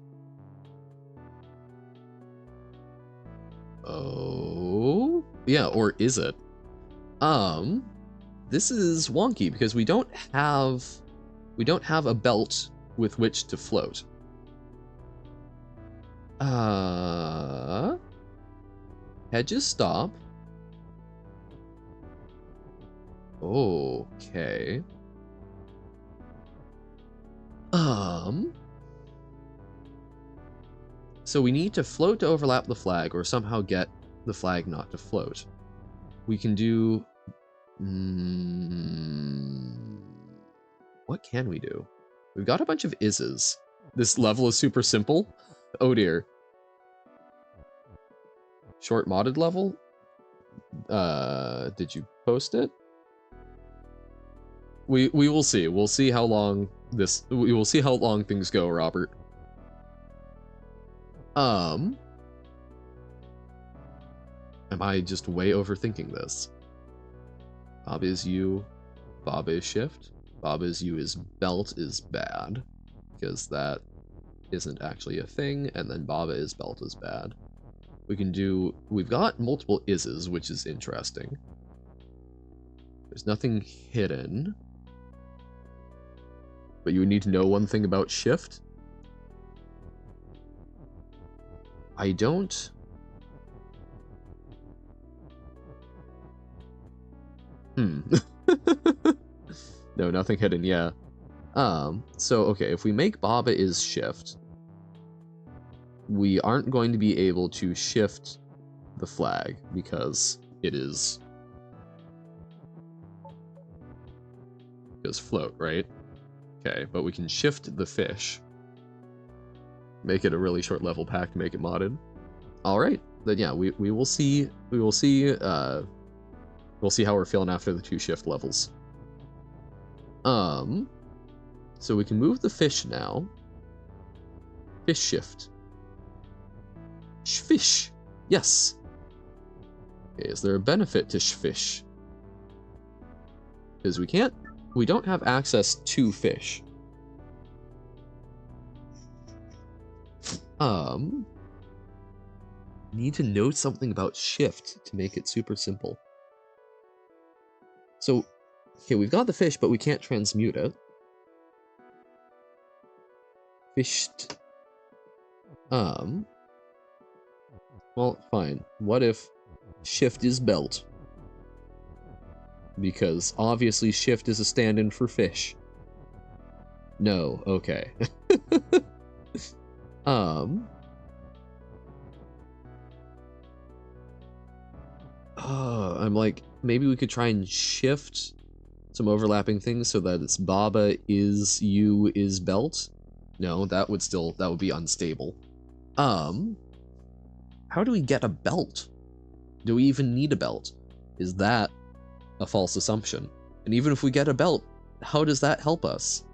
Oh, yeah, or is it? This is wonky because we don't have a belt with which to float. Hedges stop. Okay. So we need to float to overlap the flag or somehow get the flag not to float. We can do... what can we do? We've got a bunch of is's. This level is super simple. Oh dear. Short modded level? Did you post it? We will see. We'll see how long we will see how long things go, Robert. Am I just way overthinking this? Bob is you, Bob is shift, Bob is you is belt is bad, because that isn't actually a thing, and then Baba is belt is bad. We've got multiple is's, which is interesting. There's nothing hidden. But you would need to know one thing about shift. I don't... No, nothing hidden, yeah. So, okay, if we make Baba is shift, we aren't going to be able to shift the flag because it is... float, right? Okay, but we can shift the fish. Make it a really short level pack to make it modded. Alright, then yeah, we will see we'll see how we're feeling after the 2 shift levels. So we can move the fish now. Fish shift. Shfish. Yes. Okay, is there a benefit to shfish? Because we don't have access to fish. Need to know something about shift to make it super simple. So, okay, we've got the fish, but we can't transmute it. Fished. Well, fine. What if shift is belt? Because obviously shift is a stand-in for fish. No, okay. I'm like, maybe we could try and shift some overlapping things so that it's Baba is you is belt. No, that would be unstable. How do we get a belt? Do we even need a belt? Is that a false assumption? And even if we get a belt, how does that help us?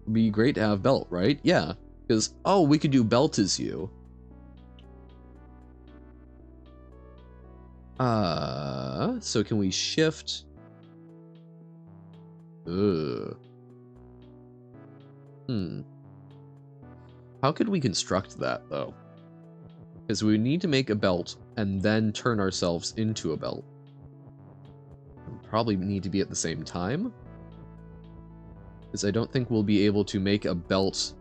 It'd be great to have belt, right? Yeah, because, oh, we could do belt as you. So can we shift? How could we construct that, though? Because we need to make a belt and then turn ourselves into a belt. Probably need to be at the same time. Because I don't think we'll be able to make a belt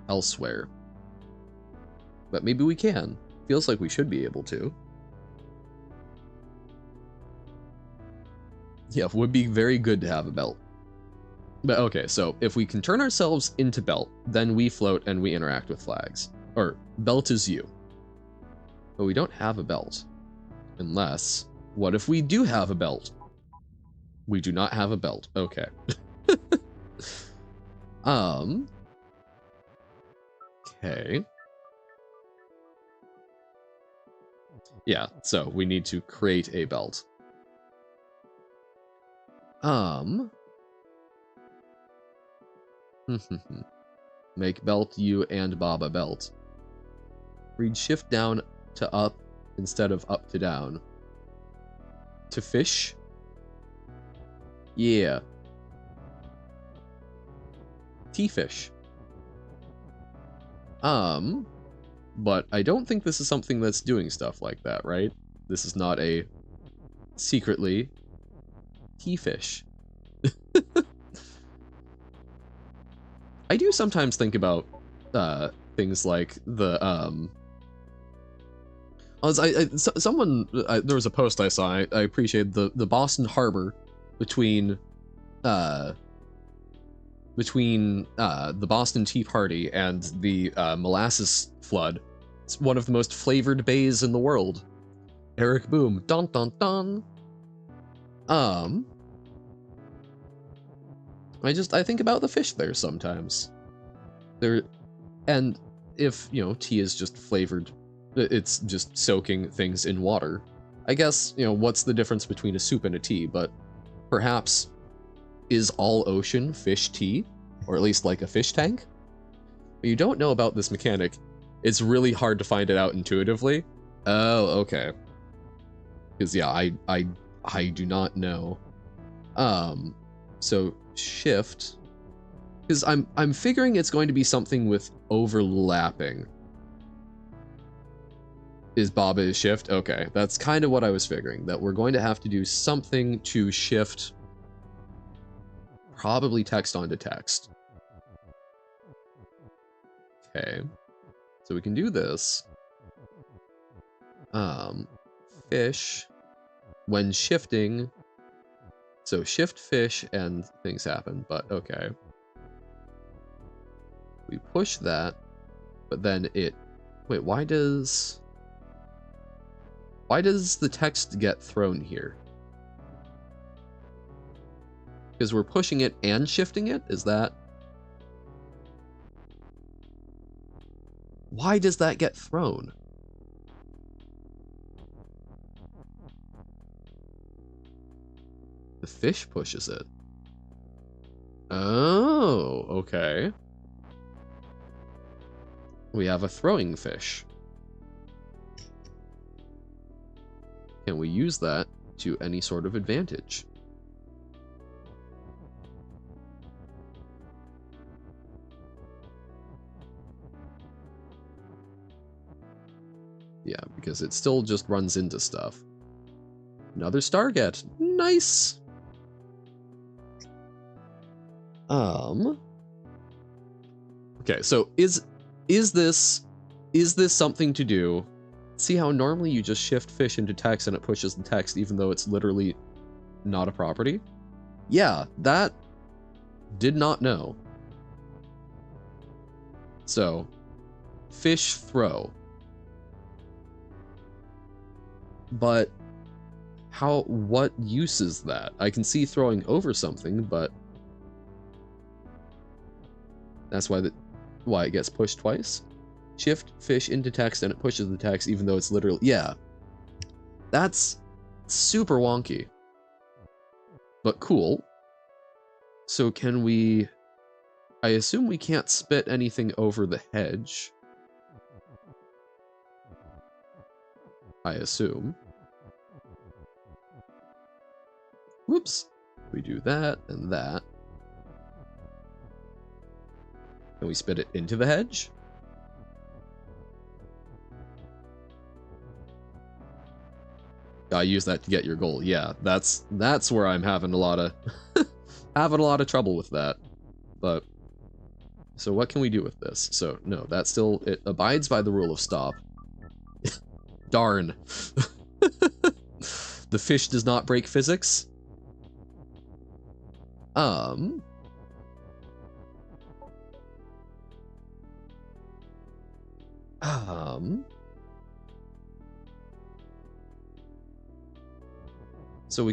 elsewhere. But maybe we can. Feels like we should be able to. Yeah, it would be very good to have a belt. But okay, so if we can turn ourselves into belt, then we float and we interact with flags. Or, belt is you. But we don't have a belt. Unless, what if we do have a belt? We do not have a belt. Okay. Okay. Yeah, so we need to create a belt. Make belt you and Baba belt. Read shift down to up instead of up to down. To fish? Yeah. T-fish. But I don't think this is something that's doing stuff like that, right? This is not a secretly T-fish. I do sometimes think about things like the there was a post I saw. I appreciated the Boston Harbor between the Boston Tea Party and the molasses flood. It's one of the most flavored bays in the world. Eric Boom. Dun dun dun. I think about the fish there sometimes. And if, you know, tea is just flavored, it's just soaking things in water. I guess, you know, what's the difference between a soup and a tea? But perhaps is all ocean fish tea? Or at least like a fish tank? But you don't know about this mechanic. It's really hard to find it out intuitively. Oh, okay. Because yeah, I do not know. So shift, because I'm figuring it's going to be something with overlapping. Is Baba is shift? Okay, that's kind of what I was figuring, that we're going to have to do something to shift probably text onto text. Okay, so we can do this. Fish, when shifting, so shift fish and things happen, but okay. We push that, but then it, wait, why does the text get thrown here? Because we're pushing it and shifting it? Is that? Why does that get thrown? The fish pushes it. Oh, okay. We have a throwing fish. Can we use that to any sort of advantage? Yeah, because it still just runs into stuff. Another Starget. Nice! Okay, so is this something to do? See how normally you just shift fish into text and it pushes the text even though it's literally not a property? Yeah, that did not know. So, fish throw. But what use is that? I can see throwing over something, but that's why it gets pushed twice. Shift fish into text and it pushes the text even though it's literally, yeah. That's super wonky. But cool. So can we, I assume we can't spit anything over the hedge. I assume. Whoops. We do that and that. Can we spit it into the hedge? I use that to get your goal. Yeah, that's where I'm having a lot of trouble with that. But so what can we do with this? So no, that still, it abides by the rule of stop. Darn. The fish does not break physics. So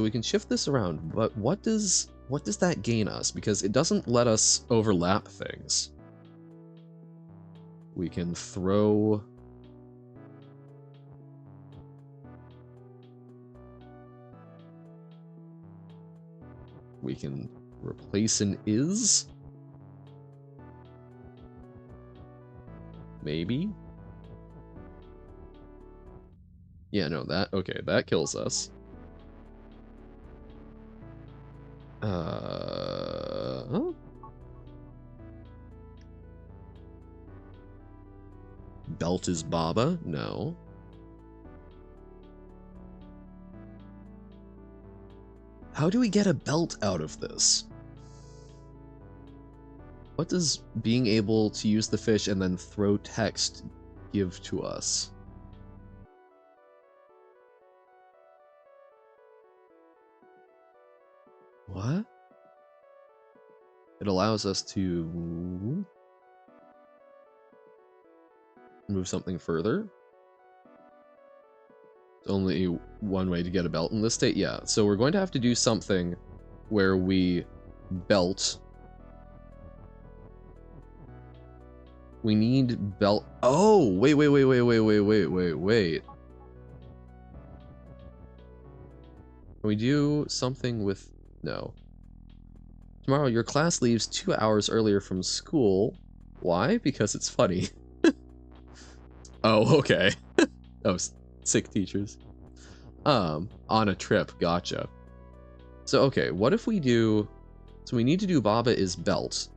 we can shift this around, but what does that gain us? Because it doesn't let us overlap things. We can throw... We can replace an is? Maybe? Yeah, no, that... Okay, that kills us. Huh? Belt is Baba? No. How do we get a belt out of this? What does being able to use the fish and then throw text give to us? What? It allows us to move something further. It's only one way to get a belt in this state. Yeah, so we're going to have to do something where we belt. We need belt. Oh, wait. Can we do something with... No. Tomorrow, your class leaves 2 hours earlier from school. Why? Because it's funny. Oh, okay. Oh, sick teachers. On a trip. Gotcha. So, okay, what if we do... So we need to do Baba is belt.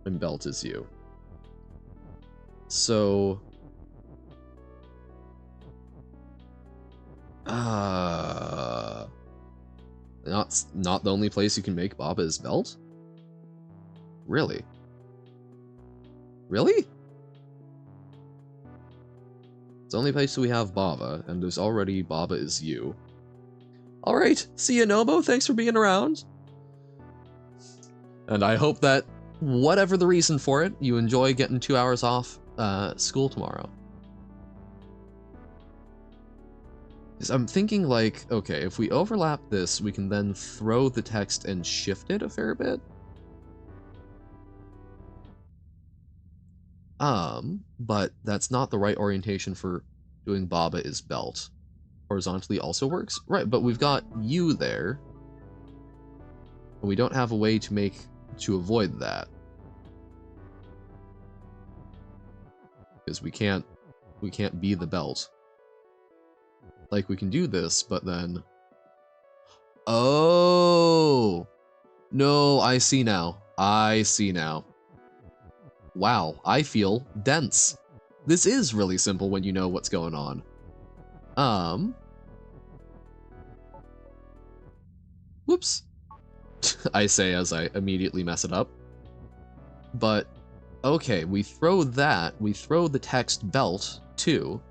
And belt is you. So... Not the only place you can make Baba is belt? Really? Really? It's the only place we have Baba, and there's already Baba is you. Alright, see ya, Nobo, thanks for being around. And I hope that, whatever the reason for it, you enjoy getting 2 hours off school tomorrow. Because I'm thinking like, okay, if we overlap this, we can then throw the text and shift it a fair bit. But that's not the right orientation for doing Baba is belt. Horizontally also works? Right, but we've got you there. And we don't have a way to avoid that. Because we can't be the belt. Like, we can do this, but then... Oh! No, I see now. I see now. Wow, I feel dense. This is really simple when you know what's going on. Whoops. I say as I immediately mess it up. But, okay, we throw that. We throw the text belt, too.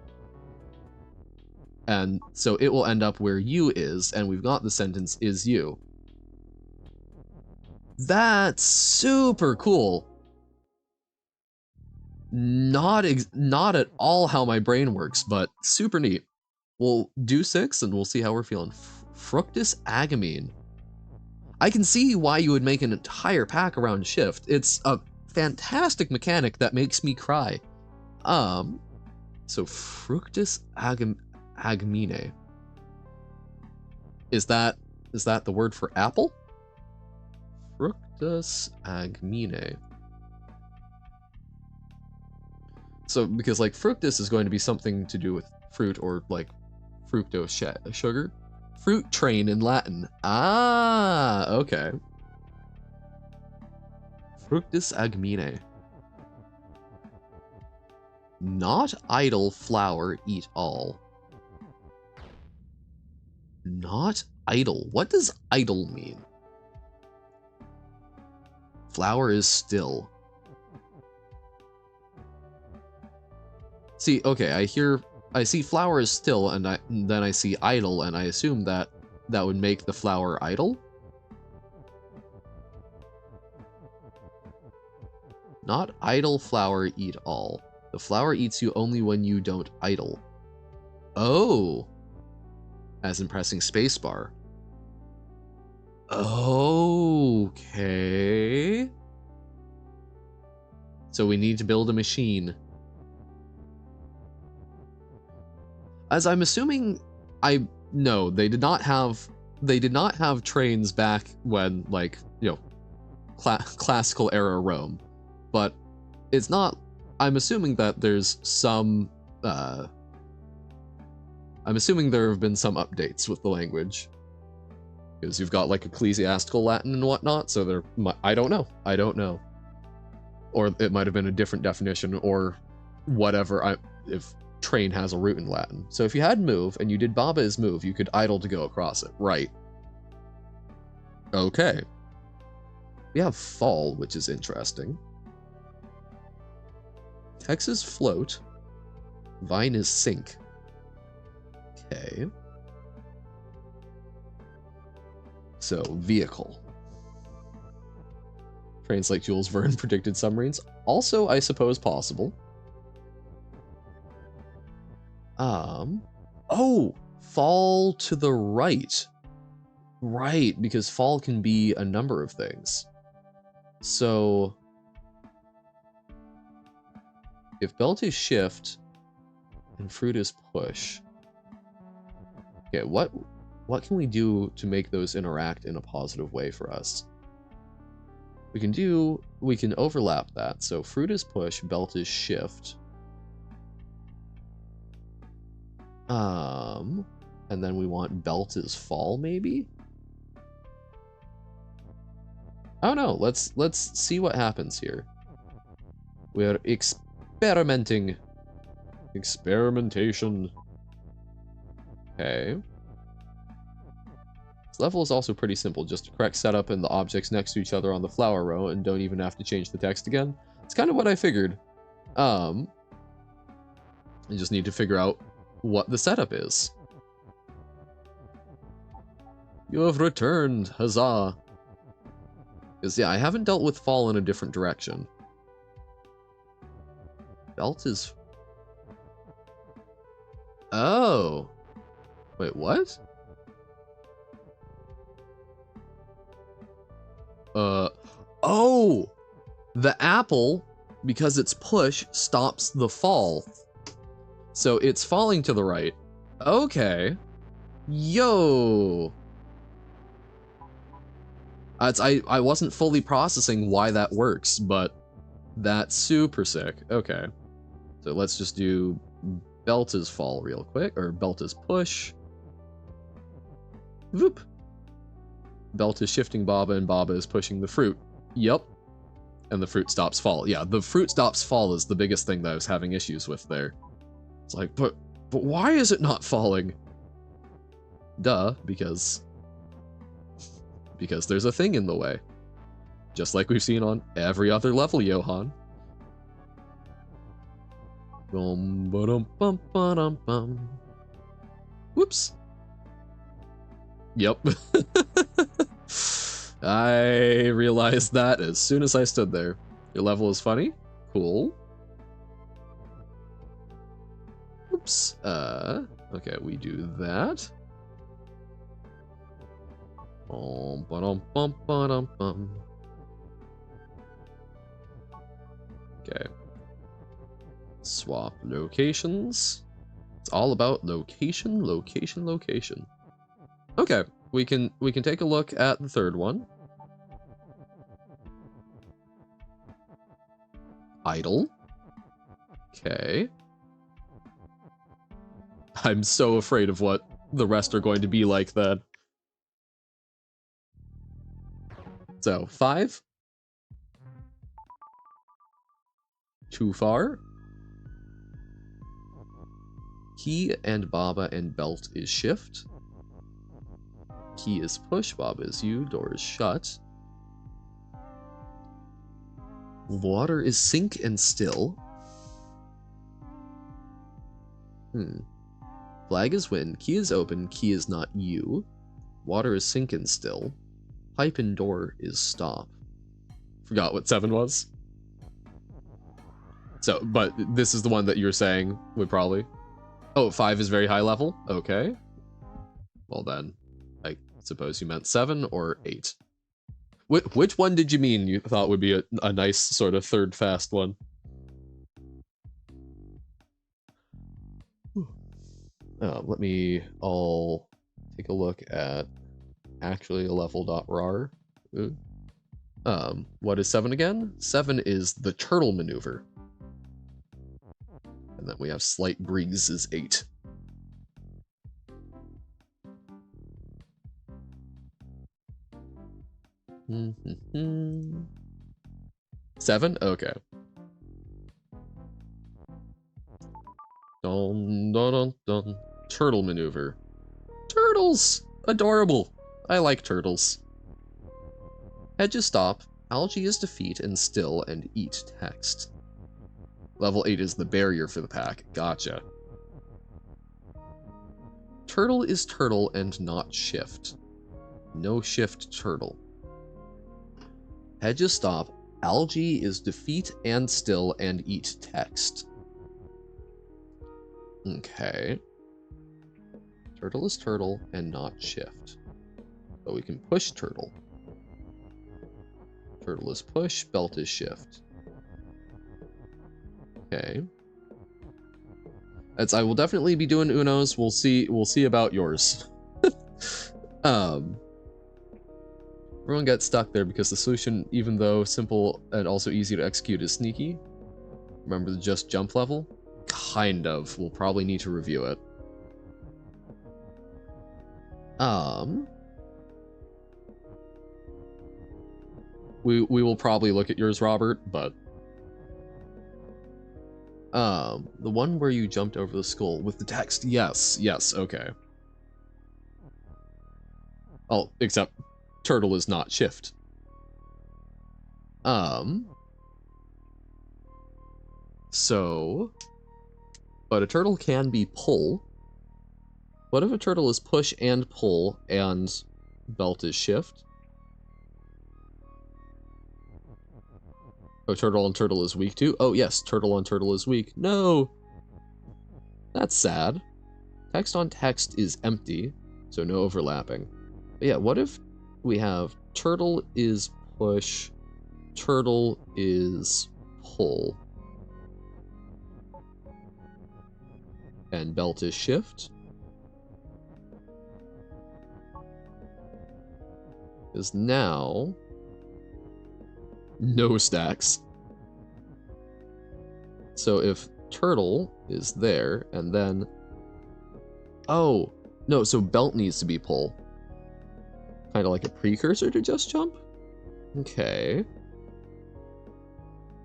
And so it will end up where you is, and we've got the sentence is you. That's super cool. Not at all how my brain works, but super neat. We'll do 6 and we'll see how we're feeling. Fructus agamine. I can see why you would make an entire pack around shift. It's a fantastic mechanic that makes me cry. So Fructus agamine. Is that the word for apple? Fructus agamine. So, because, like, fructus is going to be something to do with fruit or, like, fructose sugar. Fruit train in Latin. Ah, okay. Fructus agamine. Not idle flower, eat all. Not idle. What does idle mean? Flower is still. See, okay, I see flower is still, and then I see idle, and I assume that would make the flower idle? Not idle flower eat all. The flower eats you only when you don't idle. Oh! As in pressing spacebar. Okay. So we need to build a machine as I'm assuming, no, they did not have trains back when, like, you know, classical era Rome, but it's not. I'm assuming that there's some. I'm assuming there have been some updates with the language, because you've got like ecclesiastical Latin and whatnot. So there, I don't know, or it might have been a different definition or whatever. If train has a root in Latin, so if you had move and you did Baba's move, you could idle to go across it, right? Okay. We have fall, which is interesting. Hex is float. Vine is sink. Okay. So, vehicle. Trains like Jules Verne predicted submarines. Also, I suppose, possible. Oh! Fall to the right. Right, because fall can be a number of things. So, if belt is shift and fruit is push, okay, what can we do to make those interact in a positive way for us? We can overlap that. So fruit is push, belt is shift. And then we want belt is fall, maybe? I don't know. Let's see what happens here. We are experimenting. Experimentation. Okay. This level is also pretty simple. Just a correct setup and the objects next to each other on the flower row, and don't even have to change the text again. It's kind of what I figured. You just need to figure out what the setup is. You have returned, huzzah. Because, yeah, I haven't dealt with fall in a different direction. Belt is... Oh. Wait, what? Oh! The apple, because it's push, stops the fall. So it's falling to the right. Okay. Yo! I wasn't fully processing why that works, but that's super sick. Okay. So let's just do belt is fall real quick, or belt is push. Whoop. Belt is shifting Baba, and Baba is pushing the fruit. Yep. And the fruit stops fall. Yeah, the fruit stops fall is the biggest thing that I was having issues with there. It's like, but why is it not falling? Duh, because there's a thing in the way. Just like we've seen on every other level, Johan. Whoops. Yep. I realized that as soon as I stood there. Your level is funny? Cool. Oops. Okay, we do that. Okay. Swap locations. It's all about location, location, location. Okay, we can take a look at the third one. Idle. Okay. I'm so afraid of what the rest are going to be like then. So, 5. Too far. Key and Baba and belt is shift. Key is push, Baba is you, door is shut. Water is sink and still. Flag is wind, key is open, key is not you. Water is sink and still. Pipe and door is stop. Forgot what 7 was. So, but this is the one that you're saying would probably... Oh, 5 is very high level? Okay. Well then, I suppose you meant 7 or 8. Which one did you mean you thought would be a nice sort of third fast one? I'll take a look at actually a level.rar. What is 7 again? 7 is the turtle maneuver. And then we have slight breeze is 8. Mm-hmm. 7? Okay. Dun, dun, dun, dun. Turtle maneuver. Turtles! Adorable! I like turtles. Hedges stop. Algae is defeat and still and eat text. Level 8 is the barrier for the pack. Gotcha. Turtle is turtle and not shift. No shift turtle. Hedges stop. Algae is defeat and still and eat text. Okay. Turtle is turtle and not shift. But we can push turtle. Turtle is push, belt is shift. Okay. I will definitely be doing Uno's. We'll see about yours. Everyone gets stuck there because the solution, even though simple and also easy to execute, is sneaky. Remember the just jump level? Kind of. We'll probably need to review it. We will probably look at yours, Robert, but the one where you jumped over the skull with the text, yes, okay. Oh, except turtle is not shift. So, but a turtle can be pull. What if a turtle is push and pull and belt is shift? Oh, turtle on turtle is weak too? Oh yes, turtle on turtle is weak. No! That's sad. Text on text is empty, so no overlapping. But yeah, what if we have turtle is push, turtle is pull, and belt is shift? Is now no stacks. So if turtle is there, and then... Oh, no, so belt needs to be pull. Kind of like a precursor to just jump? Okay.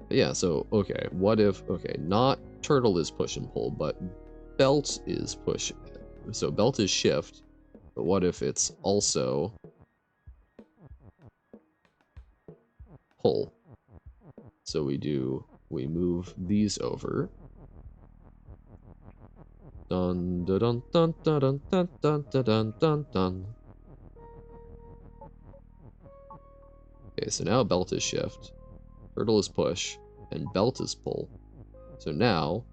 Yeah, so, okay, what if... Okay, not turtle is push and pull, but belt is push. So belt is shift, but what if it's also... pull? So we move these over. Dun dun dun dun dun dun dun dun dun dun dun. Okay, so now belt is shift, turtle is push, and belt is pull. So now,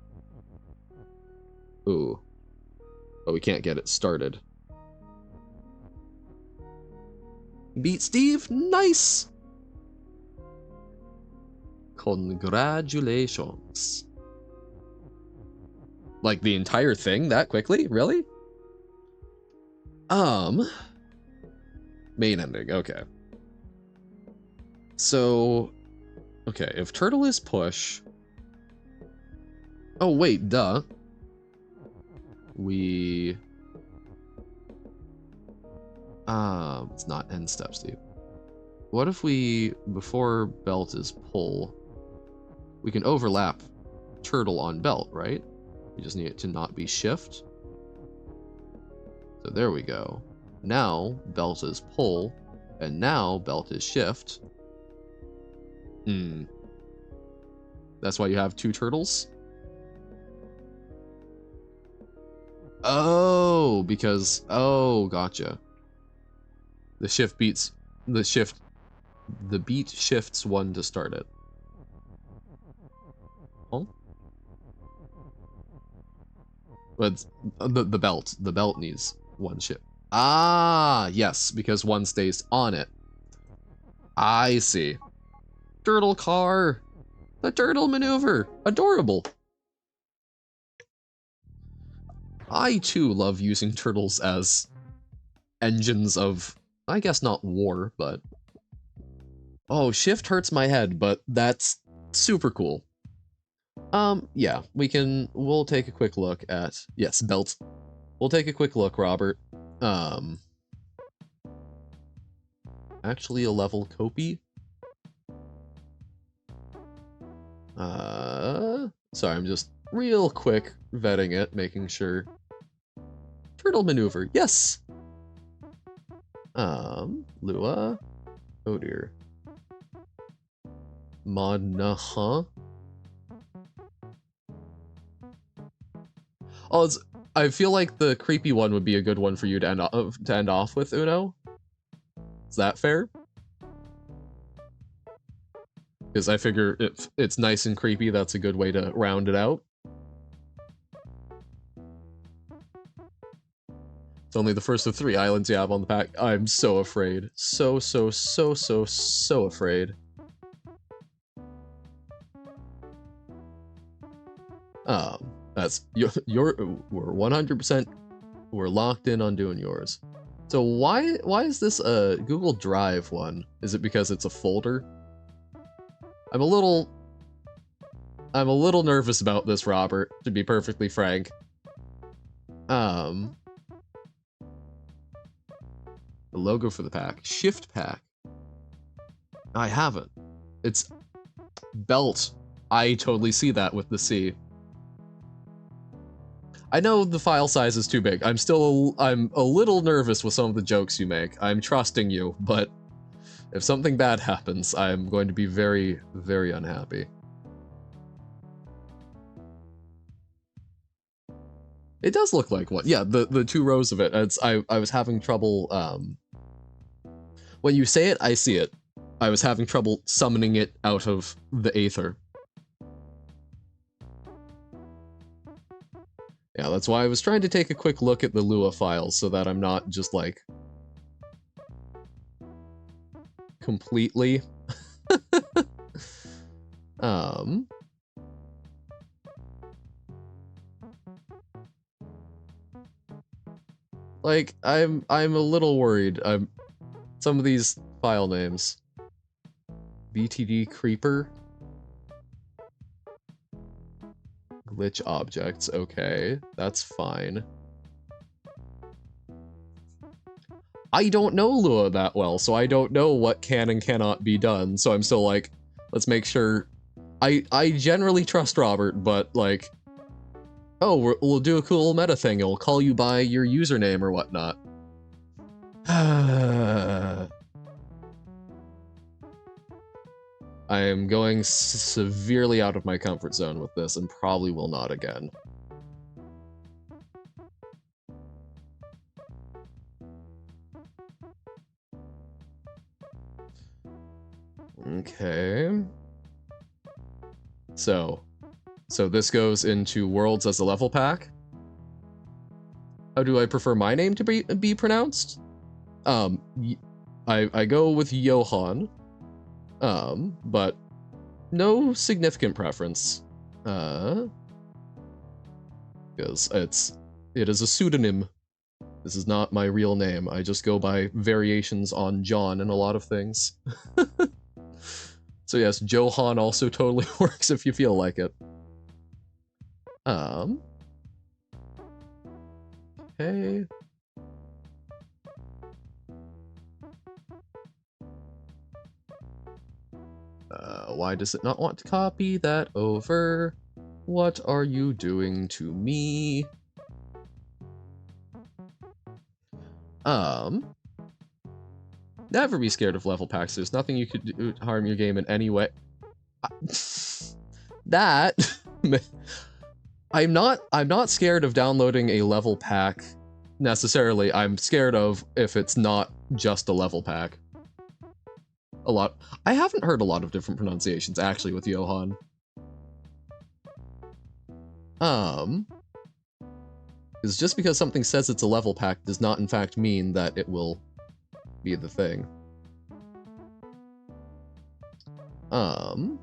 ooh, but we can't get it started. Beat Steve, nice. Congratulations. Like the entire thing that quickly? Really? Main ending, okay. So, okay, if turtle is push... Oh, wait, duh. It's not end step, Steve. What if we, before belt is pull, we can overlap turtle on belt, right? We just need it to not be shift. So there we go. Now belt is pull, and now belt is shift. That's why you have two turtles? Oh, because... Oh, gotcha. The shift beats... The beat shifts one to start it. Oh? But the belt needs one shift. Ah, yes, because one stays on it. I see. Turtle car! The turtle maneuver! Adorable! I too love using turtles as engines of, I guess not war, but... Oh, shift hurts my head, but that's super cool. Yeah, we'll take a quick look at, yes, belt. We'll take a quick look, Robert. Actually a level copy. Sorry, I'm just real quick vetting it, making sure. Turtle maneuver, yes! Lua. Oh dear. Mod-na-huh? Oh, I feel like the creepy one would be a good one for you to end off with, Uno. Is that fair? Because I figure if it's nice and creepy, that's a good way to round it out. It's only the first of 3 islands you have on the pack. I'm so afraid. So afraid. That's we're 100%, we're locked in on doing yours. So why is this a Google Drive one? Is it because it's a folder? I'm a little nervous about this, Robert, to be perfectly frank. The logo for the pack. Shift pack. I haven't. It's belt. I totally see that with the C. I know the file size is too big. I'm a little nervous with some of the jokes you make. I'm trusting you, but if something bad happens, I'm going to be very, very unhappy. It does look like one. Yeah, the 2 rows of it. I was having trouble, when you say it, I see it. I was having trouble summoning it out of the aether. Yeah, that's why I was trying to take a quick look at the Lua files so that I'm not just like completely like I'm a little worried. Some of these file names. BTD Creeper. Glitch objects, okay, that's fine. I don't know Lua that well, so I don't know what can and cannot be done, so I'm still like, let's make sure. I generally trust Robert, but like, oh, we'll do a cool meta thing, it'll call you by your username or whatnot. I am going severely out of my comfort zone with this and probably will not again. Okay. So this goes into Worlds as a level pack. How do I prefer my name to be pronounced? I go with Johan. But no significant preference. Because it is a pseudonym. This is not my real name. I just go by variations on John in a lot of things. So yes, Johan also totally works if you feel like it. Okay. Why does it not want to copy that over? What are you doing to me? Never be scared of level packs. There's nothing you could do to harm your game in any way. That I'm not scared of downloading a level pack necessarily. I'm scared of if it's not just a level pack. I haven't heard a lot of different pronunciations actually with Johan. Because just because something says it's a level pack does not in fact mean that it will be the thing. Move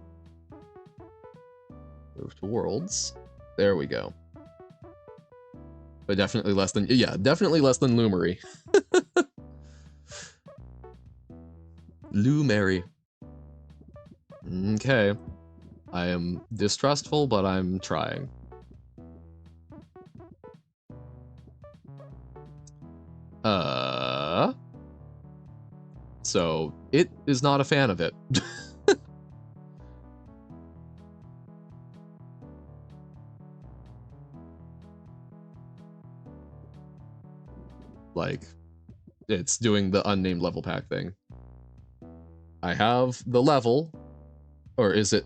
to Worlds. There we go. But definitely less than, yeah, definitely less than Lumery. Lumery. Okay. I am distrustful, but I'm trying. So, it is not a fan of it. Like, it's doing the unnamed level pack thing. I have the level, or is it?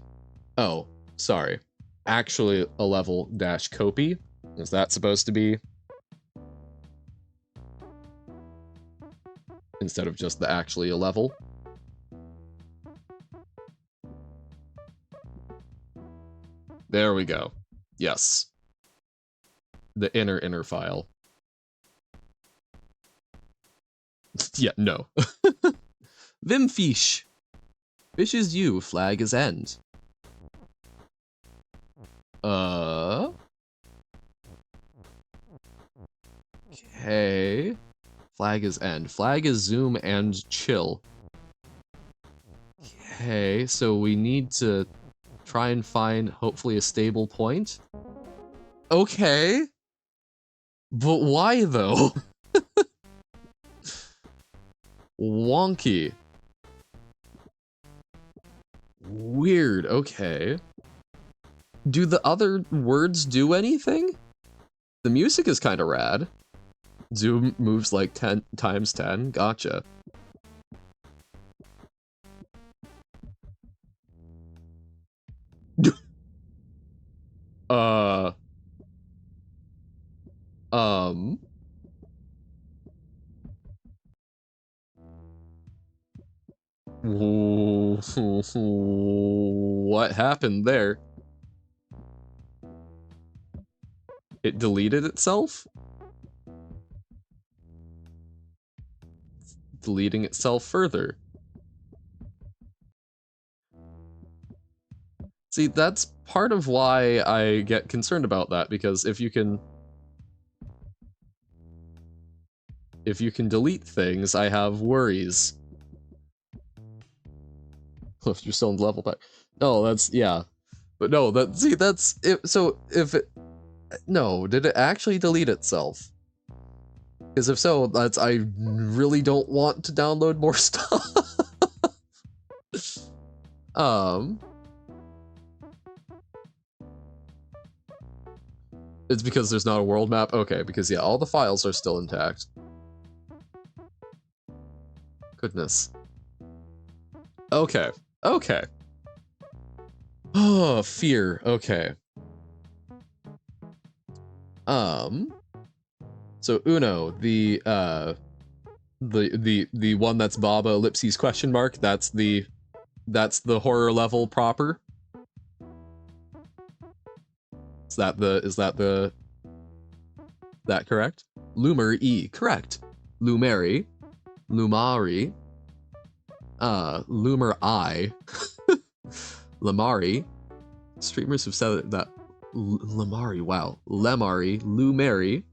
Oh, sorry. Actually, a level dash copy. Is that supposed to be? Instead of just the actually a level? There we go. Yes. The inner file. Yeah, no. Vimfish. Fish is you, flag is end. Okay. Flag is end. Flag is zoom and chill. Okay, so we need to try and find, hopefully, a stable point. Okay. But why, though? Wonky. Weird, okay. Do the other words do anything? The music is kind of rad. Zoom moves like 10 times 10. Gotcha. Um. What happened there? It deleted itself? Deleting itself further. See, that's part of why I get concerned about that, because if you can delete things, I have worries. If you're still in the level pack. No, that's, yeah. But no, that's it. So if it, no, did it actually delete itself? Because if so, I really don't want to download more stuff. It's because there's not a world map? Okay, because yeah, all the files are still intact. Goodness. Okay. Okay. Oh, fear. Okay. So Uno, the one that's Baba ellipses question mark, that's the horror level proper. Is that correct? Lumer E, correct. Lumeri. Lumari. Lumer I. Lamari. Streamers have said that Lamari, wow. Lemari, Lumeri.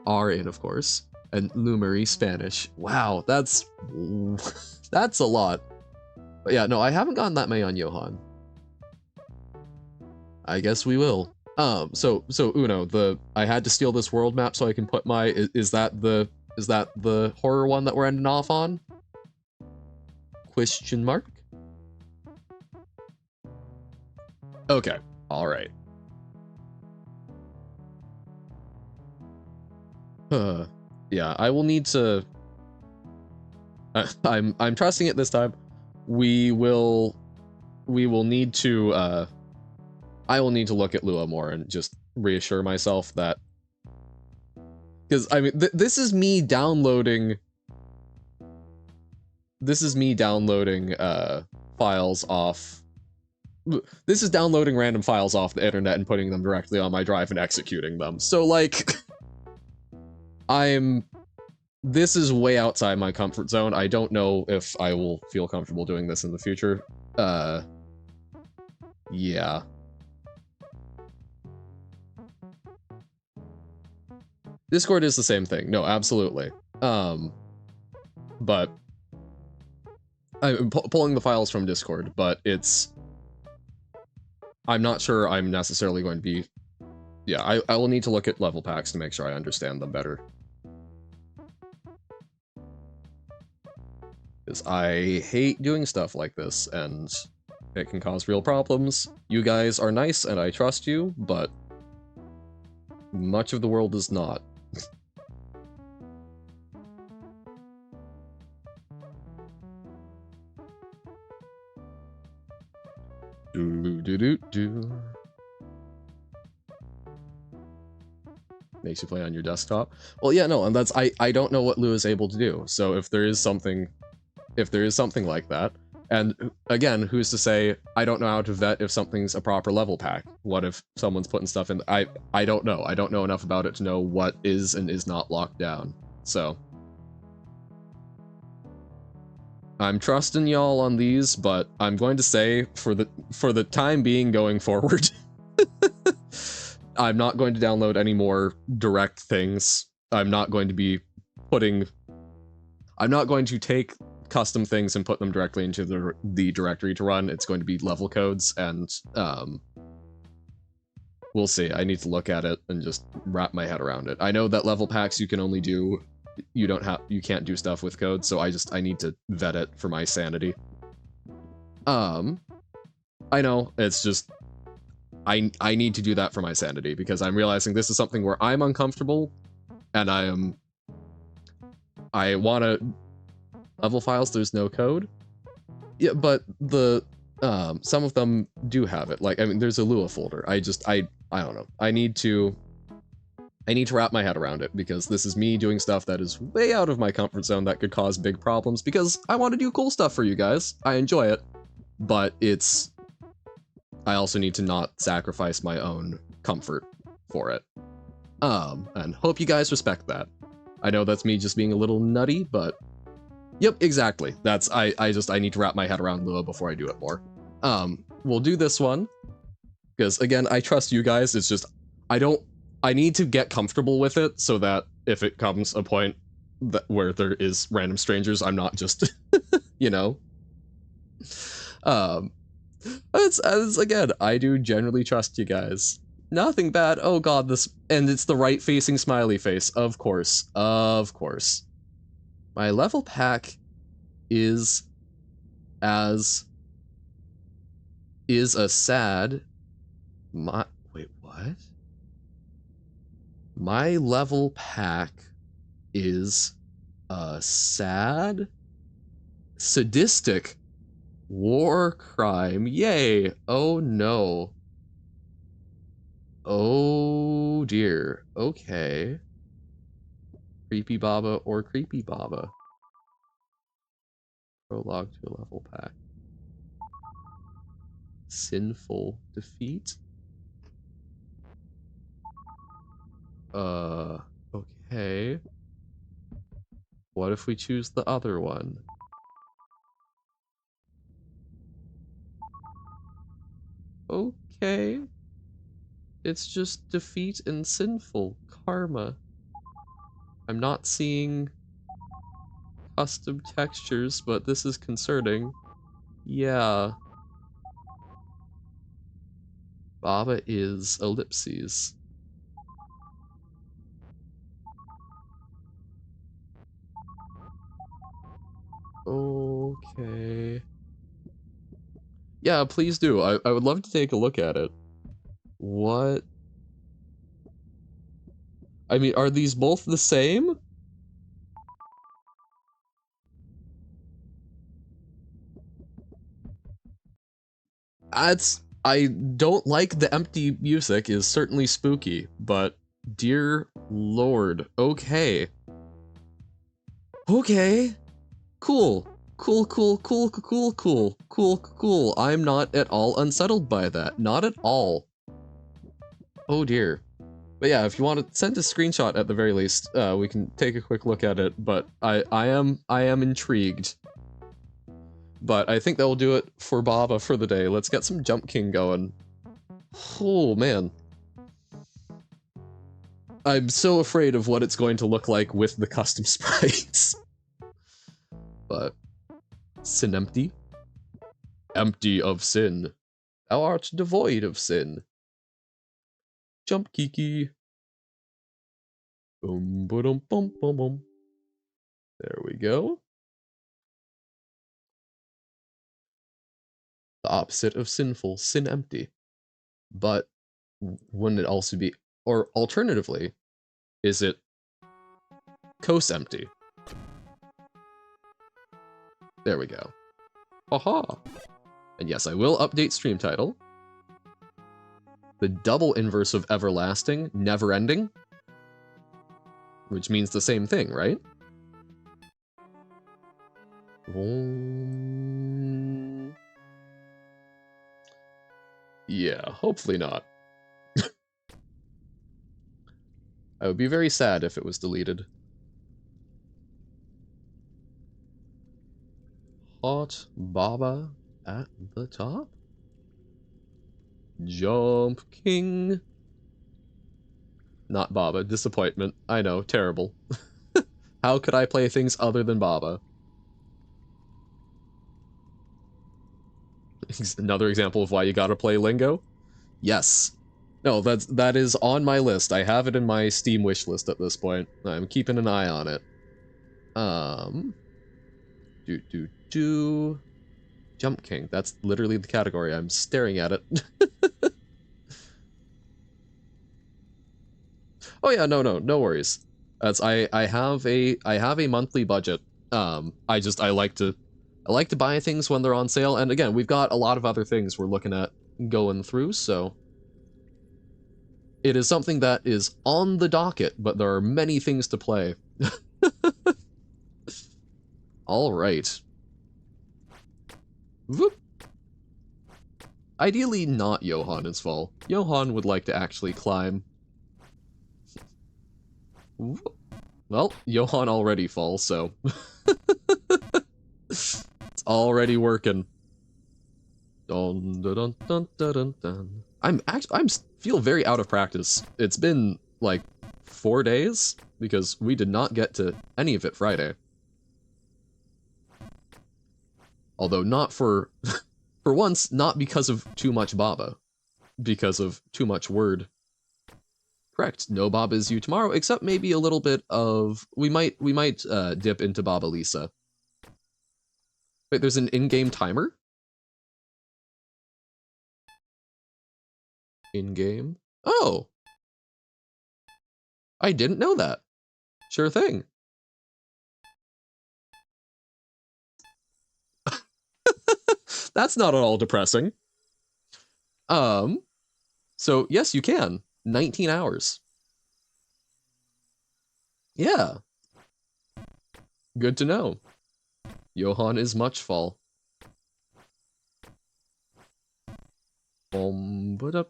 R in, of course. And Lumeri, Spanish. Wow, that's a lot. But yeah, no, I haven't gotten that many on Johan. I guess we will. So Uno, I had to steal this world map so I can put my, is that the horror one that we're ending off on? Question mark? Okay, alright. Yeah, I will need to, I'm trusting it this time. We will need to, I will need to look at Lua more and just reassure myself that, because I mean, this is me downloading files off. This is downloading random files off the internet and putting them directly on my drive and executing them. So like, this is way outside my comfort zone. I don't know if I will feel comfortable doing this in the future. Yeah. Discord is the same thing. No, absolutely. But I'm pulling the files from Discord, but I'm not sure I'm necessarily going to be... Yeah, I will need to look at level packs to make sure I understand them better. Because I hate doing stuff like this, and it can cause real problems. You guys are nice, and I trust you, but much of the world is not. Do. Makes you play on your desktop. Well, yeah, no, and that's I don't know what Lou is able to do. So if there is something like that, and again, who's to say I don't know how to vet if something's a proper level pack? What if someone's putting stuff in? I don't know. I don't know enough about it to know what is and is not locked down. So I'm trusting y'all on these, but I'm going to say for the time being going forward, I'm not going to download any more direct things. I'm not going to take custom things and put them directly into the directory to run. It's going to be level codes, and we'll see. I need to look at it and just wrap my head around it. I know that level packs you can only do, you can't do stuff with code, so I need to vet it for my sanity. I know, it's just I need to do that for my sanity, because I'm realizing this is something where I'm uncomfortable, and I want to... Level files, there's no code. Yeah, but the some of them do have it. Like, I mean, there's a Lua folder. I don't know. I need to wrap my head around it, because this is me doing stuff that is way out of my comfort zone that could cause big problems, because I want to do cool stuff for you guys. I enjoy it, but I also need to not sacrifice my own comfort for it. And hope you guys respect that. I know that's me just being a little nutty, but yep, exactly. That's I need to wrap my head around Lua before I do it more. We'll do this one, because again, I trust you guys. It's just I need to get comfortable with it, so that if it comes a point where there is random strangers, I'm not just you know. As again, I do generally trust you guys. Nothing bad. Oh god, and it's the right facing smiley face. Of course. Of course. My level pack is a sad... Wait, what? My level pack is a sad, sadistic war crime. Yay. Oh no. Oh dear. Okay. Creepy Baba or Creepy Baba. Prologue to a level pack. Sinful defeat. Okay. What if we choose the other one? Okay. It's just defeat and sinful karma. I'm not seeing custom textures, but this is concerning. Yeah. Baba is ellipses. Okay. Yeah, please do. I would love to take a look at it. What? I mean, are these both the same? I don't like the empty music is certainly spooky, but dear lord, okay. Okay. Cool. Cool. I'm not at all unsettled by that. Not at all. Oh dear. But yeah, if you want to send a screenshot at the very least, we can take a quick look at it, but I am intrigued. But I think that will do it for Baba for the day. Let's get some Jump King going. Oh man. I'm so afraid of what it's going to look like with the custom sprites. But sin empty. Empty of sin. Thou art devoid of sin. Jump Kiki. Boom, boom, boom, boom, boom. There we go. The opposite of sinful, sin empty. But wouldn't it also be, or alternatively, is it cos empty? There we go. Aha! And yes, I will update stream title. The double inverse of everlasting, never ending. Which means the same thing, right? Yeah, hopefully not. I would be very sad if it was deleted. Hot Baba at the top? Jump King. Not Baba, disappointment. I know, terrible. How could I play things other than Baba? Another example of why you gotta play Lingo? Yes. No, that is on my list. I have it in my Steam wish list at this point. I'm keeping an eye on it. Jump King. That's literally the category. I'm staring at it. Oh yeah, no worries. That's I have a monthly budget. I like to buy things when they're on sale, and again, we've got a lot of other things we're looking at going through, so it is something that is on the docket, but there are many things to play. All right. Whoop. Ideally not Johan's fall. Johan would like to actually climb. Whoop. Well, Johan already falls, so it's already working. Dun, dun, dun, dun, dun, dun. I'm feel very out of practice. It's been like 4 days because we did not get to any of it Friday. Although not for for once, not because of too much Baba, because of too much word. Correct. No Baba is you tomorrow, except maybe a little bit of we might dip into Baba Lisa. Wait, there's an in-game timer? In-game? Oh! I didn't know that. Sure thing. That's not at all depressing. So yes, you can. 19 hours. Yeah. Good to know. Johan is much fall. That's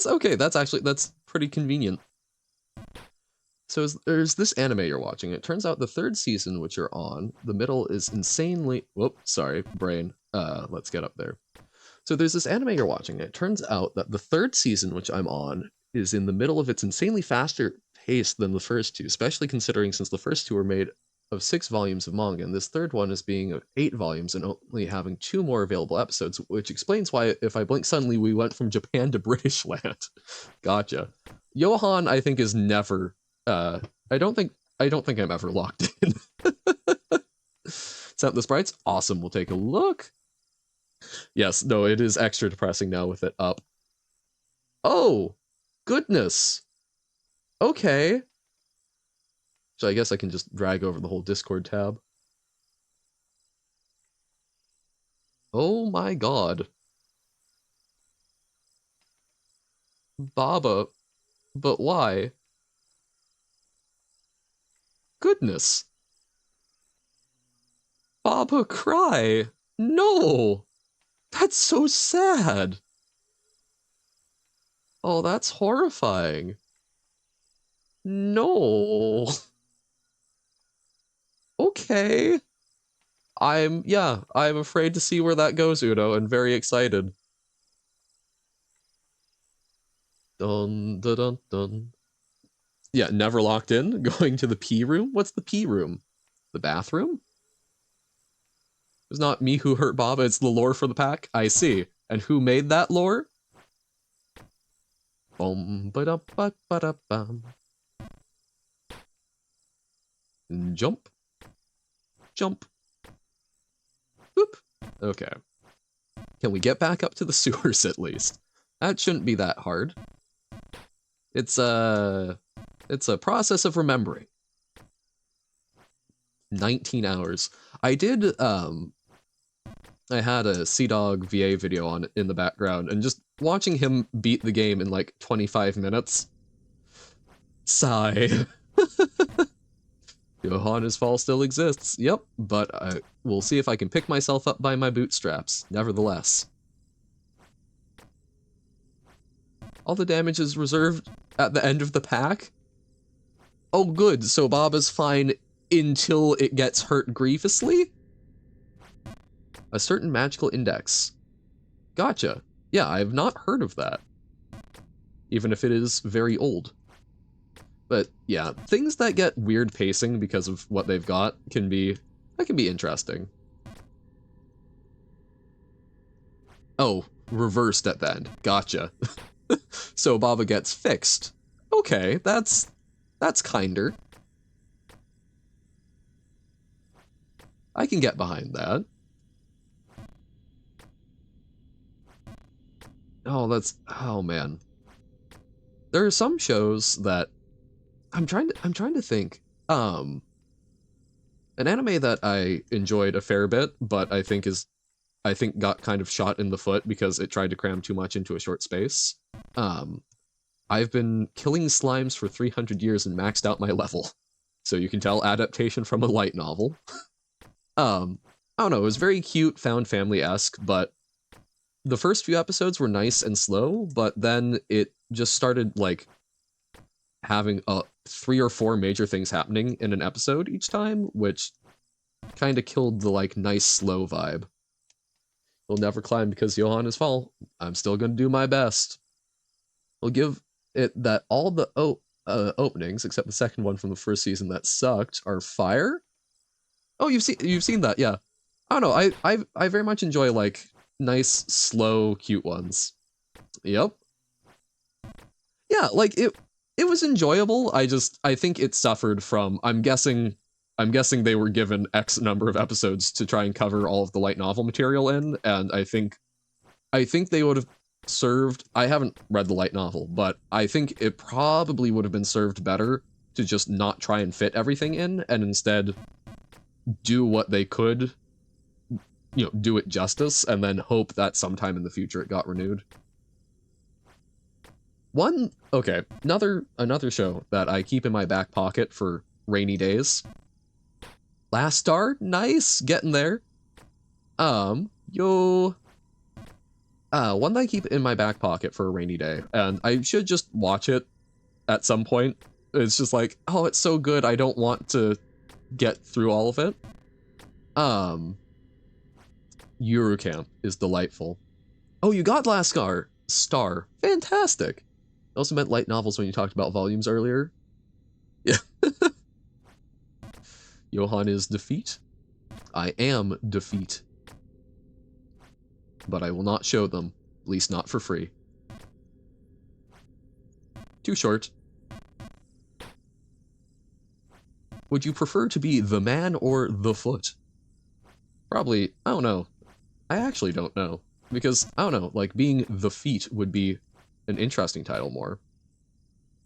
okay. That's pretty convenient. So there's this anime you're watching. It turns out the third season, which you're on, the middle is insanely... Whoop, sorry, brain. Let's get up there. So there's this anime you're watching. It turns out that the third season, which I'm on, is in the middle of its insanely faster pace than the first two, especially considering since the first two were made of 6 volumes of manga, and this third one is being of 8 volumes and only having 2 more available episodes, which explains why, if I blink suddenly, we went from Japan to British land. Gotcha. Johan, I think, is never... I don't think I'm ever locked in. Set the sprites? Awesome, we'll take a look. Yes, no, it is extra depressing now with it up. Oh! Goodness! Okay. So I guess I can just drag over the whole Discord tab. Oh my god. Baba. But why? Goodness. Baba cry. No! That's so sad. Oh, that's horrifying. No. Okay. I'm afraid to see where that goes, Udo, and very excited. Dun, dun, dun, dun. Yeah, never locked in. Going to the pee room? What's the pee room? The bathroom? It's not me who hurt Baba, it's the lore for the pack? I see. And who made that lore? Bum-ba-da-ba-ba-da-bum. Jump. Jump. Boop. Okay. Can we get back up to the sewers at least? That shouldn't be that hard. It's a process of remembering. 19 hours. I did I had a Sea-Dog VA video on in the background, and just watching him beat the game in like 25 minutes. Sigh. Johannes Fall still exists. Yep, but we'll see if I can pick myself up by my bootstraps, nevertheless. All the damage is reserved at the end of the pack? Oh good, so Baba's fine until it gets hurt grievously? A certain magical index. Gotcha. Yeah, I've not heard of that. Even if it is very old. But yeah, things that get weird pacing because of what they've got can be interesting. Oh, reversed at the end. Gotcha. So Baba gets fixed. Okay, that's kinder. I can get behind that. Oh man. There are some shows that I'm trying to think. An anime that I enjoyed a fair bit, but I think got kind of shot in the foot because it tried to cram too much into a short space. I've been killing slimes for 300 years and maxed out my level. So you can tell adaptation from a light novel. I don't know, it was very cute, found family-esque, but the first few episodes were nice and slow, but then it just started, like, having 3 or 4 major things happening in an episode each time, which kind of killed the, like, nice, slow vibe. We'll never climb because Johannes Fall. I'm still gonna do my best. We'll give it that all the openings, except the second one from the first season that sucked, are fire. Oh, you've seen that, yeah. I don't know, I very much enjoy, like, nice, slow, cute ones. Yep. Yeah, like, it was enjoyable. I think it suffered from, I'm guessing they were given X number of episodes to try and cover all of the light novel material in, and I think they would have served, I haven't read the light novel, but I think it probably would have been served better to just not try and fit everything in, and instead do what they could, you know, do it justice, and then hope that sometime in the future it got renewed. Another show that I keep in my back pocket for rainy days. Last Star, nice, getting there. One that I keep in my back pocket for a rainy day, and I should just watch it at some point. It's just like, oh, it's so good, I don't want to get through all of it. Eurocamp is delightful. Oh, you got Last Star. Fantastic. I also meant light novels when you talked about volumes earlier. Yeah. Johann is defeat. I am defeat. But I will not show them, at least not for free. Too short. Would you prefer to be the man or the foot? Probably, I don't know. I actually don't know. Because, I don't know, like, being the feet would be an interesting title more.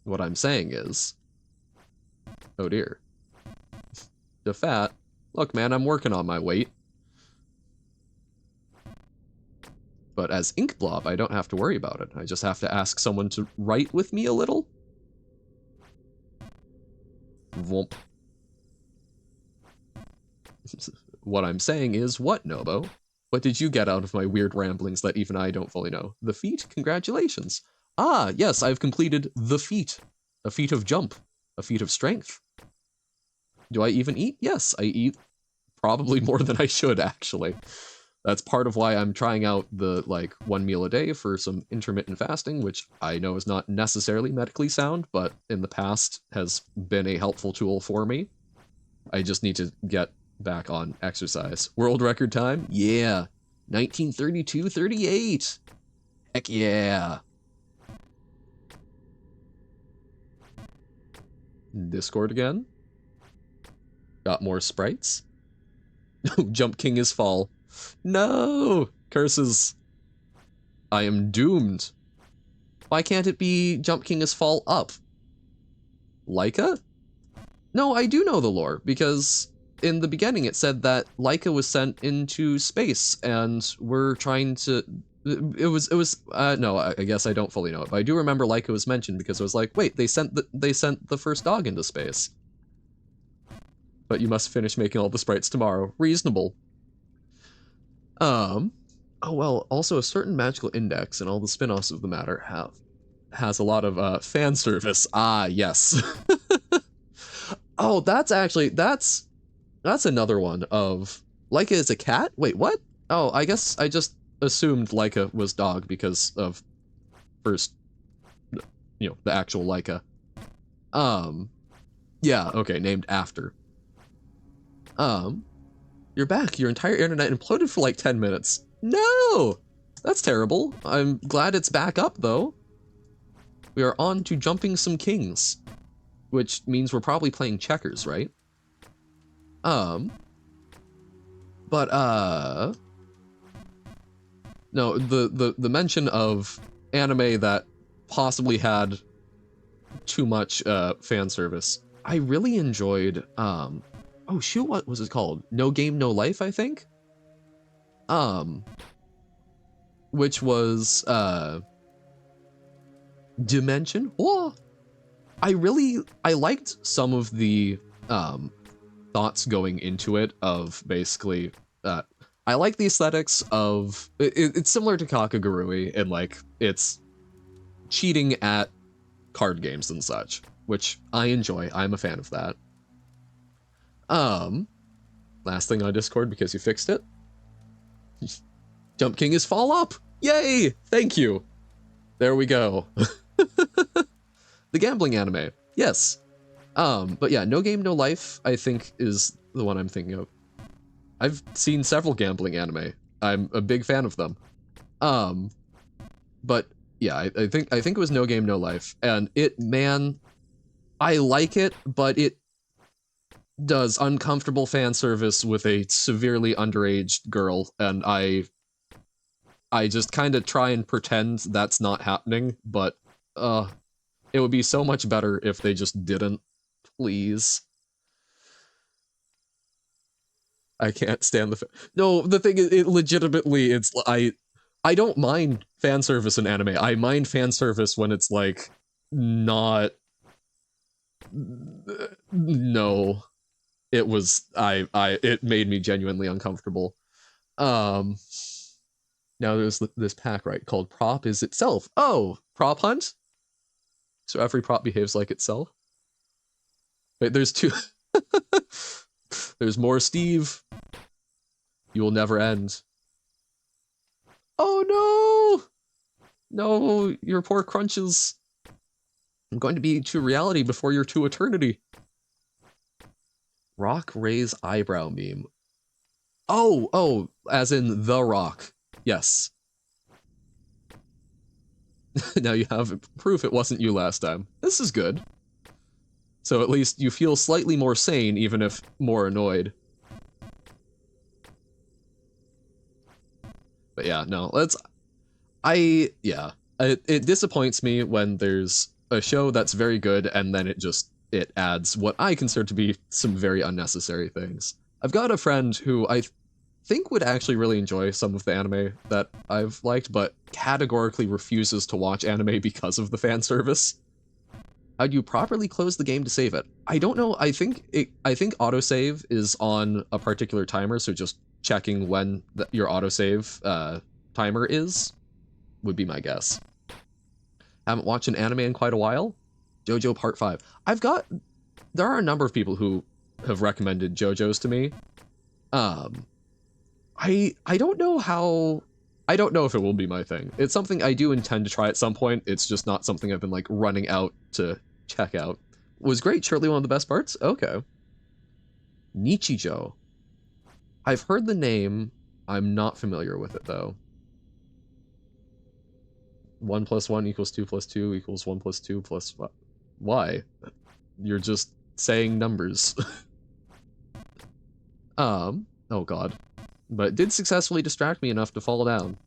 What I'm saying is... Oh dear. The fat. Look, man, I'm working on my weight. But as Ink Blob, I don't have to worry about it. I just have to ask someone to write with me a little. Vomp. What I'm saying is, what, Nobo? What did you get out of my weird ramblings that even I don't fully know? The feat? Congratulations. Ah, yes, I've completed the feat. A feat of jump. A feat of strength. Do I even eat? Yes, I eat probably more than I should, actually. That's part of why I'm trying out the, like, 1 meal a day for some intermittent fasting, which I know is not necessarily medically sound, but in the past has been a helpful tool for me. I just need to get back on exercise. World record time? Yeah. 1932:38. Heck yeah. Discord again. Got more sprites. Jump King is fall. No! Curses. I am doomed. Why can't it be Jump King is fall up? Leica? No, I do know the lore, because in the beginning it said that Leica was sent into space, and we're trying to... no, I guess I don't fully know it, but I do remember Leica was mentioned, because it was like, wait, they sent the first dog into space. But you must finish making all the sprites tomorrow. Reasonable. Oh well, also a certain magical index and all the spin-offs of the matter has a lot of fan service. Ah, yes. Oh, that's another one of Leica is a cat? Wait, what? Oh, I guess I just assumed Leica was dog because of first, you know, the actual Leica. Yeah, okay, named after. You're back. Your entire internet imploded for like 10 minutes. No! That's terrible. I'm glad it's back up, though. We are on to jumping some kings. Which means we're probably playing checkers, right? No, the mention of anime that possibly had too much fan service. I really enjoyed oh shoot, what was it called? No Game, No Life, I think? Which was Dimension? Whoa! I liked some of the thoughts going into it of basically I like the aesthetics of it's similar to Kakagurui and like it's cheating at card games and such, which I enjoy. I'm a fan of that. Last thing on Discord because you fixed it. Jump King is fall up. Yay! Thank you. There we go. The gambling anime. Yes. But yeah, No Game, No Life, I think, is the one I'm thinking of. I've seen several gambling anime. I'm a big fan of them. But yeah, I think it was No Game, No Life. And man, I like it, but it does uncomfortable fan service with a severely underage girl, and I just kind of try and pretend that's not happening, but it would be so much better if they just didn't. Please. I can't stand no, the thing is, it legitimately, it's, I don't mind fan service in anime. I mind fan service when it's, like, not... No. It was, it made me genuinely uncomfortable. Now there's this pack, right, called Prop is Itself. Oh, Prop Hunt? So every prop behaves like itself? Wait, there's two... There's more Steve. You will never end. Oh no! No, your poor crunches. I'm going to be to reality before you're to eternity. Rock Ray's eyebrow meme. Oh, as in The Rock. Yes. Now you have proof it wasn't you last time. This is good. So at least you feel slightly more sane, even if more annoyed. But yeah, no, it disappoints me when there's a show that's very good and then it adds what I consider to be some very unnecessary things. I've got a friend who I think would actually really enjoy some of the anime that I've liked, but categorically refuses to watch anime because of the fan service. How do you properly close the game to save it? I don't know. I think autosave is on a particular timer, so just checking when your autosave timer is would be my guess. Haven't watched an anime in quite a while. JoJo Part 5. There are a number of people who have recommended JoJo's to me. I don't know how. I don't know if it will be my thing. It's something I do intend to try at some point. It's just not something I've been like running out to check out. Was great. Surely one of the best parts. Okay. Nichijou. I've heard the name. I'm not familiar with it though. 1 + 1 = 2 + 2 = 1 + 2 plus what? Why? You're just saying numbers. Oh god. But it did successfully distract me enough to fall down.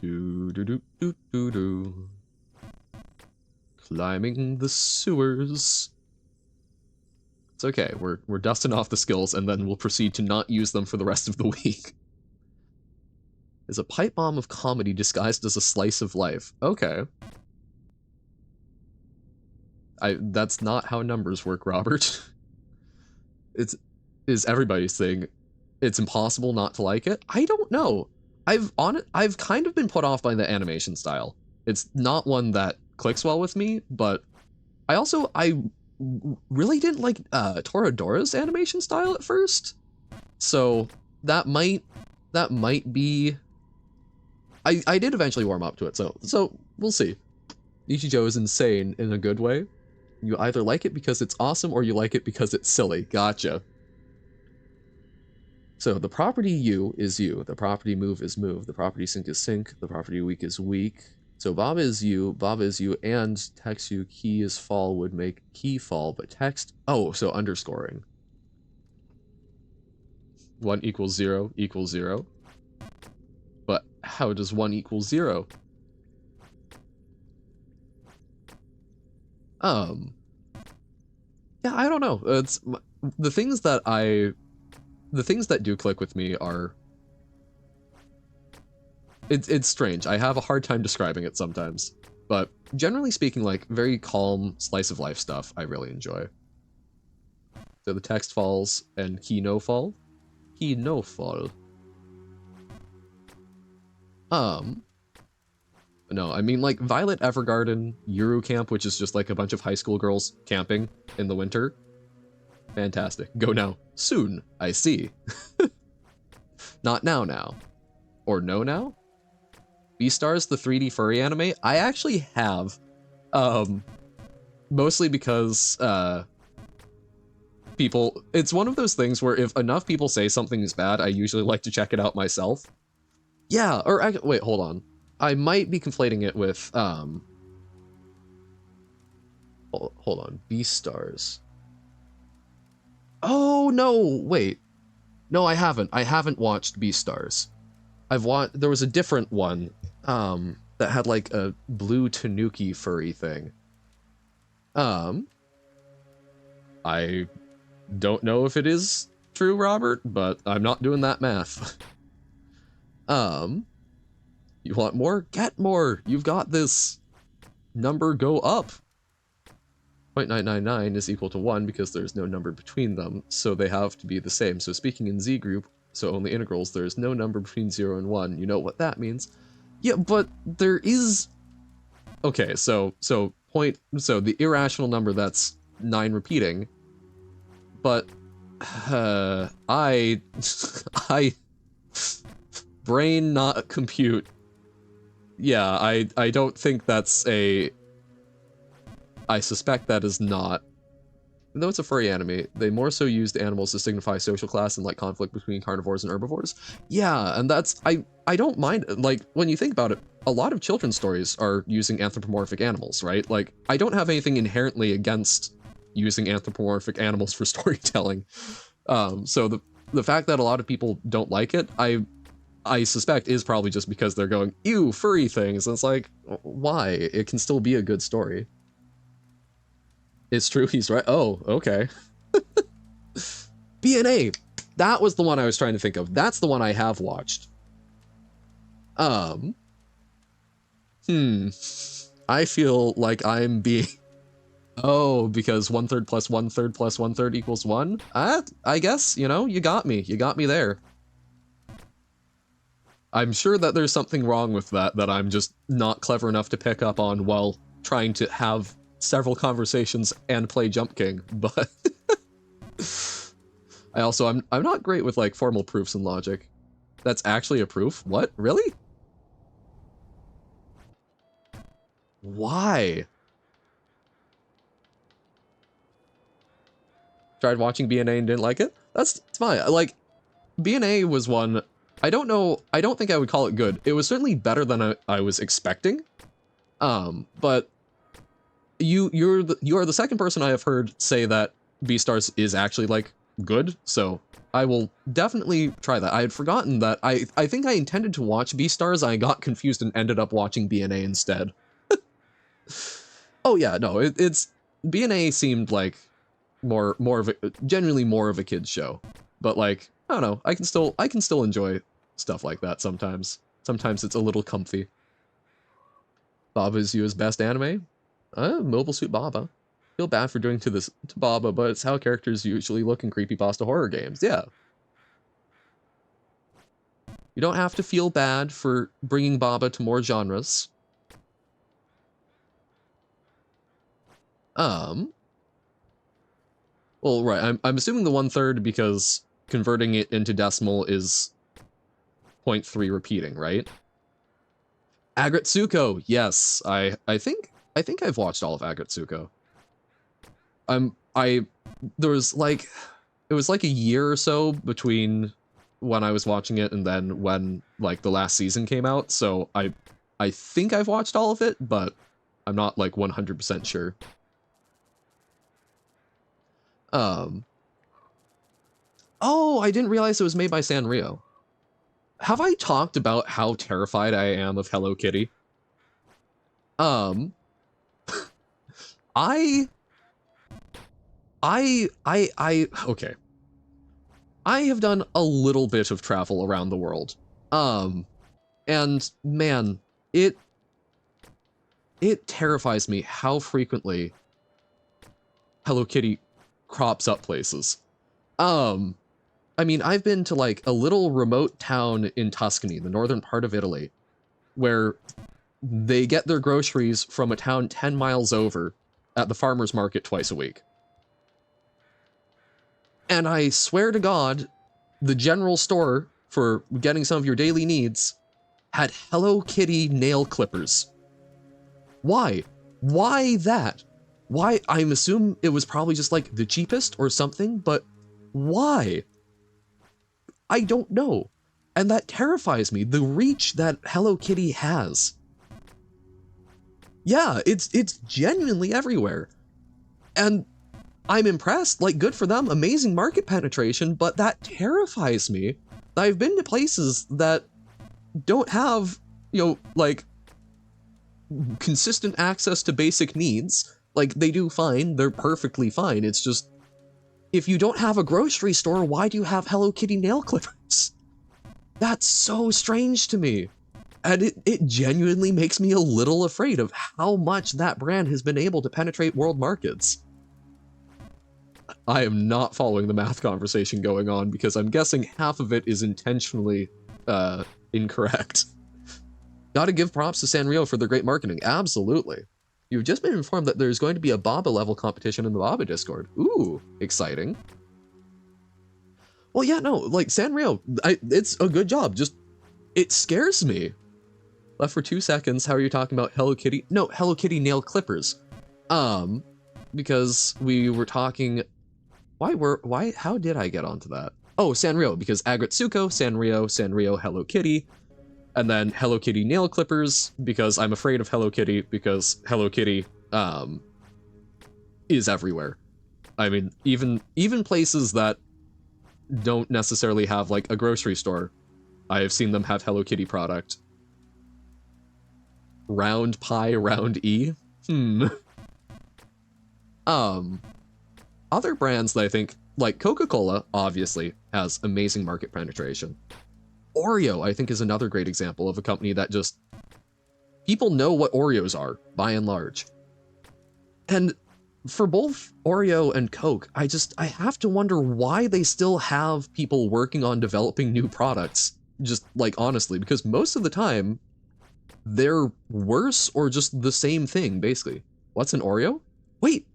Do do do do do do. Climbing the sewers. It's okay. We're dusting off the skills, and then we'll proceed to not use them for the rest of the week. Is a pipe bomb of comedy disguised as a slice of life. Okay. That's not how numbers work, Robert. It's is everybody's thing. It's impossible not to like it. I don't know. I've kind of been put off by the animation style. It's not one that clicks well with me, but I really didn't like Toradora's animation style at first. So that might be I did eventually warm up to it, so we'll see. Nichijou is insane in a good way. You either like it because it's awesome or you like it because it's silly. Gotcha. So the property U is U, the property move is move, the property sync is sync, the property weak is weak. So Bob is U, and text U key is fall would make key fall, but text, oh, so underscoring. 1 = 0 = 0. But how does 1 = 0? Yeah, I don't know. It's the things that do click with me are it's strange. I have a hard time describing it sometimes. But generally speaking, like very calm slice of life stuff I really enjoy. So the text falls and key no fall. Key no fall. No, I mean like Violet Evergarden, Yuru Camp, which is just like a bunch of high school girls camping in the winter. Fantastic. Go now. Soon, I see. Not now. Or no now? Beastars, the 3D furry anime? I actually have. Mostly because, people... It's one of those things where if enough people say something is bad, I usually like to check it out myself. Yeah, or... Wait, hold on. I might be conflating it with, hold on. Beastars. Oh, no, wait. No, I haven't. I haven't watched Beastars. There was a different one, that had like a blue tanuki furry thing. I don't know if it is true, Robert, but I'm not doing that math. You want more? Get more! You've got this! Number go up! 0.999 is equal to 1 because there's no number between them, so they have to be the same. So speaking in Z group, so only integrals, there's no number between 0 and 1. You know what that means. Yeah, but there is... Okay, so the irrational number that's 9 repeating, but I brain not compute. Yeah, I don't think that's a... I suspect that is not. Even though it's a furry anime, they more so used animals to signify social class and like conflict between carnivores and herbivores. Yeah, and that's... I don't mind, like, when you think about it, a lot of children's stories are using anthropomorphic animals, right? Like, I don't have anything inherently against using anthropomorphic animals for storytelling. So the fact that a lot of people don't like it, I suspect is probably just because they're going, ew, furry things. And it's like, why? It can still be a good story. It's true, he's right. Oh, okay. BNA! That was the one I was trying to think of. That's the one I have watched. I feel like I'm being... Oh, because 1/3 plus 1/3 plus 1/3 equals 1? I guess, you know, you got me. You got me there. I'm sure that there's something wrong with that I'm just not clever enough to pick up on while trying to have several conversations and play Jump King, but... I'm not great with like formal proofs and logic. That's actually a proof? What? Really? Why? Tried watching BNA and didn't like it? That's fine. Like, BNA was one, I don't know, I don't think I would call it good. It was certainly better than I was expecting. But you are the second person I have heard say that Beastars is actually like good, so I will definitely try that. I had forgotten that I think I intended to watch Beastars, I got confused and ended up watching BNA instead. Oh yeah, no, it's BNA seemed like more of a genuinely more of a kid's show. But like, I don't know, I can still enjoy stuff like that sometimes. Sometimes it's a little comfy. Baba's Yu's best anime? Mobile Suit Baba. Feel bad for doing to Baba, but it's how characters usually look in creepypasta horror games. Yeah. You don't have to feel bad for bringing Baba to more genres. Well, right, I'm assuming the 1/3 because converting it into decimal is 0.3 repeating, right? Agretsuko, yes. I think I've watched all of Agretsuko. There was like, it was like a year or so between when I was watching it and then when like the last season came out, so I think I've watched all of it, but I'm not like 100% sure. Oh, I didn't realize it was made by Sanrio. Have I talked about how terrified I am of Hello Kitty? Um, I okay. I have done a little bit of travel around the world. And man, it terrifies me how frequently Hello Kitty crops up places. I mean, I've been to like a little remote town in Tuscany, the northern part of Italy, where they get their groceries from a town 10 miles over at the farmer's market twice a week. And I swear to God, the general store for getting some of your daily needs had Hello Kitty nail clippers. Why? Why that? Why? I'm assuming it was probably just like the cheapest or something, but why? I don't know. And that terrifies me, the reach that Hello Kitty has. Yeah, it's genuinely everywhere. And I'm impressed, like good for them, amazing market penetration, but that terrifies me. I've been to places that don't have, you know, like consistent access to basic needs. Like they do fine, they're perfectly fine. It's just, if you don't have a grocery store, why do you have Hello Kitty nail clippers? That's so strange to me. And it genuinely makes me a little afraid of how much that brand has been able to penetrate world markets. I am not following the math conversation going on because I'm guessing half of it is intentionally incorrect. Gotta give props to Sanrio for their great marketing. Absolutely. You've just been informed that there's going to be a Baba level competition in the Baba Discord. Ooh, exciting. Well, yeah, no, like Sanrio, it's a good job. Just, it scares me. Left for 2 seconds. How are you talking about Hello Kitty? No, Hello Kitty nail clippers. Because we were talking. Why? How did I get onto that? Oh, Sanrio, because Agretsuko, Sanrio, Hello Kitty, and then Hello Kitty nail clippers because I'm afraid of Hello Kitty because Hello Kitty is everywhere. I mean, even places that don't necessarily have like a grocery store, I have seen them have Hello Kitty product. Round pie, round E. Other brands that I think, like Coca-Cola, obviously has amazing market penetration. Oreo, I think, is another great example of a company that just, people know what Oreos are, by and large. And for both Oreo and Coke, I have to wonder why they still have people working on developing new products, just like honestly, because most of the time, they're worse or just the same thing, basically. What's an Oreo? Wait,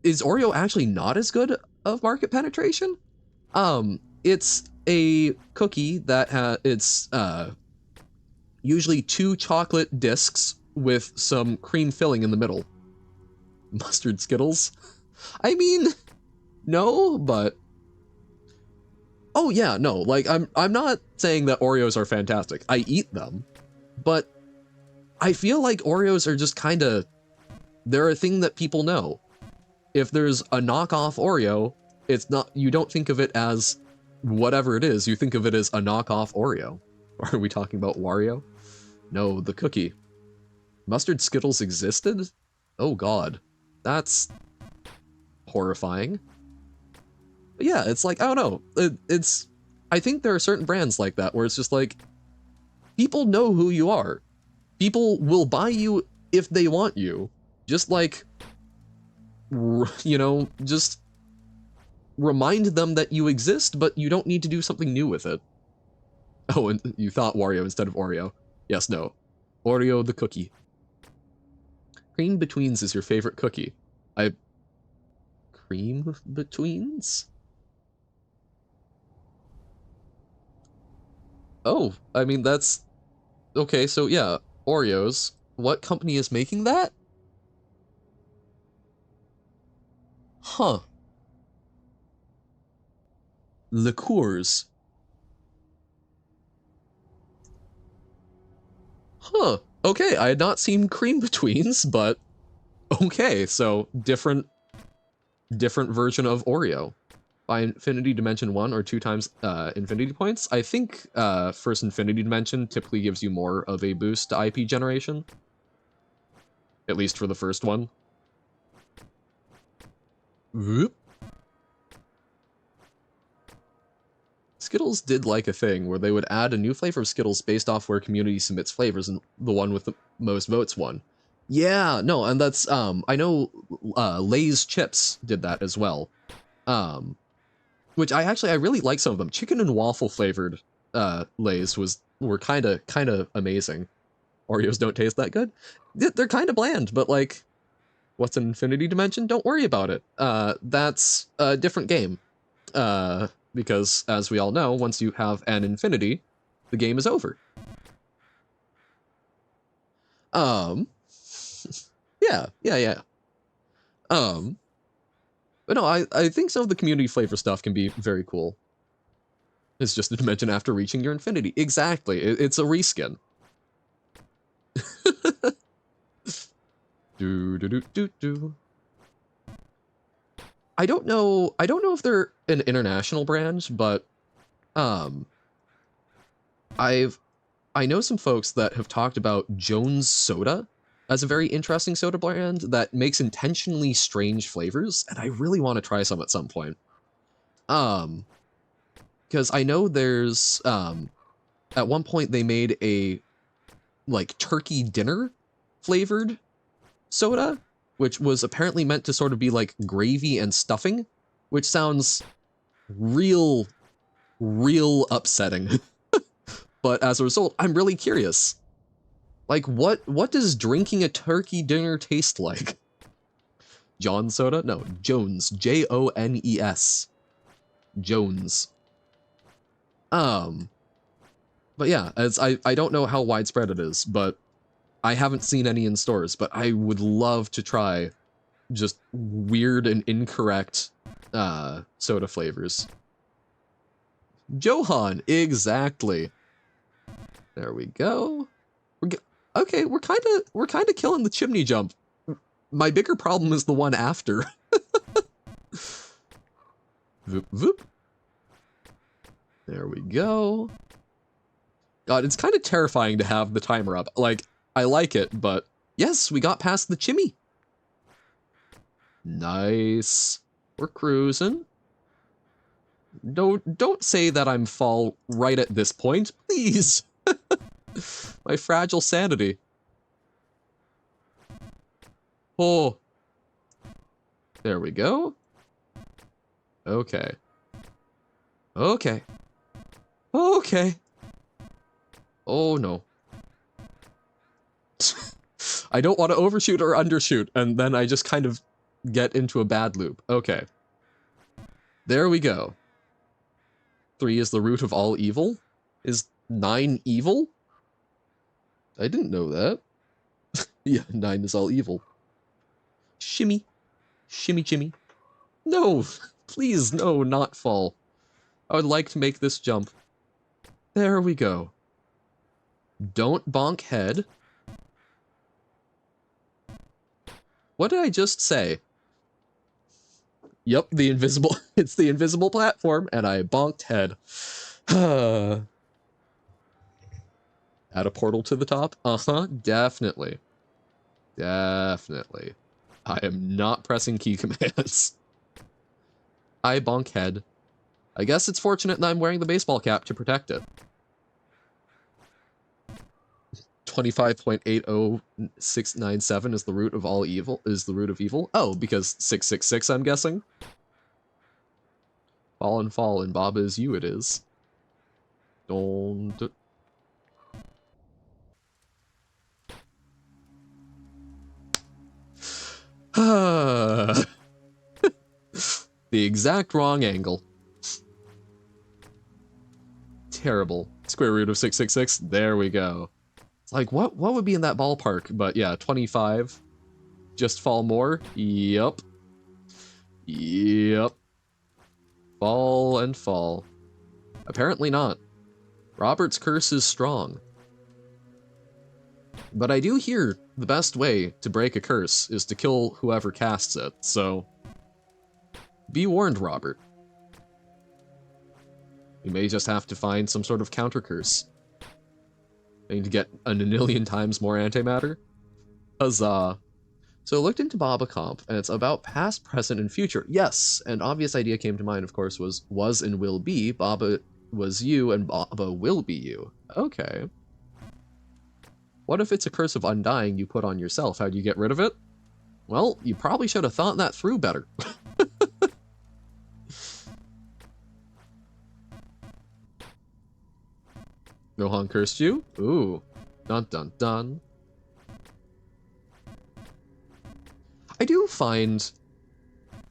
is Oreo actually not as good of market penetration. It's a cookie that it's usually 2 chocolate discs with some cream filling in the middle. Mustard Skittles? I mean, no, but oh yeah, no, like I'm not saying that Oreos are fantastic. I eat them, but I feel like Oreos are just kind of, they're a thing that people know. If there's a knockoff Oreo, it's not, you don't think of it as whatever it is, you think of it as a knockoff Oreo. Are we talking about Wario? No, the cookie. Mustard Skittles existed? Oh god. That's horrifying. But yeah, it's like, I don't know. It's, I think there are certain brands like that where it's just like, people know who you are. People will buy you if they want you. Just like, you know, just remind them that you exist, but you don't need to do something new with it. Oh, and you thought Wario instead of Oreo. Yes, no. Oreo the cookie. Cream Betweens is your favorite cookie. Cream Betweens? Oh, I mean, that's... Okay, so yeah, Oreos. What company is making that? Huh. Liqueurs. Huh. Okay, I had not seen Cream Betweens, but okay, so different version of Oreo. By Infinity Dimension 1 or 2 times Infinity Points. I think first Infinity Dimension typically gives you more of a boost to IP generation. At least for the first one. Whoop. Skittles did like a thing where they would add a new flavor of Skittles based off where community submits flavors, and the one with the most votes won. Yeah, no, and that's, I know Lay's Chips did that as well. Which I really like some of them. Chicken and waffle flavored Lay's were kind of amazing. Oreos don't taste that good. They're kind of bland, but like, what's an Infinity Dimension? Don't worry about it. That's a different game. Because as we all know, once you have an infinity, the game is over. Yeah. But no, I think some of the community flavor stuff can be very cool. It's just a dimension after reaching your infinity. Exactly, it's a reskin. Do. I don't know if they're an international brand, but I know some folks that have talked about Jones Soda as a very interesting soda brand that makes intentionally strange flavors, and I really want to try some at some point. Because I know there's at one point they made a like turkey dinner flavored soda, which was apparently meant to sort of be like gravy and stuffing, which sounds real upsetting. But as a result, I'm really curious. Like, what does drinking a turkey dinner taste like? John Soda? No, Jones. Jones. Jones. But yeah, as I don't know how widespread it is, but I haven't seen any in stores, but I would love to try just weird and incorrect soda flavors. Johan, exactly. There we go. Okay, we're kind of killing the chimney jump. My bigger problem is the one after. Voop, voop. There we go. God, it's kind of terrifying to have the timer up. Like, I like it, but yes, we got past the chimney. Nice. We're cruising. Don't say that I'm fall right at this point, please. My fragile sanity. Oh. There we go. Okay. Okay. Okay. Oh no. I don't want to overshoot or undershoot, and then I just kind of get into a bad loop. Okay. There we go. 3 is the root of all evil? Is 9 evil? I didn't know that. Yeah, 9 is all evil. Shimmy. Shimmy chimmy. No! Please, no, not fall. I would like to make this jump. There we go. Don't bonk head. What did I just say? Yep, the invisible... It's the invisible platform, and I bonked head. Add a portal to the top? Uh-huh, definitely. Definitely. I am not pressing key commands. I bonk head. I guess it's fortunate that I'm wearing the baseball cap to protect it. 25.80697 is the root of all evil, is the root of evil. Oh, because 666, I'm guessing. Fall and Baba is you, it is. Don't. The exact wrong angle. Terrible. Square root of 666. There we go. It's like, what would be in that ballpark? But yeah, 25. Just fall more. Yup. Yup. Fall and fall. Apparently not. Robert's curse is strong. But I do hear the best way to break a curse is to kill whoever casts it, so... Be warned, Robert. You may just have to find some sort of counter curse. I need to get a million times more antimatter. Huzzah. So I looked into Baba Comp, and it's about past, present, and future. Yes, an obvious idea came to mind, of course, was and will be. Baba was you, and Baba will be you. Okay. What if it's a curse of undying you put on yourself? How do you get rid of it? Well, you probably should have thought that through better. Gohan cursed you? Ooh. Dun dun dun. I do find...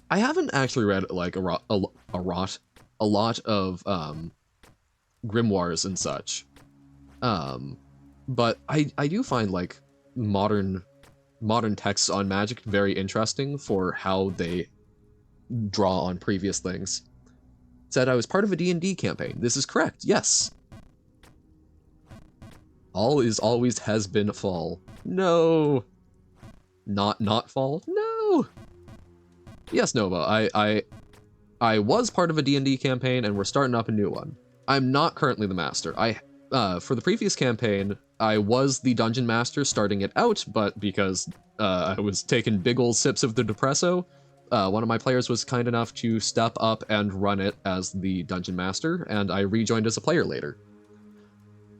I haven't actually read, like, a lot of, grimoires and such. But I do find, like, modern texts on magic very interesting for how they draw on previous things. It said I was part of a D&D campaign. This is correct, yes. All is always has been fall. No. Not fall? No. Yes, Nova, I was part of a D&D campaign and we're starting up a new one. I'm not currently the master. For the previous campaign, I was the dungeon master starting it out, but because I was taking big ol' sips of the Depresso, one of my players was kind enough to step up and run it as the dungeon master, and I rejoined as a player later.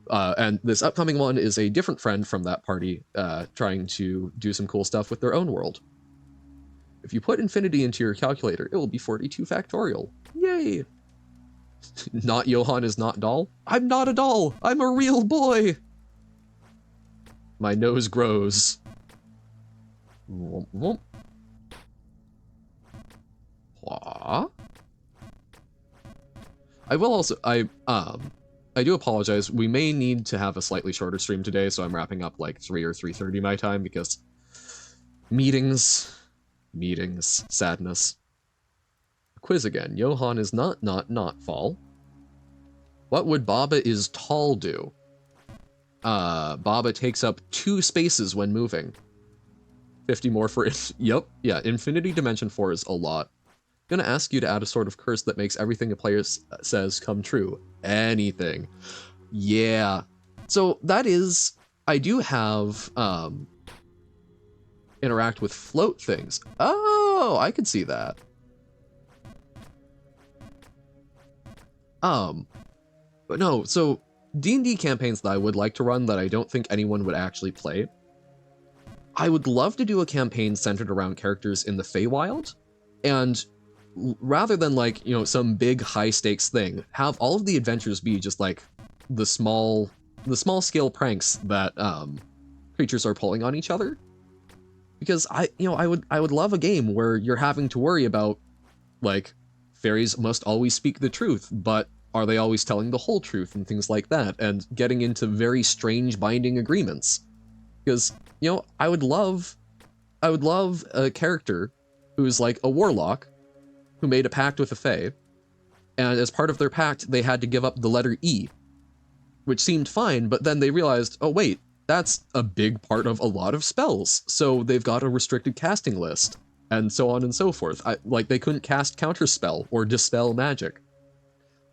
And this upcoming one is a different friend from that party, trying to do some cool stuff with their own world. If you put infinity into your calculator, it will be 42 factorial. Yay! Not Johan is not doll? I'm not a doll! I'm a real boy! My nose grows. Womp womp. Wah. I will also, I do apologize. We may need to have a slightly shorter stream today, so I'm wrapping up like 3 or 3:30 my time because meetings, sadness. Quiz again. Johan is not fall. What would Baba is tall do? Baba takes up 2 spaces when moving. 50 more for it. Yep, yeah, Infinity Dimension 4 is a lot. I'm gonna ask you to add a sort of curse that makes everything a player says come true. Anything. Yeah. So that is, I do have, interact with float things. Oh, I can see that. But no, so D&D campaigns that I would like to run that I don't think anyone would actually play. I would love to do a campaign centered around characters in the Feywild, and rather than like, you know, some big high stakes thing, have all of the adventures be just like the small scale pranks that creatures are pulling on each other. Because I would love a game where you're having to worry about like fairies must always speak the truth, but are they always telling the whole truth and things like that, and getting into very strange binding agreements. Because, you know, I would love a character who's like a warlock who made a pact with a fae, and as part of their pact, they had to give up the letter E, which seemed fine, but then they realized, oh wait, that's a big part of a lot of spells, so they've got a restricted casting list, and so on and so forth. Like, they couldn't cast counterspell or dispel magic.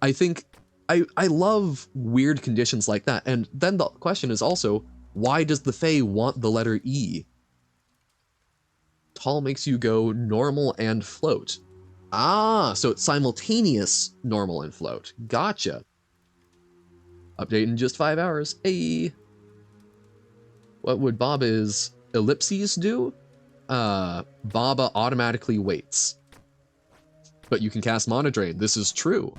I think, I love weird conditions like that, and then the question is also, why does the fae want the letter E? Tall makes you go normal and float. Ah, so it's simultaneous normal and float. Gotcha. Update in just 5 hours. Hey. What would Baba's ellipses do? Baba automatically waits. But you can cast Mana Drain. This is true.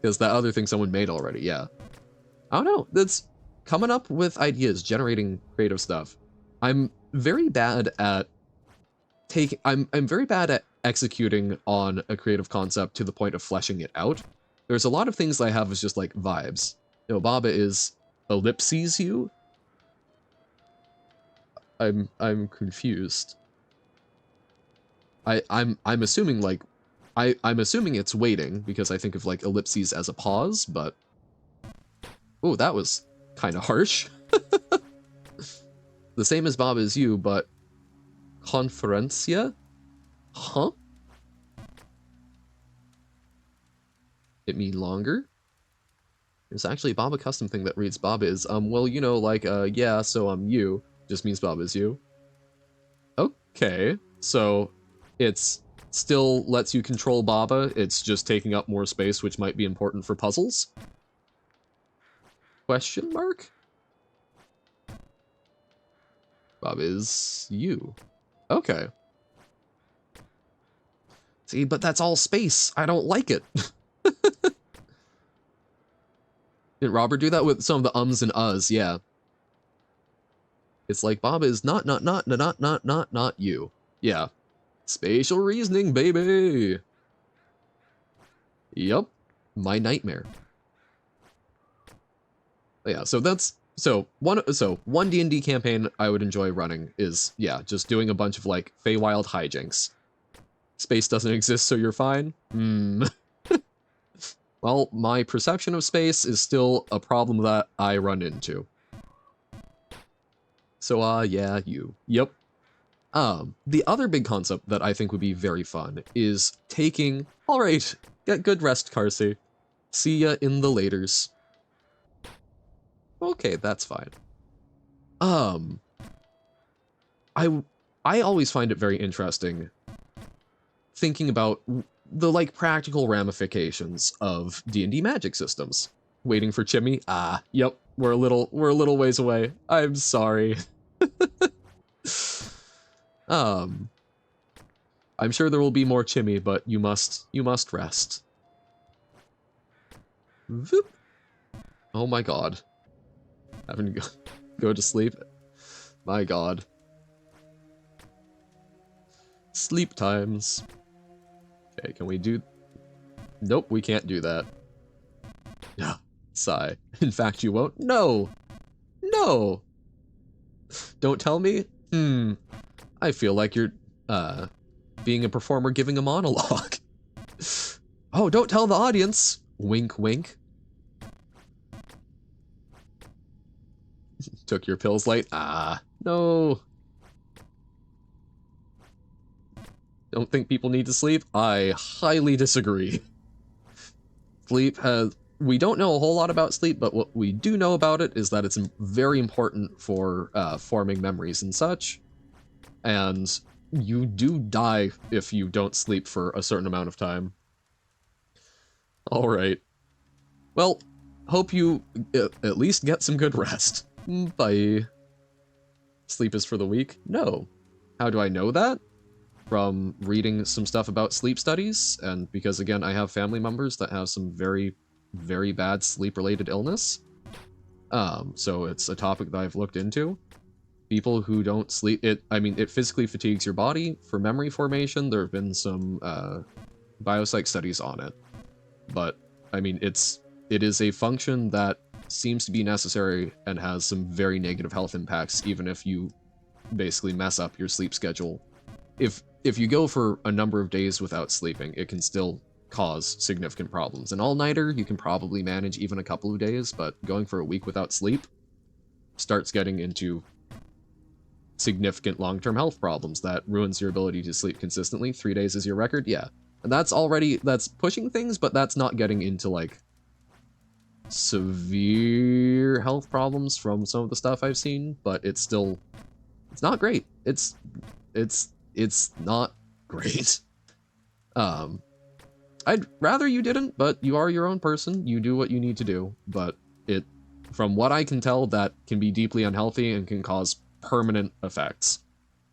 Because that other thing someone made already, yeah. I don't know. That's coming up with ideas, generating creative stuff. I'm very bad at I'm very bad at executing on a creative concept to the point of fleshing it out. There's a lot of things I have as just like vibes. You know, Baba is ellipses you. I'm confused. I'm assuming like I'm assuming it's waiting because I think of like ellipses as a pause, but oh, that was kind of harsh. The same as Baba is you, but conferencia? Huh? It mean longer? There's actually a Baba custom thing that reads Baba is, well, you know, like, yeah, so I'm you. Just means Baba is you. Okay, so it's still lets you control Baba, it's just taking up more space, which might be important for puzzles? Question mark? Baba is you. Okay. See, but that's all space. I don't like it. Didn't Robert do that with some of the ums and uhs? Yeah. It's like Baba is not you. Yeah. Spatial reasoning, baby. Yup. My nightmare. Yeah, so that's one D&D campaign I would enjoy running is, yeah, just doing a bunch of like Feywild hijinks. Space doesn't exist, so you're fine? Well, my perception of space is still a problem that I run into. So, yeah, you. Yep. The other big concept that I think would be very fun is taking... Alright, get good rest, Carsey. See ya in the laters. Okay, that's fine. I always find it very interesting thinking about the, like, practical ramifications of D&D magic systems. Waiting for Chimmy? Ah, yep, we're a little ways away. I'm sorry. I'm sure there will be more Chimmy, but you must rest. Voop. Oh my god. Having to go to sleep. My god. Sleep times. Okay, can we do... Nope, we can't do that. Yeah, sigh. In fact, you won't? No! No! Don't tell me? I feel like you're, being a performer giving a monologue. Oh, don't tell the audience! Wink, wink. Took your pills late? Ah, no. Don't think people need to sleep? I highly disagree. Sleep has... We don't know a whole lot about sleep, but what we do know about it is that it's very important for forming memories and such. And you do die if you don't sleep for a certain amount of time. Alright. Well, hope you at least get some good rest. Bye. Sleep is for the weak? No. How do I know that? From reading some stuff about sleep studies, and because, again, I have family members that have some very, very bad sleep-related illness. So it's a topic that I've looked into. people who don't sleep, it physically fatigues your body for memory formation. There have been some biopsych studies on it, but I mean, it is a function that seems to be necessary and has some very negative health impacts, even if you basically mess up your sleep schedule. If you go for a number of days without sleeping, it can still cause significant problems. An all-nighter, you can probably manage even a couple of days, but going for a week without sleep starts getting into significant long-term health problems that ruins your ability to sleep consistently. 3 days is your record, yeah. And that's pushing things, but that's not getting into like severe health problems from some of the stuff I've seen, but it's not great. It's not great. I'd rather you didn't, but you are your own person. You do what you need to do, but from what I can tell, that can be deeply unhealthy and can cause permanent effects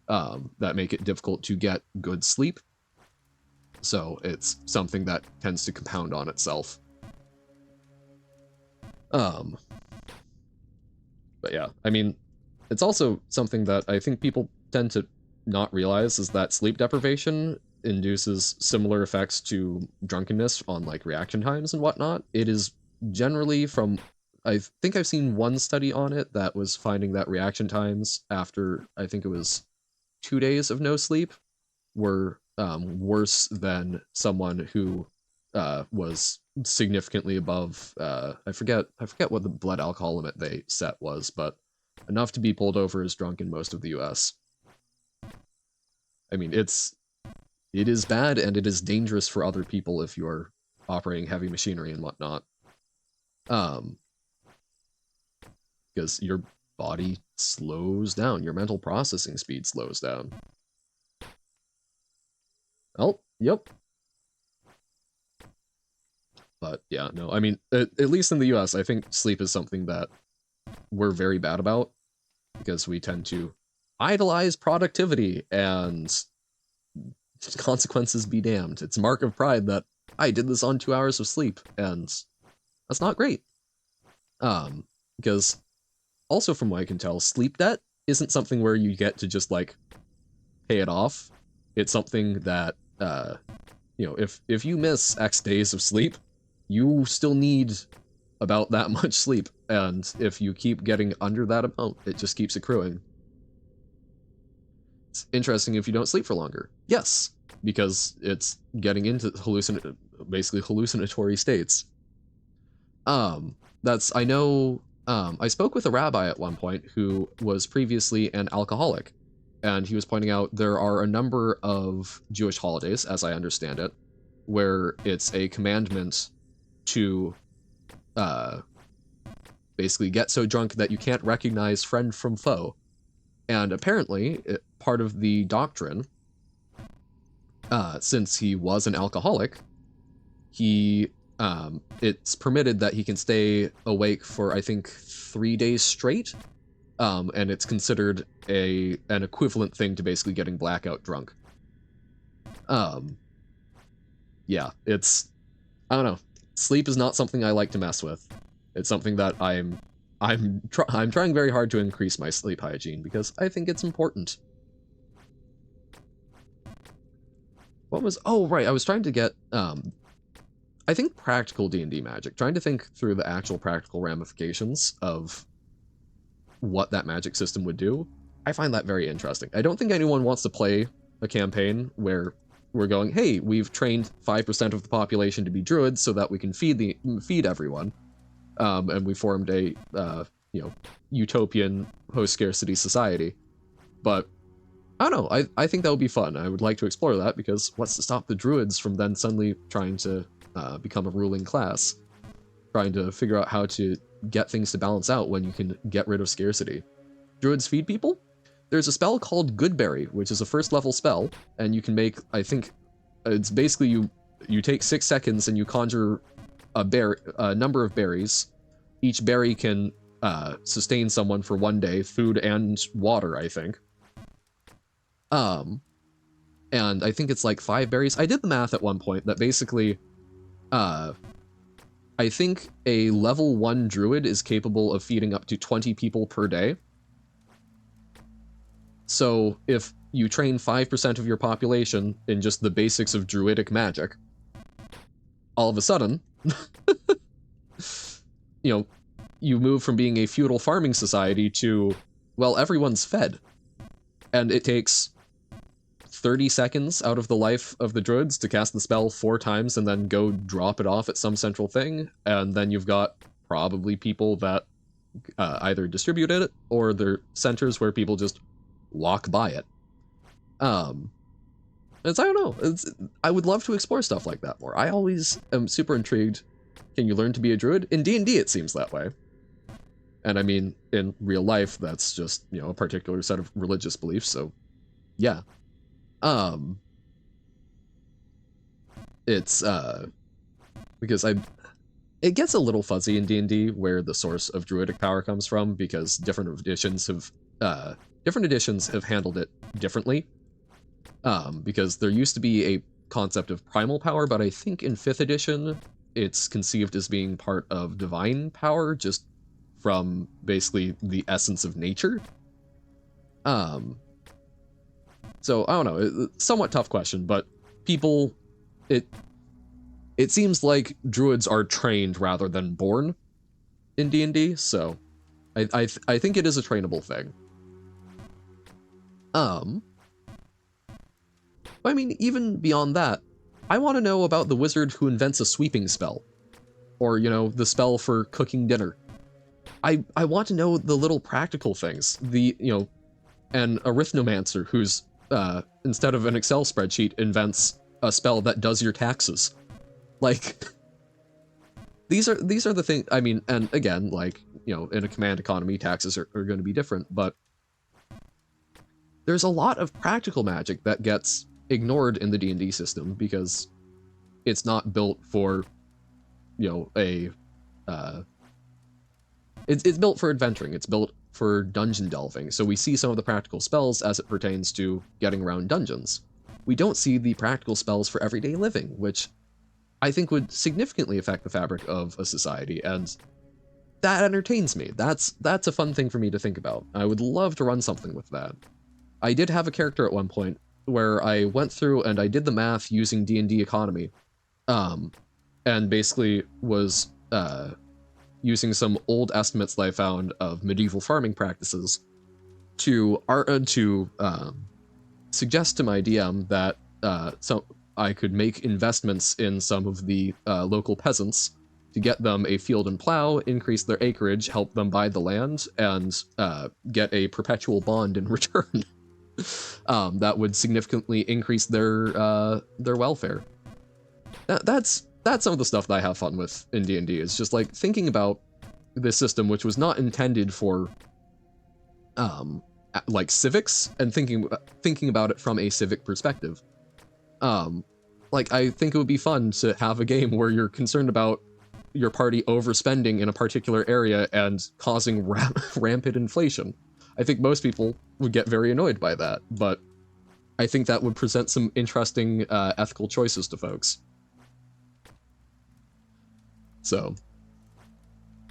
that make it difficult to get good sleep. So it's something that tends to compound on itself. But yeah, I mean, it's also something that I think people tend to not realize is that sleep deprivation induces similar effects to drunkenness on like reaction times and whatnot. It is generally I think I've seen one study on it that was finding that reaction times after, I think it was 2 days of no sleep, were worse than someone who was significantly above, I forget what the blood alcohol limit they set was, but enough to be pulled over as drunk in most of the US. I mean, it is bad, and it is dangerous for other people if you're operating heavy machinery and whatnot. Because your body slows down, your mental processing speed slows down. Oh, yep. But yeah, no, I mean, at least in the US, I think sleep is something that we're very bad about, because we tend to idolize productivity, and consequences be damned. It's a mark of pride that I did this on 2 hours of sleep, and that's not great. Because also from what I can tell, sleep debt isn't something where you get to just like pay it off. It's something that, if you miss X days of sleep, you still need about that much sleep, and if you keep getting under that amount, it just keeps accruing. It's interesting if you don't sleep for longer. Yes, because it's getting into basically hallucinatory states. I know, I spoke with a rabbi at one point who was previously an alcoholic, and he was pointing out there are a number of Jewish holidays, as I understand it, where it's a commandment to basically get so drunk that you can't recognize friend from foe. And apparently, part of the doctrine, since he was an alcoholic, it's permitted that he can stay awake for, I think, 3 days straight, and it's considered an equivalent thing to basically getting blackout drunk. Yeah, I don't know. Sleep is not something I like to mess with. It's something that I'm trying very hard to increase my sleep hygiene, because I think it's important. Oh, right, I was trying to get, I think practical D&D magic, trying to think through the actual practical ramifications of what that magic system would do. I find that very interesting. I don't think anyone wants to play a campaign where we're going, hey, we've trained 5% of the population to be druids so that we can feed everyone. And we formed a, utopian post-scarcity society. But I don't know, I think that would be fun. I would like to explore that, because what's to stop the druids from then suddenly trying to become a ruling class? Trying to figure out how to get things to balance out when you can get rid of scarcity. Druids feed people? There's a spell called Goodberry, which is a first level spell, and you can make, I think, it's basically you take 6 seconds and you conjure a number of berries. Each berry can sustain someone for 1 day, food and water, I think. And I think it's like 5 berries. I did the math at one point that basically, I think a level 1 druid is capable of feeding up to 20 people per day. So if you train 5% of your population in just the basics of druidic magic, all of a sudden, you know, you move from being a feudal farming society to, well, everyone's fed. And it takes 30 seconds out of the life of the druids to cast the spell 4 times and then go drop it off at some central thing, and then you've got probably people that either distribute it or they're centers where people just walk by it. It's, I don't know, I would love to explore stuff like that more. I always am super intrigued. Can you learn to be a druid? In D&D it seems that way. And I mean, in real life, that's just, you know, a particular set of religious beliefs, so yeah. It's, because it gets a little fuzzy in D&D where the source of druidic power comes from, because different editions have handled it differently. Because there used to be a concept of primal power, but I think in 5th edition, it's conceived as being part of divine power, just from basically the essence of nature. So I don't know, somewhat tough question, but people, it seems like druids are trained rather than born in D&D, so I think it is a trainable thing. I mean, even beyond that, I want to know about the wizard who invents a sweeping spell, or, you know, the spell for cooking dinner. I want to know the little practical things, you know, an arithnomancer who's, instead of an Excel spreadsheet, invents a spell that does your taxes. Like, these are the things, I mean, and again, like, you know, in a command economy, taxes are going to be different, but there's a lot of practical magic that gets ignored in the D&D system because it's not built for, you know, it's built for adventuring, it's built for dungeon delving, so we see some of the practical spells as it pertains to getting around dungeons. We don't see the practical spells for everyday living, which I think would significantly affect the fabric of a society, and that entertains me. That's a fun thing for me to think about. I would love to run something with that. I did have a character at one point where I went through and I did the math using D&D economy, and basically was using some old estimates that I found of medieval farming practices to suggest to my DM that so I could make investments in some of the local peasants to get them a field and plow, increase their acreage, help them buy the land, and get a perpetual bond in return. That would significantly increase their welfare. That's some of the stuff that I have fun with in D&D. Is just like thinking about this system, which was not intended for like civics, and thinking about it from a civic perspective. Like, I think it would be fun to have a game where you're concerned about your party overspending in a particular area and causing rampant inflation. I think most people would get very annoyed by that, but I think that would present some interesting ethical choices to folks. So,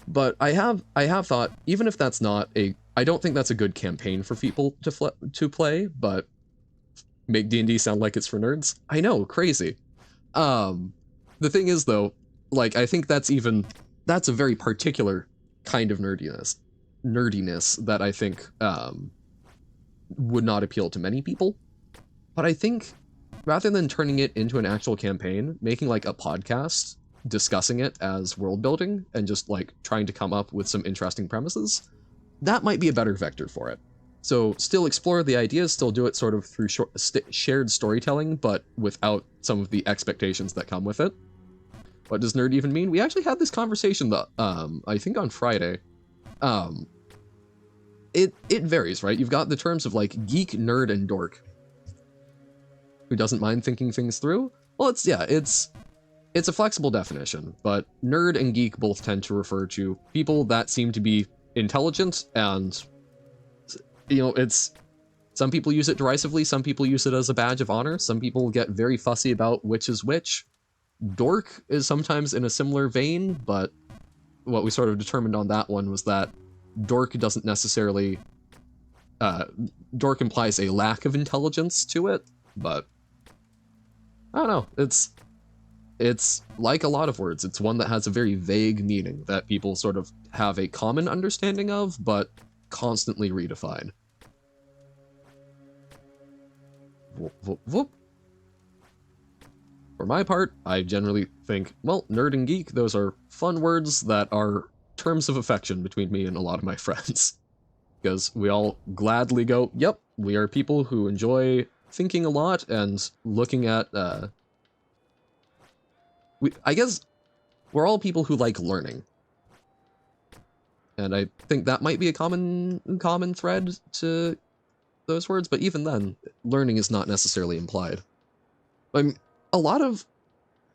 but I have thought, even if that's not I don't think that's a good campaign for people to play, but make D&D sound like it's for nerds? I know, crazy. The thing is, though, like, I think that's a very particular kind of nerdiness that I think would not appeal to many people. But I think rather than turning it into an actual campaign, making like a podcast discussing it as world building and just like trying to come up with some interesting premises, that might be a better vector for it. So still explore the ideas, still do it sort of through shared storytelling, but without some of the expectations that come with it. What does nerd even mean? We actually had this conversation, I think on Friday. It varies, right? You've got the terms of like geek, nerd, and dork. Who doesn't mind thinking things through? Well, it's a flexible definition, but nerd and geek both tend to refer to people that seem to be intelligent, and you know, some people use it derisively, some people use it as a badge of honor, some people get very fussy about which is which. Dork is sometimes in a similar vein, but what we sort of determined on that one was that dork doesn't necessarily uh, dork implies a lack of intelligence to it, but I don't know. It's like a lot of words. It's one that has a very vague meaning that people sort of have a common understanding of, but constantly redefine. Whoop, whoop, whoop. For my part, I generally think, well, nerd and geek, those are fun words that are terms of affection between me and a lot of my friends. Because we all gladly go, yep, we are people who enjoy thinking a lot and looking at, I guess we're all people who like learning. And I think that might be a common thread to those words, but even then, learning is not necessarily implied. I mean,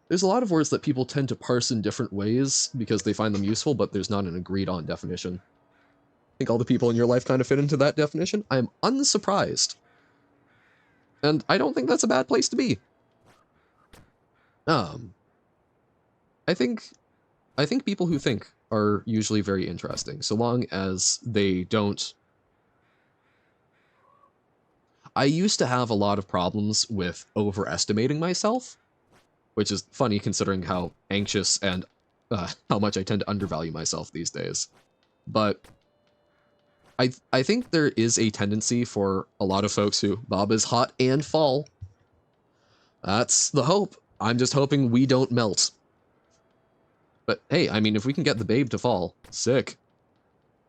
there's a lot of words that people tend to parse in different ways because they find them useful, but there's not an agreed on definition. I think all the people in your life kind of fit into that definition. I'm unsurprised. And I don't think that's a bad place to be. I think people who think are usually very interesting, so long as they don't. I used to have a lot of problems with overestimating myself, which is funny considering how anxious and how much I tend to undervalue myself these days. But I think there is a tendency for a lot of folks who, Bob is hot and fall. That's the hope. I'm just hoping we don't melt. But hey, I mean, if we can get the babe to fall, sick.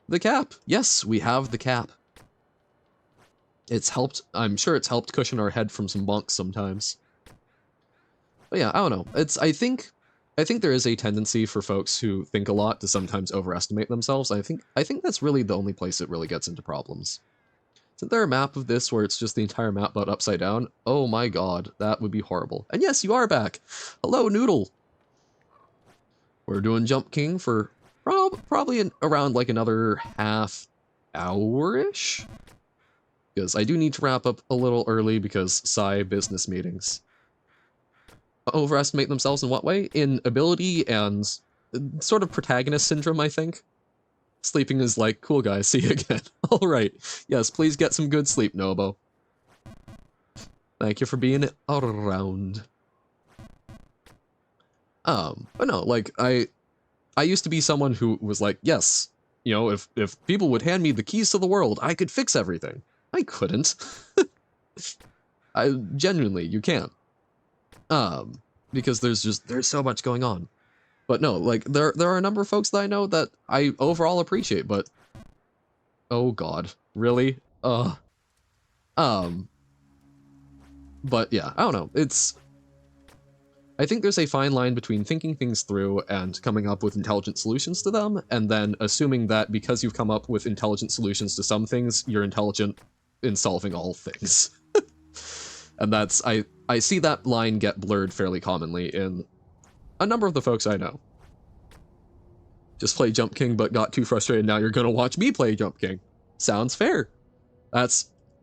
The cap. Yes, we have the cap. It's helped, I'm sure it's helped cushion our head from some bonks sometimes. But yeah, I don't know. I think there is a tendency for folks who think a lot to sometimes overestimate themselves. I think that's really the only place it really gets into problems. Isn't there a map of this where it's just the entire map but upside down? Oh my god, that would be horrible. And yes, you are back. Hello, Noodle. We're doing Jump King for probably around like another half hour-ish? Because I do need to wrap up a little early because business meetings. Overestimate themselves in what way? In ability and sort of protagonist syndrome, I think. Sleeping is like, cool guys, see you again. Alright, yes, please get some good sleep, Nobo. Thank you for being around. But no, like, I used to be someone who was like, yes, you know, if people would hand me the keys to the world, I could fix everything. I couldn't. Genuinely, you can't. Because there's so much going on. But no, like, there are a number of folks that I know that I overall appreciate, but oh god, really? But yeah, I don't know. I think there's a fine line between thinking things through and coming up with intelligent solutions to them, and then assuming that because you've come up with intelligent solutions to some things, you're intelligent in solving all things. And that's, I see that line get blurred fairly commonly in a number of the folks I know. Just play Jump King but got too frustrated, now you're gonna watch me play Jump King. Sounds fair.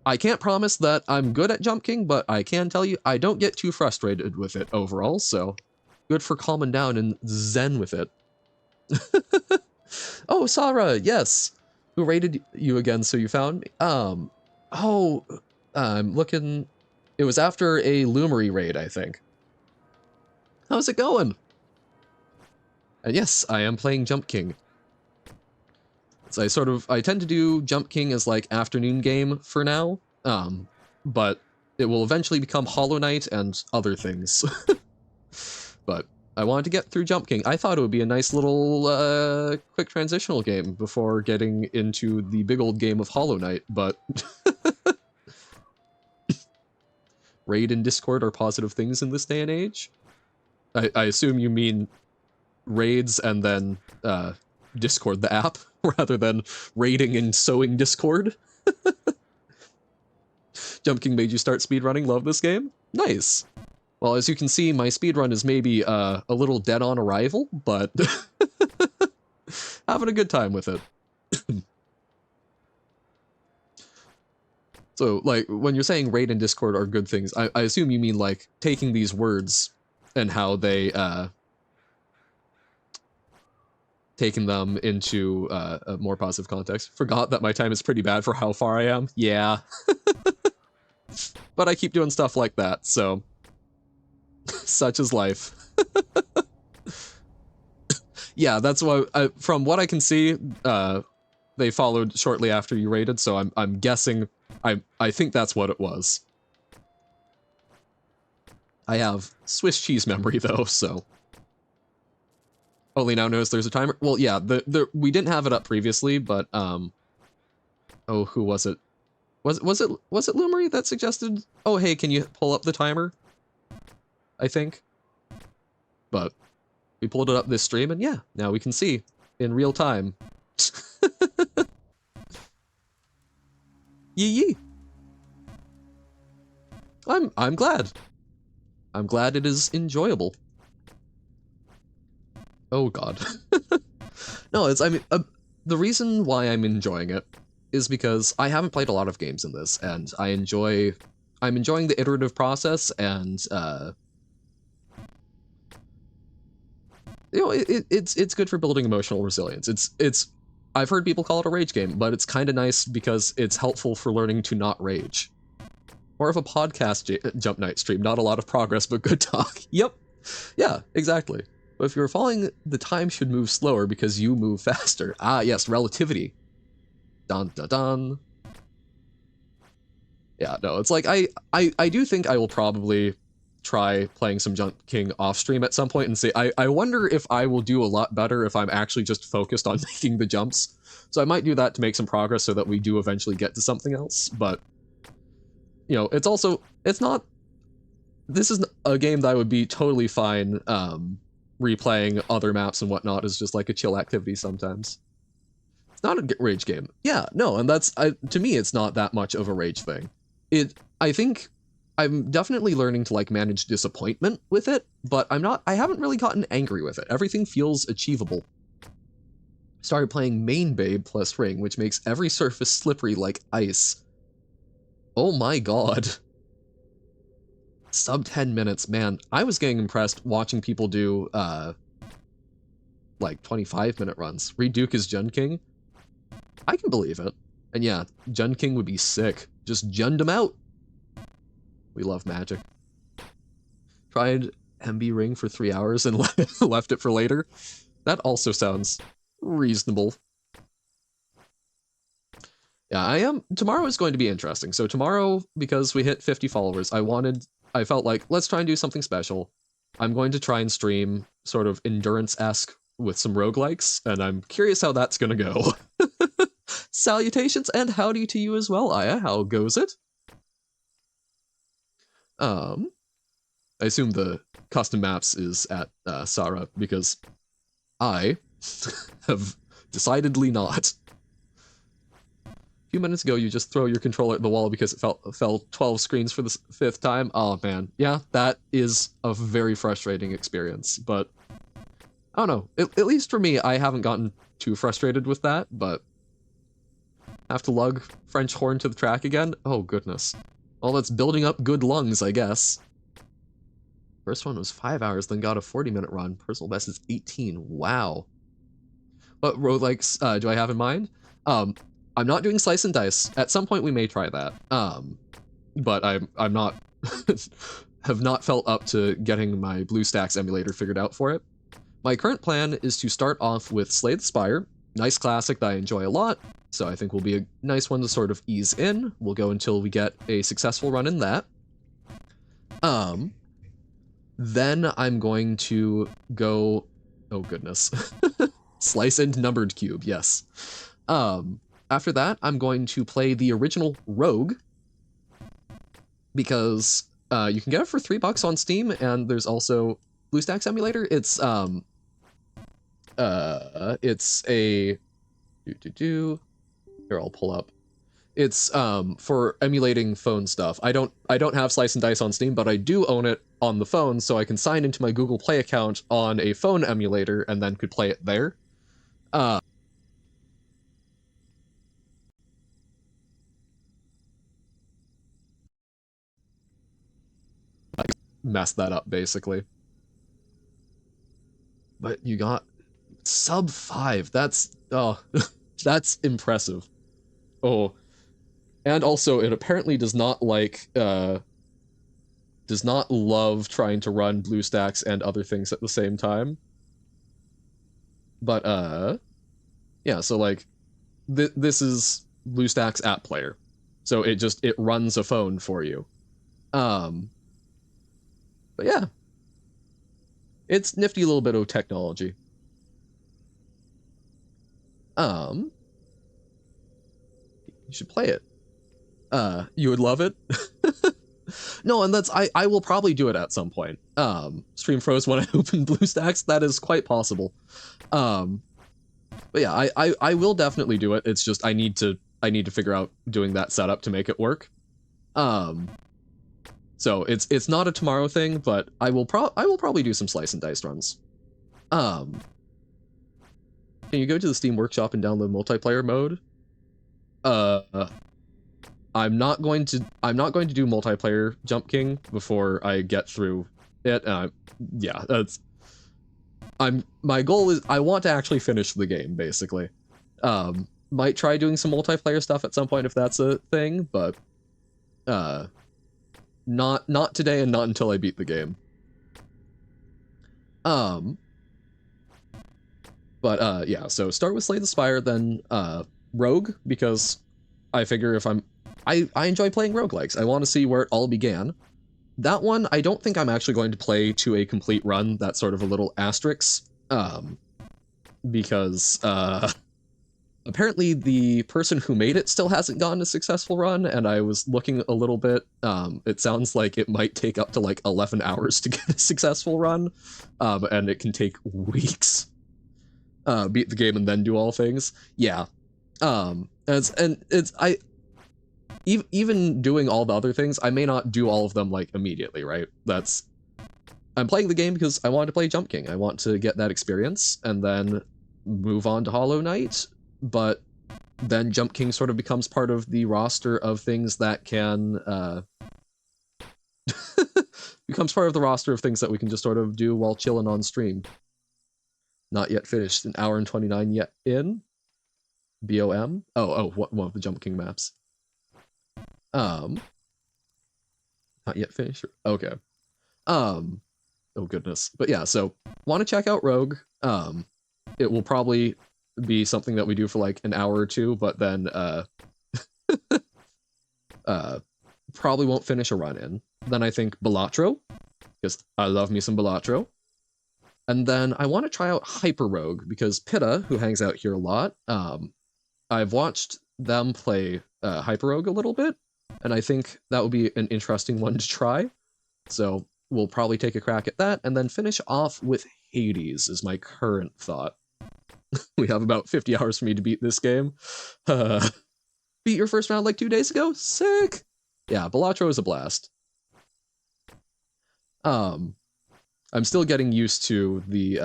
I can't promise that I'm good at Jump King, but I can tell you I don't get too frustrated with it overall, so good for calming down and zen with it. Oh, Sarah, yes! Who rated you again, so you found me? I'm looking... It was after a Lumery raid, I think. How's it going? And yes, I am playing Jump King. So I tend to do Jump King as like afternoon game for now, but it will eventually become Hollow Knight and other things. But I wanted to get through Jump King. I thought it would be a nice little quick transitional game before getting into the big old game of Hollow Knight, but Raid and Discord are positive things in this day and age. I assume you mean raids and then Discord the app, rather than raiding and sowing Discord. Jump King made you start speedrunning, love this game? Nice. Well, as you can see, my speedrun is maybe a little dead on arrival, but having a good time with it. So, like, when you're saying raid and Discord are good things, I assume you mean, like, taking these words and how they taken them into a more positive context. Forgot that my time is pretty bad for how far I am. Yeah, but I keep doing stuff like that, so such is life. Yeah, that's why. From what I can see, they followed shortly after you raided, so I'm guessing. I think that's what it was. I have Swiss cheese memory though, so. Only now knows there's a timer. Well, yeah, we didn't have it up previously, but oh, who was it? Was it Lumery that suggested? Oh, hey, can you pull up the timer? I think. But we pulled it up this stream, and yeah, now we can see in real time. Yee yee. I'm glad. I'm glad it is enjoyable. Oh god. No, the reason why I'm enjoying it is because I haven't played a lot of games in this, and I'm enjoying the iterative process, and it's good for building emotional resilience. I've heard people call it a rage game, but it's kind of nice because it's helpful for learning to not rage. More of a podcast jump night stream, not a lot of progress, but good talk. Yep. Yeah, exactly. But if you're falling, the time should move slower because you move faster. Ah, yes, relativity. Dun dun dun. Yeah, no, it's like I do think I will probably try playing some Jump King off stream at some point and see. I wonder if I will do a lot better if I'm actually just focused on making the jumps. So I might do that to make some progress so that we do eventually get to something else. But you know, it's not. This is a game that I would be totally fine replaying other maps and whatnot as just like a chill activity sometimes. It's not a rage game. Yeah, no, and to me, it's not that much of a rage thing. I think I'm definitely learning to like manage disappointment with it, but I haven't really gotten angry with it. Everything feels achievable. Started playing Main Babe plus Ring, which makes every surface slippery like ice. Oh my god. Sub 10 minutes, man. I was getting impressed watching people do, like 25-minute runs. Reduke is Jun King. I can believe it. And yeah, Jun King would be sick. Just Junned him out. We love magic. Tried MB Ring for 3 hours and left it for later. That also sounds reasonable. Yeah, tomorrow is going to be interesting. So tomorrow, because we hit 50 followers, I felt like, let's try and do something special. I'm going to try and stream sort of endurance-esque with some roguelikes, and I'm curious how that's gonna go. Salutations and howdy to you as well, Aya. How goes it? I assume the custom maps is at Sarah, because I have decidedly not. A few minutes ago, you just throw your controller at the wall because it fell 12 screens for the 5th time. Oh, man. Yeah, that is a very frustrating experience, but I don't know. At least for me, I haven't gotten too frustrated with that, but have to lug French horn to the track again? Oh, goodness. Well, that's building up good lungs, I guess. First one was 5 hours, then got a 40-minute run. Personal best is 18. Wow. What roguelikes do I have in mind? I'm not doing slice and dice. At some point we may try that. But I'm not have not felt up to getting my BlueStacks emulator figured out for it. My current plan is to start off with Slay the Spire. Nice classic that I enjoy a lot, so I think will be a nice one to sort of ease in. We'll go until we get a successful run in that. Then I'm going to go, oh goodness. Slice and numbered cube, yes. After that, I'm going to play the original Rogue, because you can get it for $3 on Steam, and there's also BlueStacks emulator. It's a here, I'll pull up. It's for emulating phone stuff. I don't have Slice and Dice on Steam, but I do own it on the phone, so I can sign into my Google Play account on a phone emulator and then could play it there. I messed that up basically. But you got Sub 5. That's that's impressive. Oh, and also it apparently does not does not love trying to run BlueStacks and other things at the same time. But yeah, so like this is BlueStacks app player. So it runs a phone for you. But yeah. It's nifty little bit of technology. You should play it. You would love it. No, and I will probably do it at some point. Stream froze when I opened BlueStacks. That is quite possible. But yeah, I will definitely do it. It's just I need to figure out doing that setup to make it work. So it's not a tomorrow thing, but I will probably do some slice and dice runs. Can you go to the Steam Workshop and download multiplayer mode? I'm not going to do multiplayer Jump King before I get through it. Yeah, my goal is I want to actually finish the game, basically. Might try doing some multiplayer stuff at some point if that's a thing, but not today and not until I beat the game. But yeah, so start with Slay the Spire, then Rogue, because I figure if I enjoy playing roguelikes. I want to see where it all began. That one, I don't think I'm actually going to play to a complete run. That's sort of a little asterisk. Because apparently the person who made it still hasn't gotten a successful run, and I was looking a little bit. It sounds like it might take up to like 11 hours to get a successful run, and it can take weeks. Beat the game and then do all things. Yeah. Even doing all the other things, I may not do all of them like immediately, right? I'm playing the game because I want to play Jump King. I want to get that experience and then move on to Hollow Knight, but then Jump King sort of becomes part of the roster of things that can becomes part of the roster of things that we can just sort of do while chilling on stream. Not yet finished. An hour and 29 yet in. BOM. One of the Jump King maps. Not yet finished. Okay. Oh goodness. But yeah, so want to check out Rogue. It will probably be something that we do for like an hour or two, but then probably won't finish a run in. Then I think Balatro, because I love me some Balatro. And then I want to try out Hyper Rogue, because Pitta, who hangs out here a lot, I've watched them play Hyper Rogue a little bit, and I think that would be an interesting one to try. So we'll probably take a crack at that, and then finish off with Hades is my current thought. We have about 50 hours for me to beat this game. Beat your first round like 2 days ago? Sick! Yeah, Balatro is a blast. I'm still getting used to the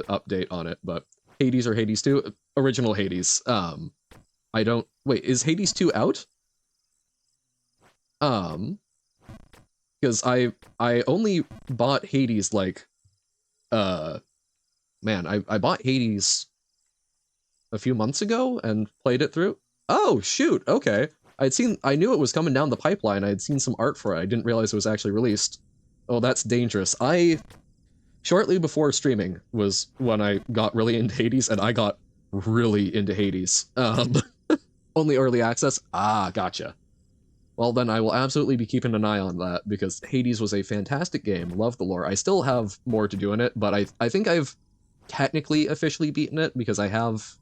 update on it, but Hades or Hades 2? Original Hades. Wait, is Hades 2 out? Because I only bought Hades like, I bought Hades a few months ago and played it through. Oh, shoot, okay. I knew it was coming down the pipeline. I had seen some art for it. I didn't realize it was actually released. Oh, that's dangerous. Shortly before streaming was when I got really into Hades, and I got really into Hades. Only early access? Ah, gotcha. Well, then I will absolutely be keeping an eye on that, because Hades was a fantastic game. Love the lore. I still have more to do in it, but I think I've technically officially beaten it, because I have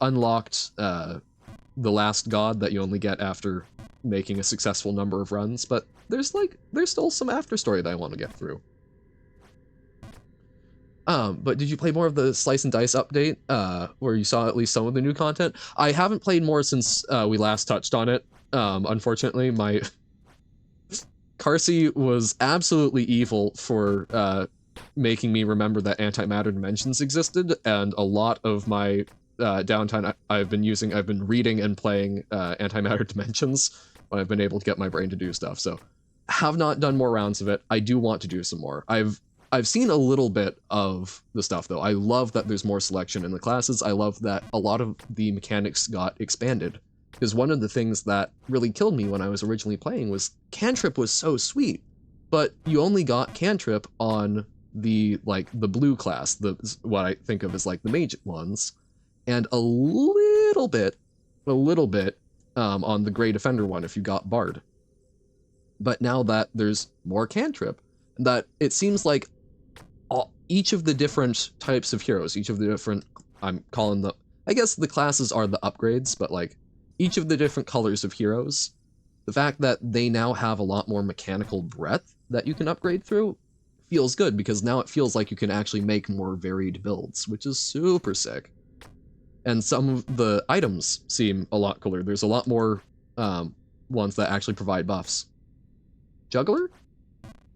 unlocked the last god that you only get after making a successful number of runs, but there's still some after story that I want to get through. But did you play more of the Slice and Dice update, where you saw at least some of the new content? I haven't played more since we last touched on it. Unfortunately, my Carsey was absolutely evil for making me remember that antimatter dimensions existed, and a lot of my downtime I've been reading and playing antimatter dimensions when I've been able to get my brain to do stuff. So have not done more rounds of it. I do want to do some more. I've I've seen a little bit of the stuff though. I love that there's more selection in the classes. I love that a lot of the mechanics got expanded. Because one of the things that really killed me when I was originally playing was cantrip was so sweet, but you only got cantrip on the blue class, the what I think of as like the mage ones, and a little bit on the Grey Defender one if you got Bard. But now that there's more cantrip, that it seems like each of the different types of heroes, each of the different, I'm calling the, I guess the classes are the upgrades, but like each of the different colors of heroes, the fact that they now have a lot more mechanical breadth that you can upgrade through feels good, because now it feels like you can actually make more varied builds, which is super sick. And some of the items seem a lot cooler. There's a lot more ones that actually provide buffs. Juggler?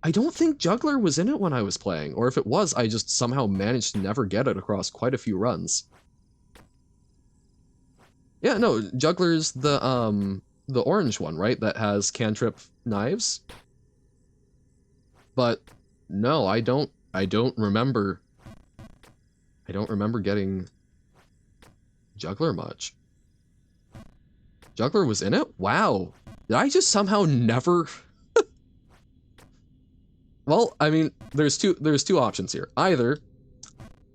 I don't think Juggler was in it when I was playing, or if it was, I just somehow managed to never get it across quite a few runs. Yeah, no, Juggler's the orange one, right? That has cantrip knives. But no, I don't remember getting Juggler much. Juggler was in it? Wow. Did I just somehow never... Well, I mean, there's two options here. Either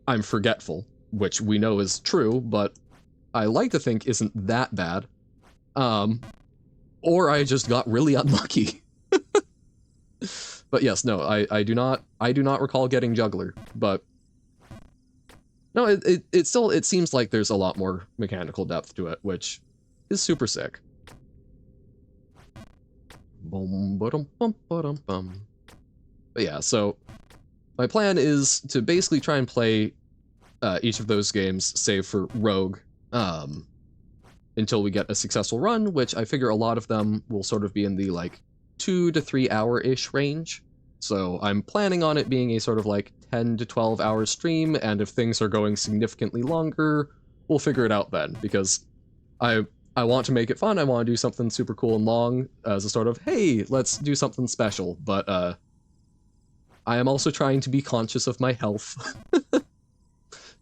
I'm forgetful, which we know is true, but I like to think isn't that bad. Or I just got really unlucky. But yes, no, I do not recall getting Juggler, but no, it still seems like there's a lot more mechanical depth to it, which is super sick. But yeah, so my plan is to basically try and play each of those games, save for Rogue, until we get a successful run, which I figure a lot of them will sort of be in the like 2 to 3 hour-ish range. So I'm planning on it being a sort of like 10 to 12 hour stream, and if things are going significantly longer, we'll figure it out then, because I want to make it fun. I want to do something super cool and long as a sort of, hey, let's do something special, but I am also trying to be conscious of my health.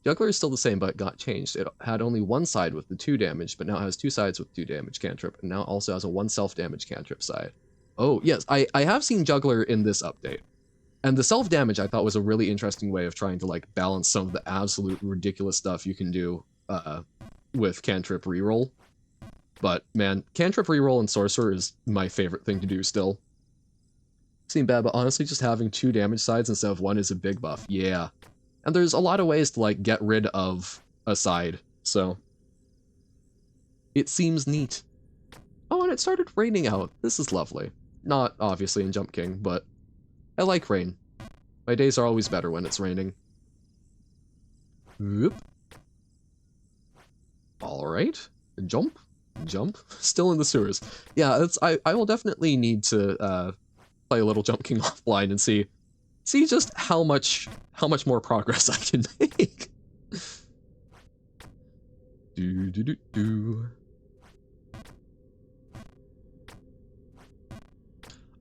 Juggler is still the same, but it got changed. It had only one side with the 2 damage, but now it has 2 sides with 2 damage cantrip, and now it also has a 1 self-damage cantrip side. Oh, yes, I have seen Juggler in this update. And the self-damage I thought was a really interesting way of trying to like balance some of the absolute ridiculous stuff you can do with cantrip reroll. But man, cantrip reroll in Sorcerer is my favorite thing to do still. Seem bad, but honestly just having 2 damage sides instead of 1 is a big buff, yeah. And there's a lot of ways to like get rid of a side, so it seems neat. Oh, and it started raining out. This is lovely. Not obviously in Jump King, but I like rain. My days are always better when it's raining. Whoop. All right, jump. Still in the sewers. Yeah, it's I will definitely need to play a little Jump King offline and see just how much more progress I can make.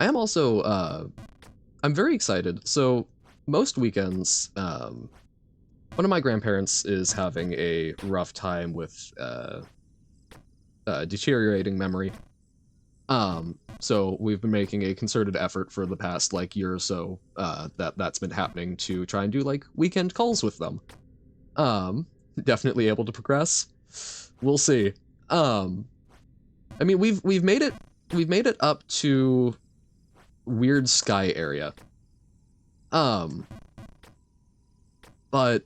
I am also I'm very excited. So most weekends, one of my grandparents is having a rough time with deteriorating memory. So we've been making a concerted effort for the past like year or so that's been happening to try and do like weekend calls with them. Definitely able to progress. We'll see. I mean we've made it up to Weird Sky area. But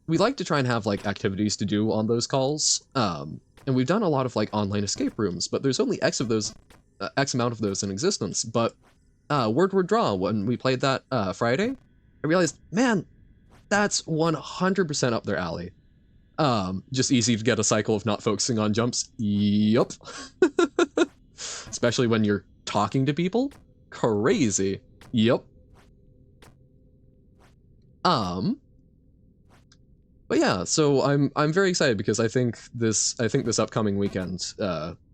we like to try and have like activities to do on those calls. And we've done a lot of like online escape rooms, but there's only X amount of those in existence. But Word Draw, when we played that Friday, I realized, man, that's 100% up their alley. Just easy to get a cycle of not focusing on jumps. Yup. Especially when you're talking to people. Crazy. Yup. But yeah, so I'm very excited because I think this upcoming weekend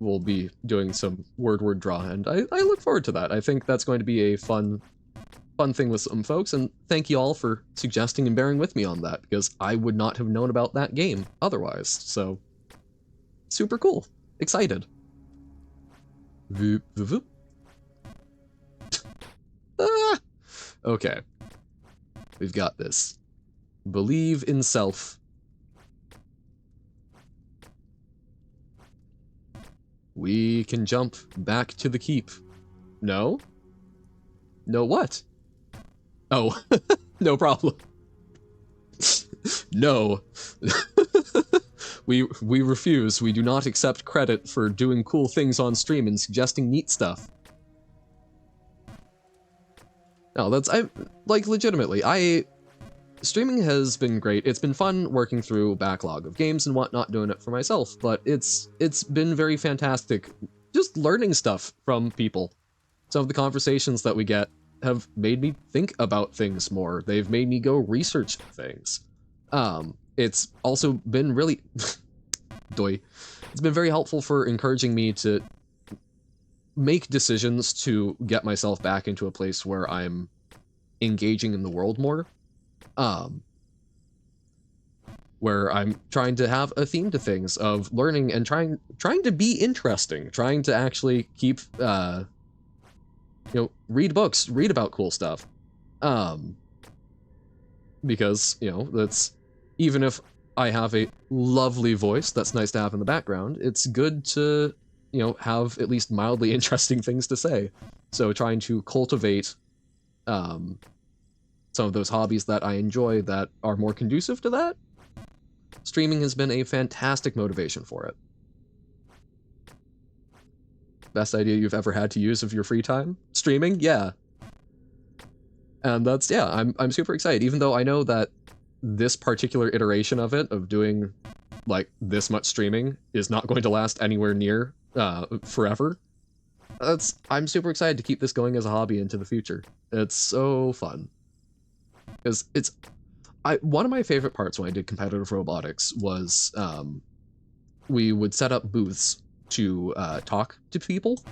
we'll be doing some word draw, and I look forward to that. I think that's going to be a fun fun thing with some folks, and thank you all for suggesting and bearing with me on that, because I would not have known about that game otherwise. So, super cool. Excited. Voop, voop, voop. Ah! Okay. We've got this. Believe in self. We can jump back to the keep. No? No what? Oh, no problem. No. we refuse. We do not accept credit for doing cool things on stream and suggesting neat stuff. No, like, legitimately, streaming has been great. It's been fun working through backlog of games and whatnot, doing it for myself, but it's been very fantastic just learning stuff from people. Some of the conversations that we get have made me think about things more. They've made me go research things. It's also been really doy. It's been very helpful for encouraging me to make decisions to get myself back into a place where I'm engaging in the world more. Where I'm trying to have a theme to things of learning and trying to be interesting, trying to actually keep read books, read about cool stuff. Because, that's, even if I have a lovely voice that's nice to have in the background, it's good to, have at least mildly interesting things to say. So trying to cultivate some of those hobbies that I enjoy that are more conducive to that, streaming has been a fantastic motivation for it. Best idea you've ever had to use of your free time? Streaming? Yeah. And that's, yeah, I'm super excited, even though I know that this particular iteration of it, of doing, like, this much streaming, is not going to last anywhere near forever. I'm super excited to keep this going as a hobby into the future. It's so fun. Because one of my favorite parts when I did competitive robotics was we would set up booths to talk to people.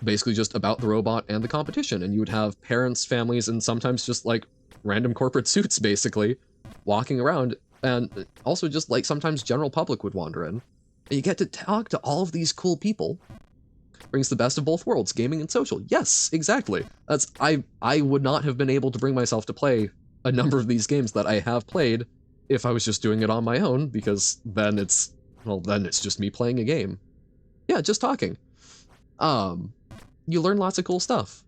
Basically just about the robot and the competition, and you would have parents, families, and sometimes just like random corporate suits basically walking around, and also just like sometimes general public would wander in. And you get to talk to all of these cool people. Brings the best of both worlds, gaming and social. Yes, exactly. I would not have been able to bring myself to play a number of these games that I have played if I was just doing it on my own, because then it's just me playing a game. Yeah, just talking. You learn lots of cool stuff.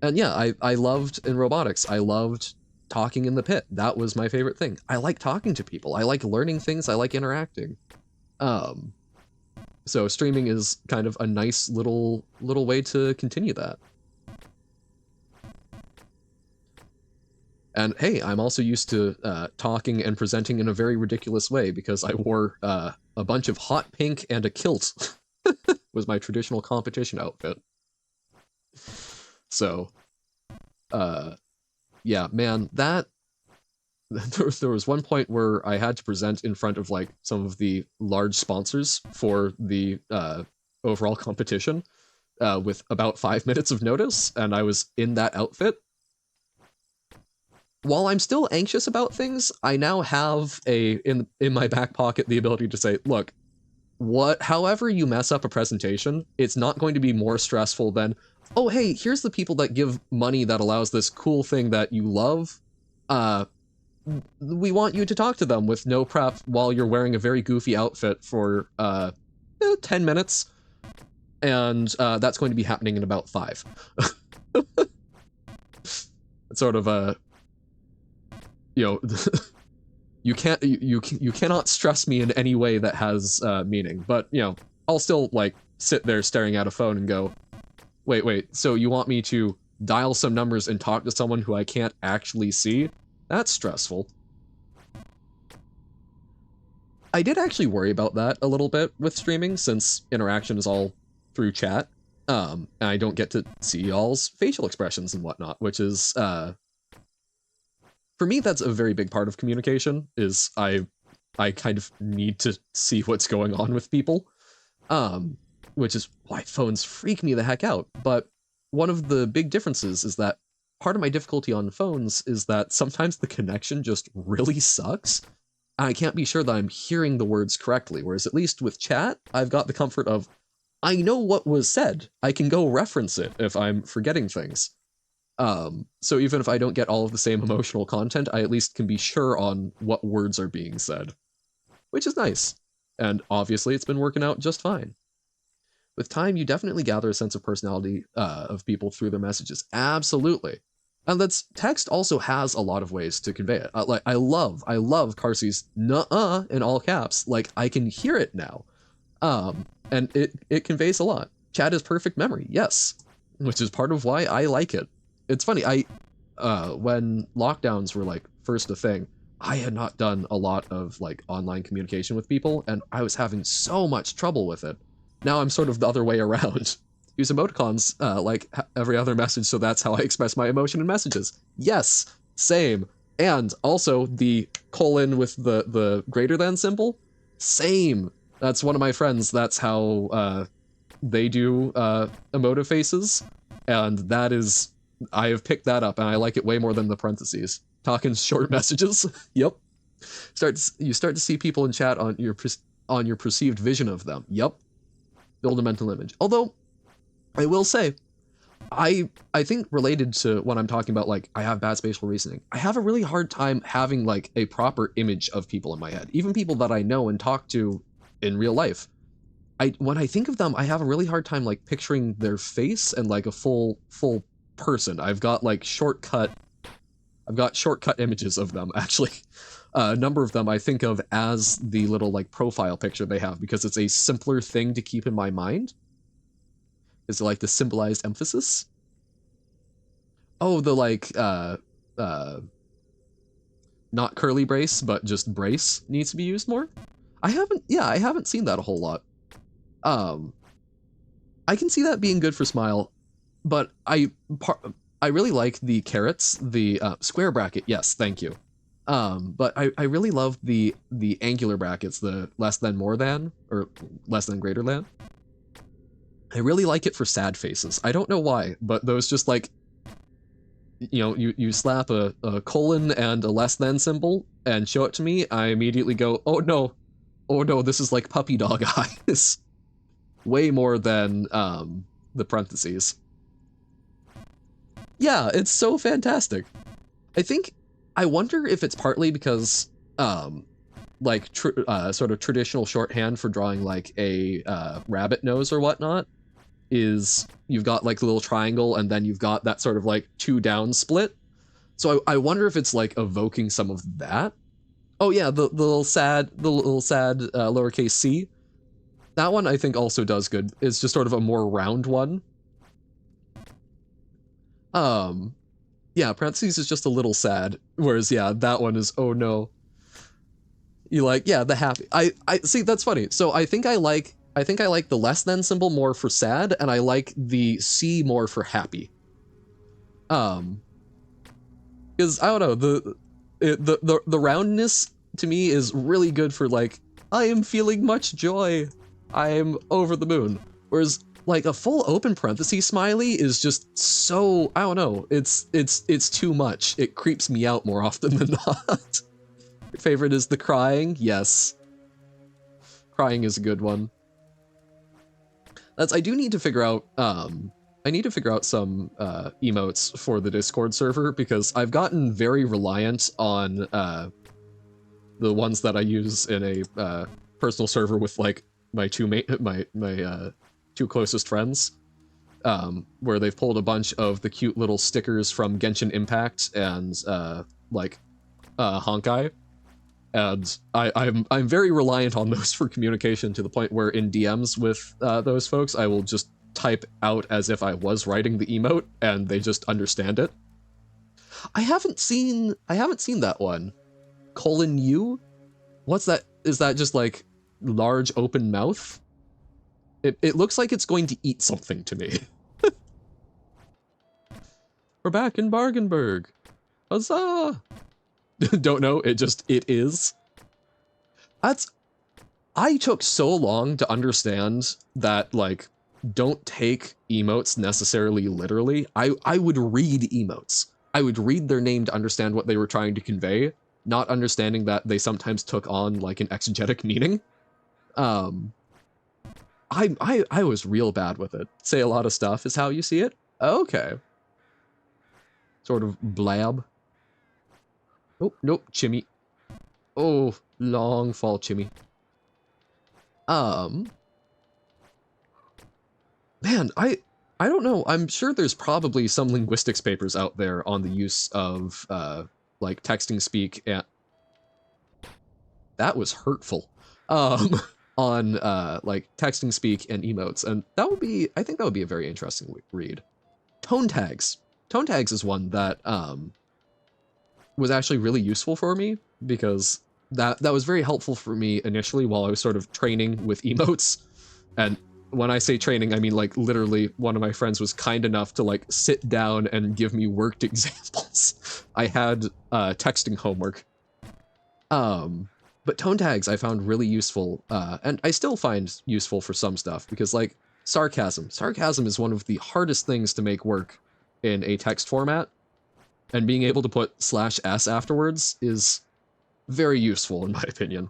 And yeah, I loved in robotics, I loved talking in the pit. That was my favorite thing. I like talking to people. I like learning things. I like interacting. So streaming is kind of a nice little way to continue that. And hey, I'm also used to talking and presenting in a very ridiculous way, because I wore a bunch of hot pink and a kilt. Was my traditional competition outfit. So, yeah, man, that there was one point where I had to present in front of like some of the large sponsors for the overall competition with about 5 minutes of notice, and I was in that outfit. While I'm still anxious about things, I now have in my back pocket the ability to say, look, however you mess up a presentation, it's not going to be more stressful than, oh, hey, here's the people that give money that allows this cool thing that you love. We want you to talk to them with no prep while you're wearing a very goofy outfit for 10 minutes. And that's going to be happening in about 5. It's sort of you cannot stress me in any way that has meaning, but I'll still like sit there staring at a phone and go, wait, so you want me to dial some numbers and talk to someone who I can't actually see? That's stressful. I did actually worry about that a little bit with streaming, since interaction is all through chat, and I don't get to see y'all's facial expressions and whatnot, which is for me, that's a very big part of communication, is I kind of need to see what's going on with people, which is why phones freak me the heck out. But one of the big differences is that part of my difficulty on phones is that sometimes the connection just really sucks. I can't be sure that I'm hearing the words correctly, whereas at least with chat, I've got the comfort of I know what was said. I can go reference it if I'm forgetting things. So even if I don't get all of the same emotional content, I at least can be sure on what words are being said, which is nice. And obviously, it's been working out just fine. With time, you definitely gather a sense of personality of people through their messages. Absolutely. And that's text also has a lot of ways to convey it. Like I love Carsey's "nuh-uh" in all caps. Like I can hear it now, and it conveys a lot. Chat is perfect memory, yes, which is part of why I like it. It's funny. When lockdowns were like first a thing, I had not done a lot of like online communication with people, and I was having so much trouble with it. Now I'm sort of the other way around. Use emoticons like every other message, so that's how I express my emotion in messages. Yes, same. And also the colon with the greater than symbol, same. That's one of my friends. That's how they do emotive faces, and that is I have picked that up, and I like it way more than the parentheses. Talking short messages. Yep. You start to see people in chat on your perceived vision of them. Yep. Build a mental image. Although I will say, I think related to what I'm talking about, like I have bad spatial reasoning. I have a really hard time having like a proper image of people in my head, even people that I know and talk to in real life. When I think of them, I have a really hard time like picturing their face and like a full person. I've got shortcut images of them actually. A number of them I think of as the little like profile picture they have because it's a simpler thing to keep in my mind. Is it like the symbolized emphasis? Oh, the like not curly brace, but just brace needs to be used more. I haven't seen that a whole lot. I can see that being good for Smile, but I really like the carrots, the square bracket. Yes, thank you. But I really love the angular brackets, the less than, more than, or less than, greater than. I really like it for sad faces. I don't know why, but those just like, you know, you slap a colon and a less than symbol and show it to me, I immediately go, oh no, this is like puppy dog eyes. Way more than the parentheses. Yeah, it's so fantastic. I wonder if it's partly because like sort of traditional shorthand for drawing like a rabbit nose or whatnot is you've got like the little triangle and then you've got that sort of like 2 down split. So I wonder if it's like evoking some of that. Oh yeah, the little sad lowercase c. That one I think also does good. It's just sort of a more round one. Yeah, parentheses is just a little sad, whereas yeah, that one is oh no. You like, yeah, the happy. I see, that's funny. So I think I like the less than symbol more for sad, and I like the C more for happy. Because I don't know, the roundness to me is really good for like, I am feeling much joy. I am over the moon. Whereas like a full open parenthesis smiley is just so, I don't know, it's too much. It creeps me out more often than not. Your favorite is the crying? Yes. Crying is a good one. I do need to figure out, I need to figure out some emotes for the Discord server because I've gotten very reliant on the ones that I use in a personal server with like my two closest friends, where they've pulled a bunch of the cute little stickers from Genshin Impact and Honkai. And I'm very reliant on those for communication to the point where in DMs with those folks, I will just type out as if I was writing the emote and they just understand it. I haven't seen that one. :U? What's that? Is that just like large open mouth? It looks like it's going to eat something to me. We're back in Bargenberg. Huzzah! Don't know, it is. I took so long to understand that, like, don't take emotes necessarily literally. I would read emotes. I would read their name to understand what they were trying to convey, not understanding that they sometimes took on like an exegetic meaning. Um, I was real bad with it. Say a lot of stuff is how you see it. Okay. Sort of blab. Oh, nope, Chimmy. Oh, long fall, Chimmy. Man, I don't know. I'm sure there's probably some linguistics papers out there on the use of like texting speak and that was hurtful. Um on like texting speak and emotes, and that would be, I think that would be a very interesting read. Tone tags. Tone tags is one that was actually really useful for me because that was very helpful for me initially while I was sort of training with emotes. And when I say training, I mean like literally one of my friends was kind enough to like sit down and give me worked examples. I had texting homework. But tone tags I found really useful, and I still find useful for some stuff because like sarcasm. Sarcasm is one of the hardest things to make work in a text format, and being able to put /s afterwards is very useful in my opinion.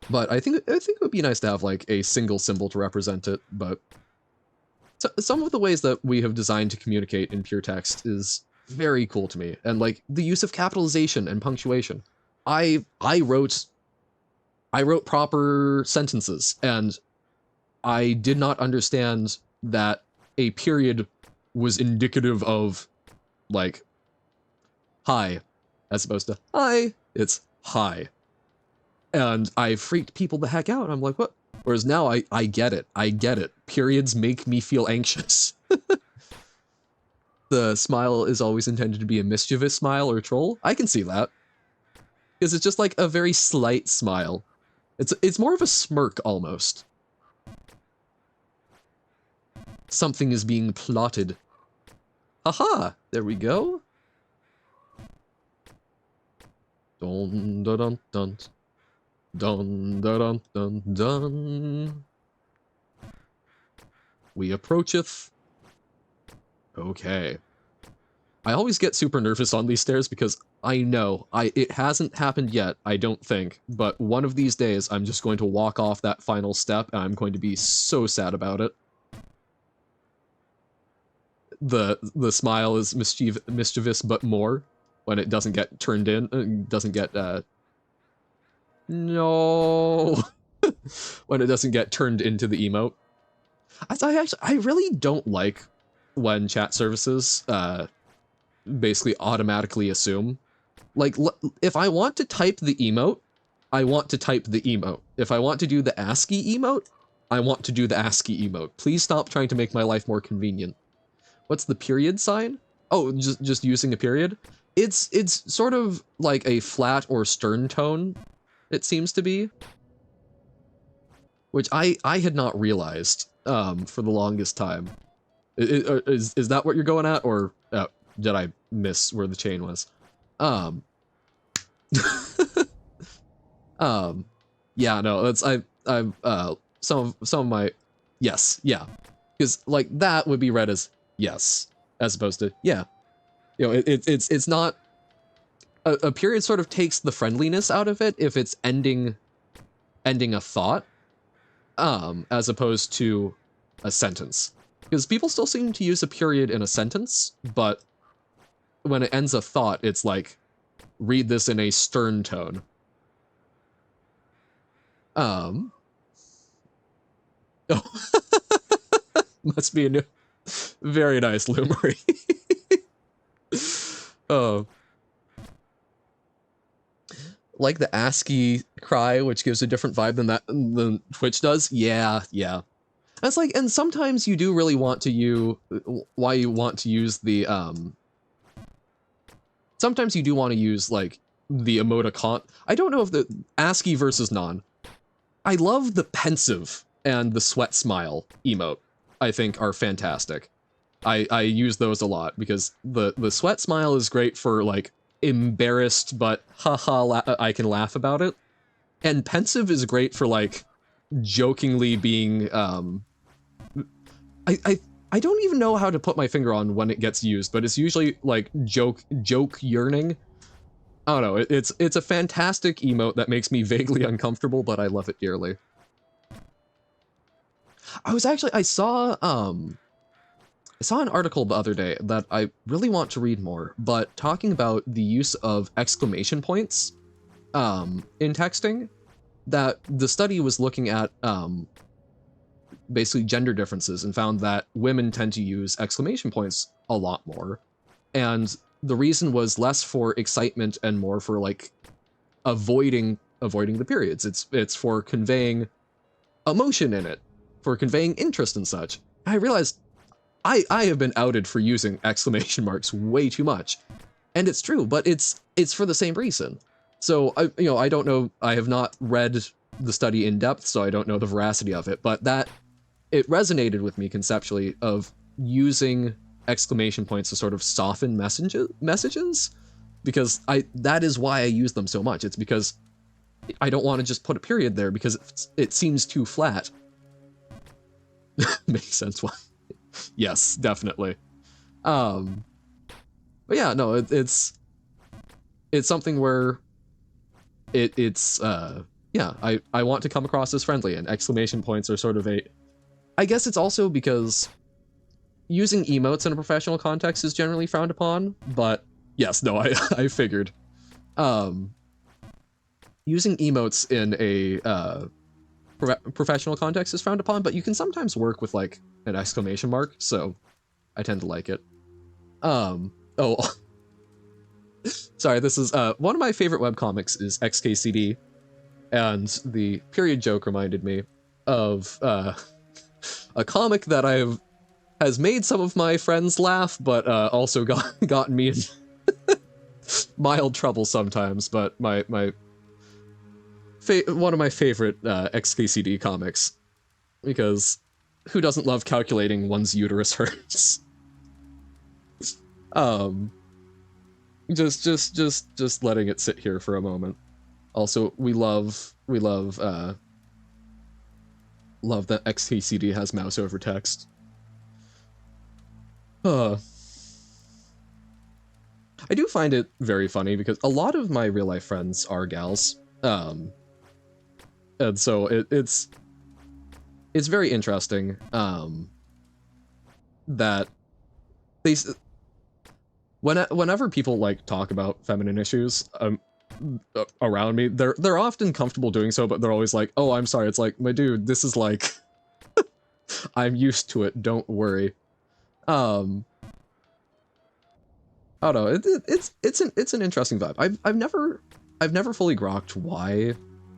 But I think it would be nice to have like a single symbol to represent it, but some of the ways that we have designed to communicate in pure text is very cool to me. And like the use of capitalization and punctuation. I wrote proper sentences, and I did not understand that a period was indicative of like hi as opposed to hi. It's hi. And I freaked people the heck out. I'm like, what? Whereas now I get it. I get it. Periods make me feel anxious. The smile is always intended to be a mischievous smile or troll. I can see that. Because it's just like a very slight smile. It's more of a smirk almost. Something is being plotted. Haha, there we go. Dun dun dun dun. Dun dun dun dun dun. We approacheth. Okay. I always get super nervous on these stairs because I know it hasn't happened yet, I don't think, but one of these days I'm just going to walk off that final step and I'm going to be so sad about it. The smile is mischievous but more when it doesn't get turned in, doesn't get no when it doesn't get turned into the emote. I really don't like when chat services basically automatically assume. Like, if I want to type the emote, I want to type the emote. If I want to do the ASCII emote, I want to do the ASCII emote. Please stop trying to make my life more convenient. What's the period sign? Oh, just using a period? It's sort of like a flat or stern tone, it seems to be. Which I had not realized for the longest time. Is that what you're going at, or did I miss where the chain was? Yeah, no, that's some of my, yes, yeah, because like that would be read as yes, as opposed to yeah. You know, it's not a period. Sort of takes the friendliness out of it if it's ending a thought, as opposed to a sentence. Because people still seem to use a period in a sentence, but when it ends a thought, it's like, read this in a stern tone. Oh. Must be a new... Very nice, Lumery. Oh. Like the ASCII cry, which gives a different vibe than Twitch does? Yeah, yeah. That's like, and sometimes you do really want to use the, sometimes you do want to use, like, the emoticon. I don't know if the ASCII versus non. I love the pensive and the sweat smile emote, I think, are fantastic. I use those a lot because the sweat smile is great for, like, embarrassed, but haha, I can laugh about it. And pensive is great for, like, jokingly being I don't even know how to put my finger on when it gets used, but it's usually like joke yearning. I don't know. It's a fantastic emote that makes me vaguely uncomfortable, but I love it dearly. I saw an article the other day that I really want to read more, but talking about the use of exclamation points in texting, that the study was looking at basically gender differences and found that women tend to use exclamation points a lot more. And the reason was less for excitement and more for like avoiding the periods. It's for conveying emotion in it, for conveying interest and such. I realized I have been outed for using exclamation marks way too much. And it's true, but it's for the same reason. So I don't know, I have not read the study in depth, so I don't know the veracity of it, but that it resonated with me conceptually of using exclamation points to sort of soften messages, because that is why I use them so much. It's because I don't want to just put a period there because it seems too flat. Makes sense. Why? Yes, definitely. But yeah, no, it's something where it's yeah, I want to come across as friendly, and exclamation points are sort of I guess it's also because using emotes in a professional context is generally frowned upon, but yes, no, I figured. Using emotes in a professional context is frowned upon, but you can sometimes work with like an exclamation mark, so I tend to like it. Oh, sorry, this is one of my favorite webcomics is XKCD, and the period joke reminded me of a comic that has made some of my friends laugh, but also gotten me in mild trouble sometimes. But one of my favorite XKCD comics, because who doesn't love calculating one's uterus hurts? Just letting it sit here for a moment. Also, we love that XKCD has mouse over text. I do find it very funny because a lot of my real life friends are gals, and so it's very interesting that they whenever people like talk about feminine issues around me, they're often comfortable doing so, but they're always like, "Oh, I'm sorry." It's like, my dude, this is like, I'm used to it. Don't worry. I don't know. It's an interesting vibe. I've never fully grokked why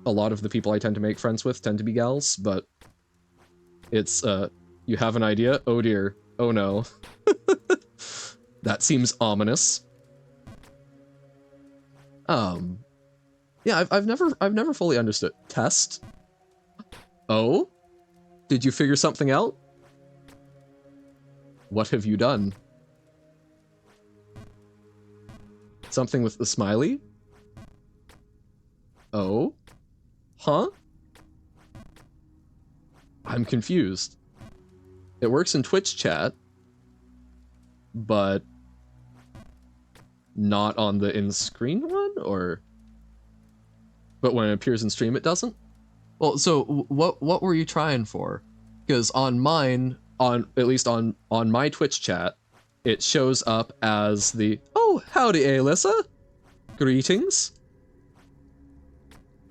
a lot of the people I tend to make friends with tend to be gals, but it's you have an idea? Oh dear. Oh no. That seems ominous. Yeah, I've never fully understood. Test? Oh? Did you figure something out? What have you done? Something with the smiley? Oh? Huh? I'm confused. It works in Twitch chat, but not on the in-screen one, or? But when it appears in stream, it doesn't? Well, so what were you trying for? Because on mine, at least on my Twitch chat, it shows up as the, "Oh, howdy, Alyssa. Greetings."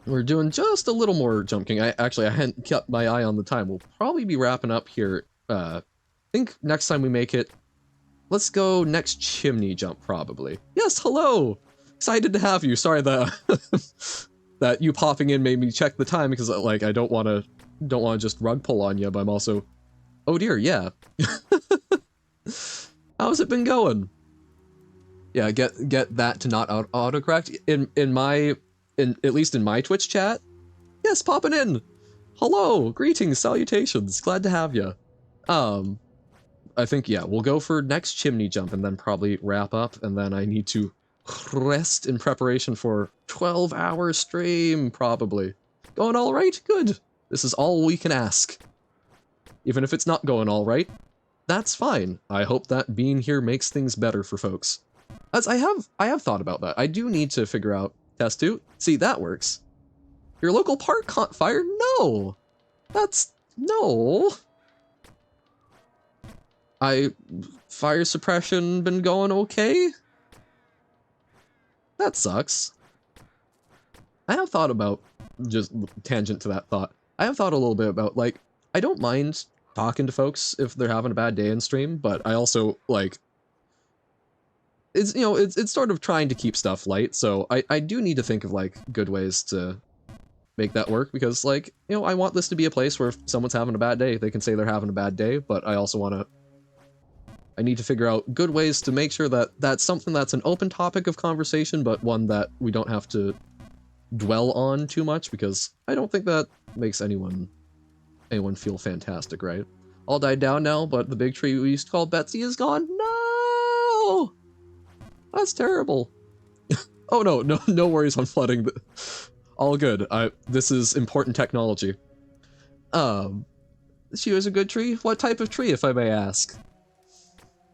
We're doing just a little more Jump King. I hadn't kept my eye on the time. We'll probably be wrapping up here. I think next time we make it, let's go next chimney jump, probably. Yes, hello! Excited to have you. Sorry that that you popping in made me check the time, because like I don't want to just rug pull on you, but I'm also, oh dear, yeah. How's it been going? Yeah, get that to not autocorrect at least in my Twitch chat. Yes, popping in. Hello, greetings, salutations. Glad to have you. I think, yeah, we'll go for next chimney jump and then probably wrap up, and then I need to rest in preparation for 12-hour stream, probably. Going all right? Good. This is all we can ask. Even if it's not going all right, that's fine. I hope that being here makes things better for folks. As I have thought about that. I do need to figure out test 2. See, that works. Your local park caught fire? No! That's... no. Fire suppression been going okay? That sucks. I have thought about, just tangent to that thought, I have thought a little bit about, like, I don't mind talking to folks if they're having a bad day in stream, but I also, like, it's, you know, it's sort of trying to keep stuff light, so I do need to think of, like, good ways to make that work, because, like, you know, I want this to be a place where if someone's having a bad day, they can say they're having a bad day, but I also want to... I need to figure out good ways to make sure that that's something that's an open topic of conversation, but one that we don't have to dwell on too much, because I don't think that makes anyone feel fantastic, right? All died down now, but the big tree we used to call Betsy is gone. No! That's terrible. Oh no worries on flooding. All good. This is important technology. She was a good tree? What type of tree, if I may ask?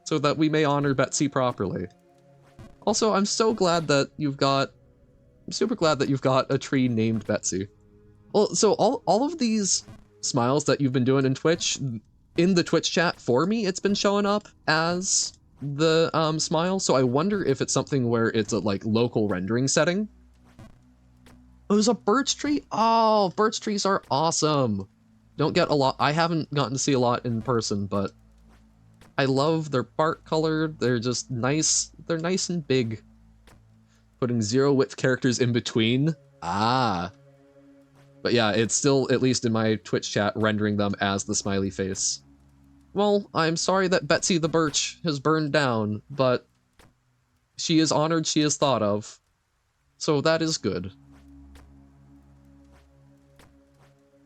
So that we may honor Betsy properly. Also, I'm so glad that you've got... I'm super glad that you've got a tree named Betsy. Well, so all of these smiles that you've been doing in Twitch, in the Twitch chat for me, it's been showing up as the smile, so I wonder if it's something where it's a, like, local rendering setting. Oh, there's a birch tree? Oh, birch trees are awesome! Don't get a lot... I haven't gotten to see a lot in person, but I love their bark color. They're just nice. They're nice and big. Putting zero width characters in between. Ah. But yeah, it's still, at least in my Twitch chat, rendering them as the smiley face. Well, I'm sorry that Betsy the Birch has burned down, but she is honored, she is thought of. So that is good.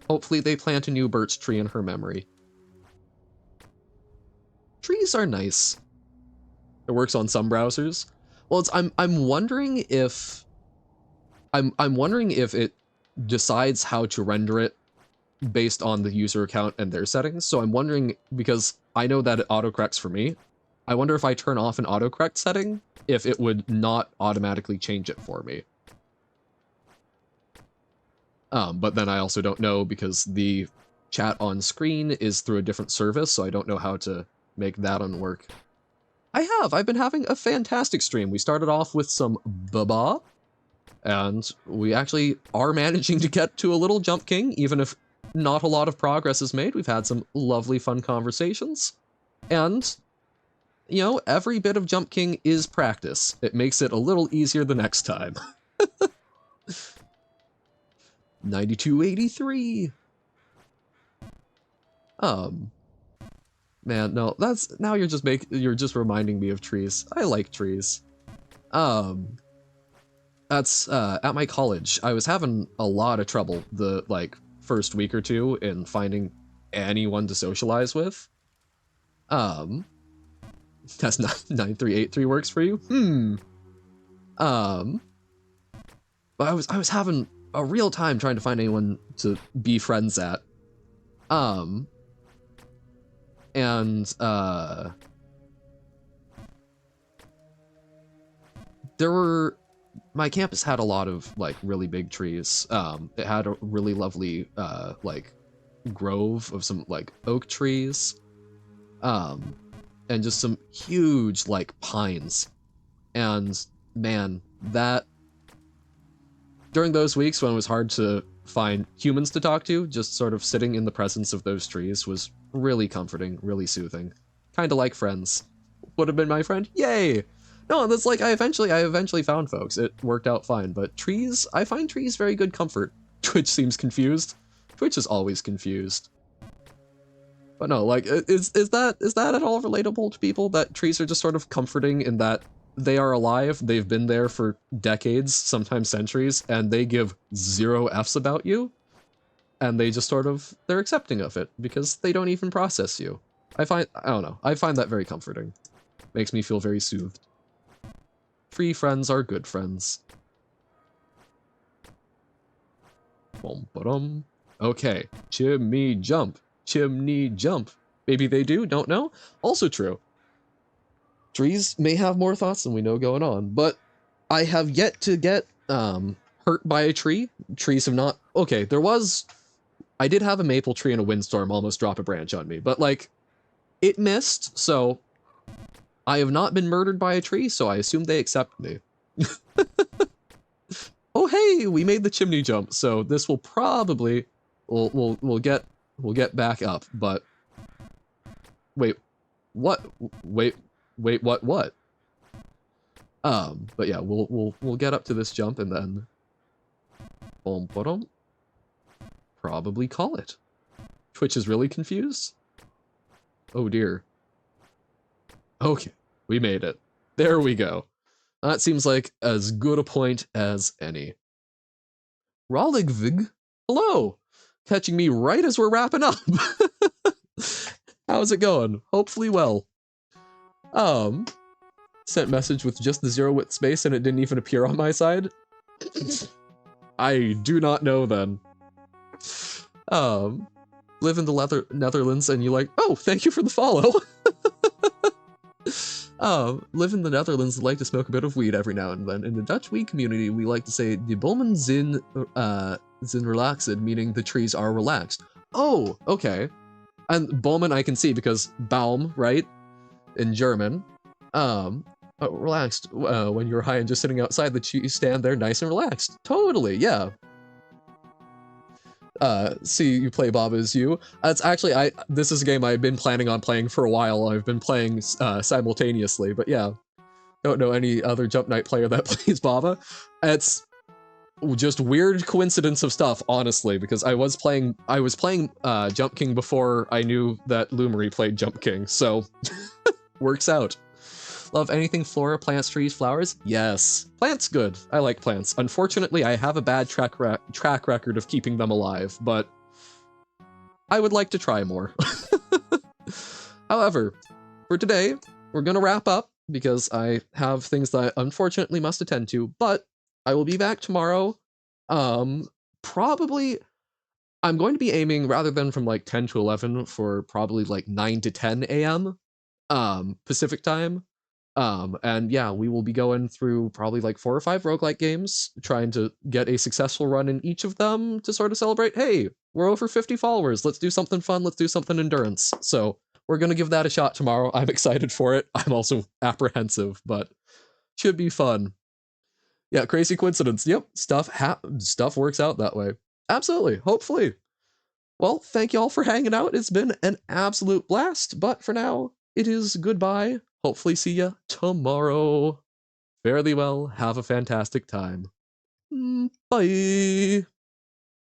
Hopefully they plant a new birch tree in her memory. Trees are nice. It works on some browsers. Well, I'm wondering if it decides how to render it based on the user account and their settings. So I'm wondering, because I know that it autocorrects for me, I wonder if I turn off an autocorrect setting, if it would not automatically change it for me. But then I also don't know, because the chat on screen is through a different service, so I don't know how to make that one work. I've been having a fantastic stream. We started off with some baba, and we actually are managing to get to a little Jump King, even if not a lot of progress is made. We've had some lovely, fun conversations. And, you know, every bit of Jump King is practice. It makes it a little easier the next time. 9283. Man, no, that's... Now you're just reminding me of trees. I like trees. That's, at my college, I was having a lot of trouble the, like, first week or two in finding anyone to socialize with. That's not 9383 works for you? But I was having a real time trying to find anyone to be friends at. There were... My campus had a lot of, like, really big trees. It had a really lovely, like, grove of some, like, oak trees. And just some huge, like, pines. And, man, that... During those weeks when it was hard to find humans to talk to, just sort of sitting in the presence of those trees was really comforting, really soothing. Kinda like friends. Would have been my friend? Yay! No, that's like, I eventually found folks. It worked out fine, but trees, I find trees very good comfort. Twitch seems confused. Twitch is always confused. But no, like, is that at all relatable to people, that trees are just sort of comforting in that they are alive, they've been there for decades, sometimes centuries, and they give zero Fs about you? And they just sort of, they're accepting of it, because they don't even process you. I don't know, I find that very comforting. Makes me feel very soothed. Tree friends are good friends. Bum-ba-dum. Okay, chimney jump, chimney jump. Maybe they do, don't know. Also true. Trees may have more thoughts than we know going on, but I have yet to get hurt by a tree. Trees have not. Okay, I did have a maple tree in a windstorm almost drop a branch on me, but like it missed, so I have not been murdered by a tree, so I assume they accept me. Oh hey, we made the chimney jump, so this will probably we'll get back up, but wait, what? Wait, what? But yeah, we'll get up to this jump and then boom, probably call it. Twitch is really confused. Oh dear. Okay, we made it. There we go. That seems like as good a point as any. Roligvig, hello! Catching me right as we're wrapping up. How's it going? Hopefully well. Sent message with just the 0 width space and it didn't even appear on my side. I do not know then. Live in the Netherlands and you like, oh, thank you for the follow. Live in the Netherlands, like to smoke a bit of weed every now and then. In the Dutch weed community, we like to say die bomen zijn relaxed, meaning the trees are relaxed. Oh, okay. And Bowman I can see because Baum, right? In German. Relaxed when you're high and just sitting outside, you stand there nice and relaxed. Totally, yeah. See you play Bob as you. That's actually, this is a game I've been planning on playing for a while. I've been playing simultaneously, but yeah. Don't know any other Jump Knight player that plays Baba. It's just weird coincidence of stuff, honestly, because I was playing Jump King before I knew that Lumery played Jump King, so works out. Love anything flora, plants, trees, flowers? Yes. Plants good. I like plants. Unfortunately, I have a bad track record of keeping them alive, but I would like to try more. However, for today, we're gonna wrap up because I have things that I unfortunately must attend to, but I will be back tomorrow. Probably I'm going to be aiming rather than from like 10 to 11 for probably like 9 to 10 a.m. Pacific time. And yeah, we will be going through probably like 4 or 5 roguelike games, trying to get a successful run in each of them to sort of celebrate, hey, we're over 50 followers, let's do something fun, let's do something endurance. So we're gonna give that a shot tomorrow. I'm excited for it. I'm also apprehensive, but should be fun. Yeah, crazy coincidence. Yep, stuff works out that way. Absolutely, hopefully. Well, thank y'all for hanging out. It's been an absolute blast, but for now, it is goodbye. Hopefully see ya tomorrow. Fare thee well. Have a fantastic time. Bye.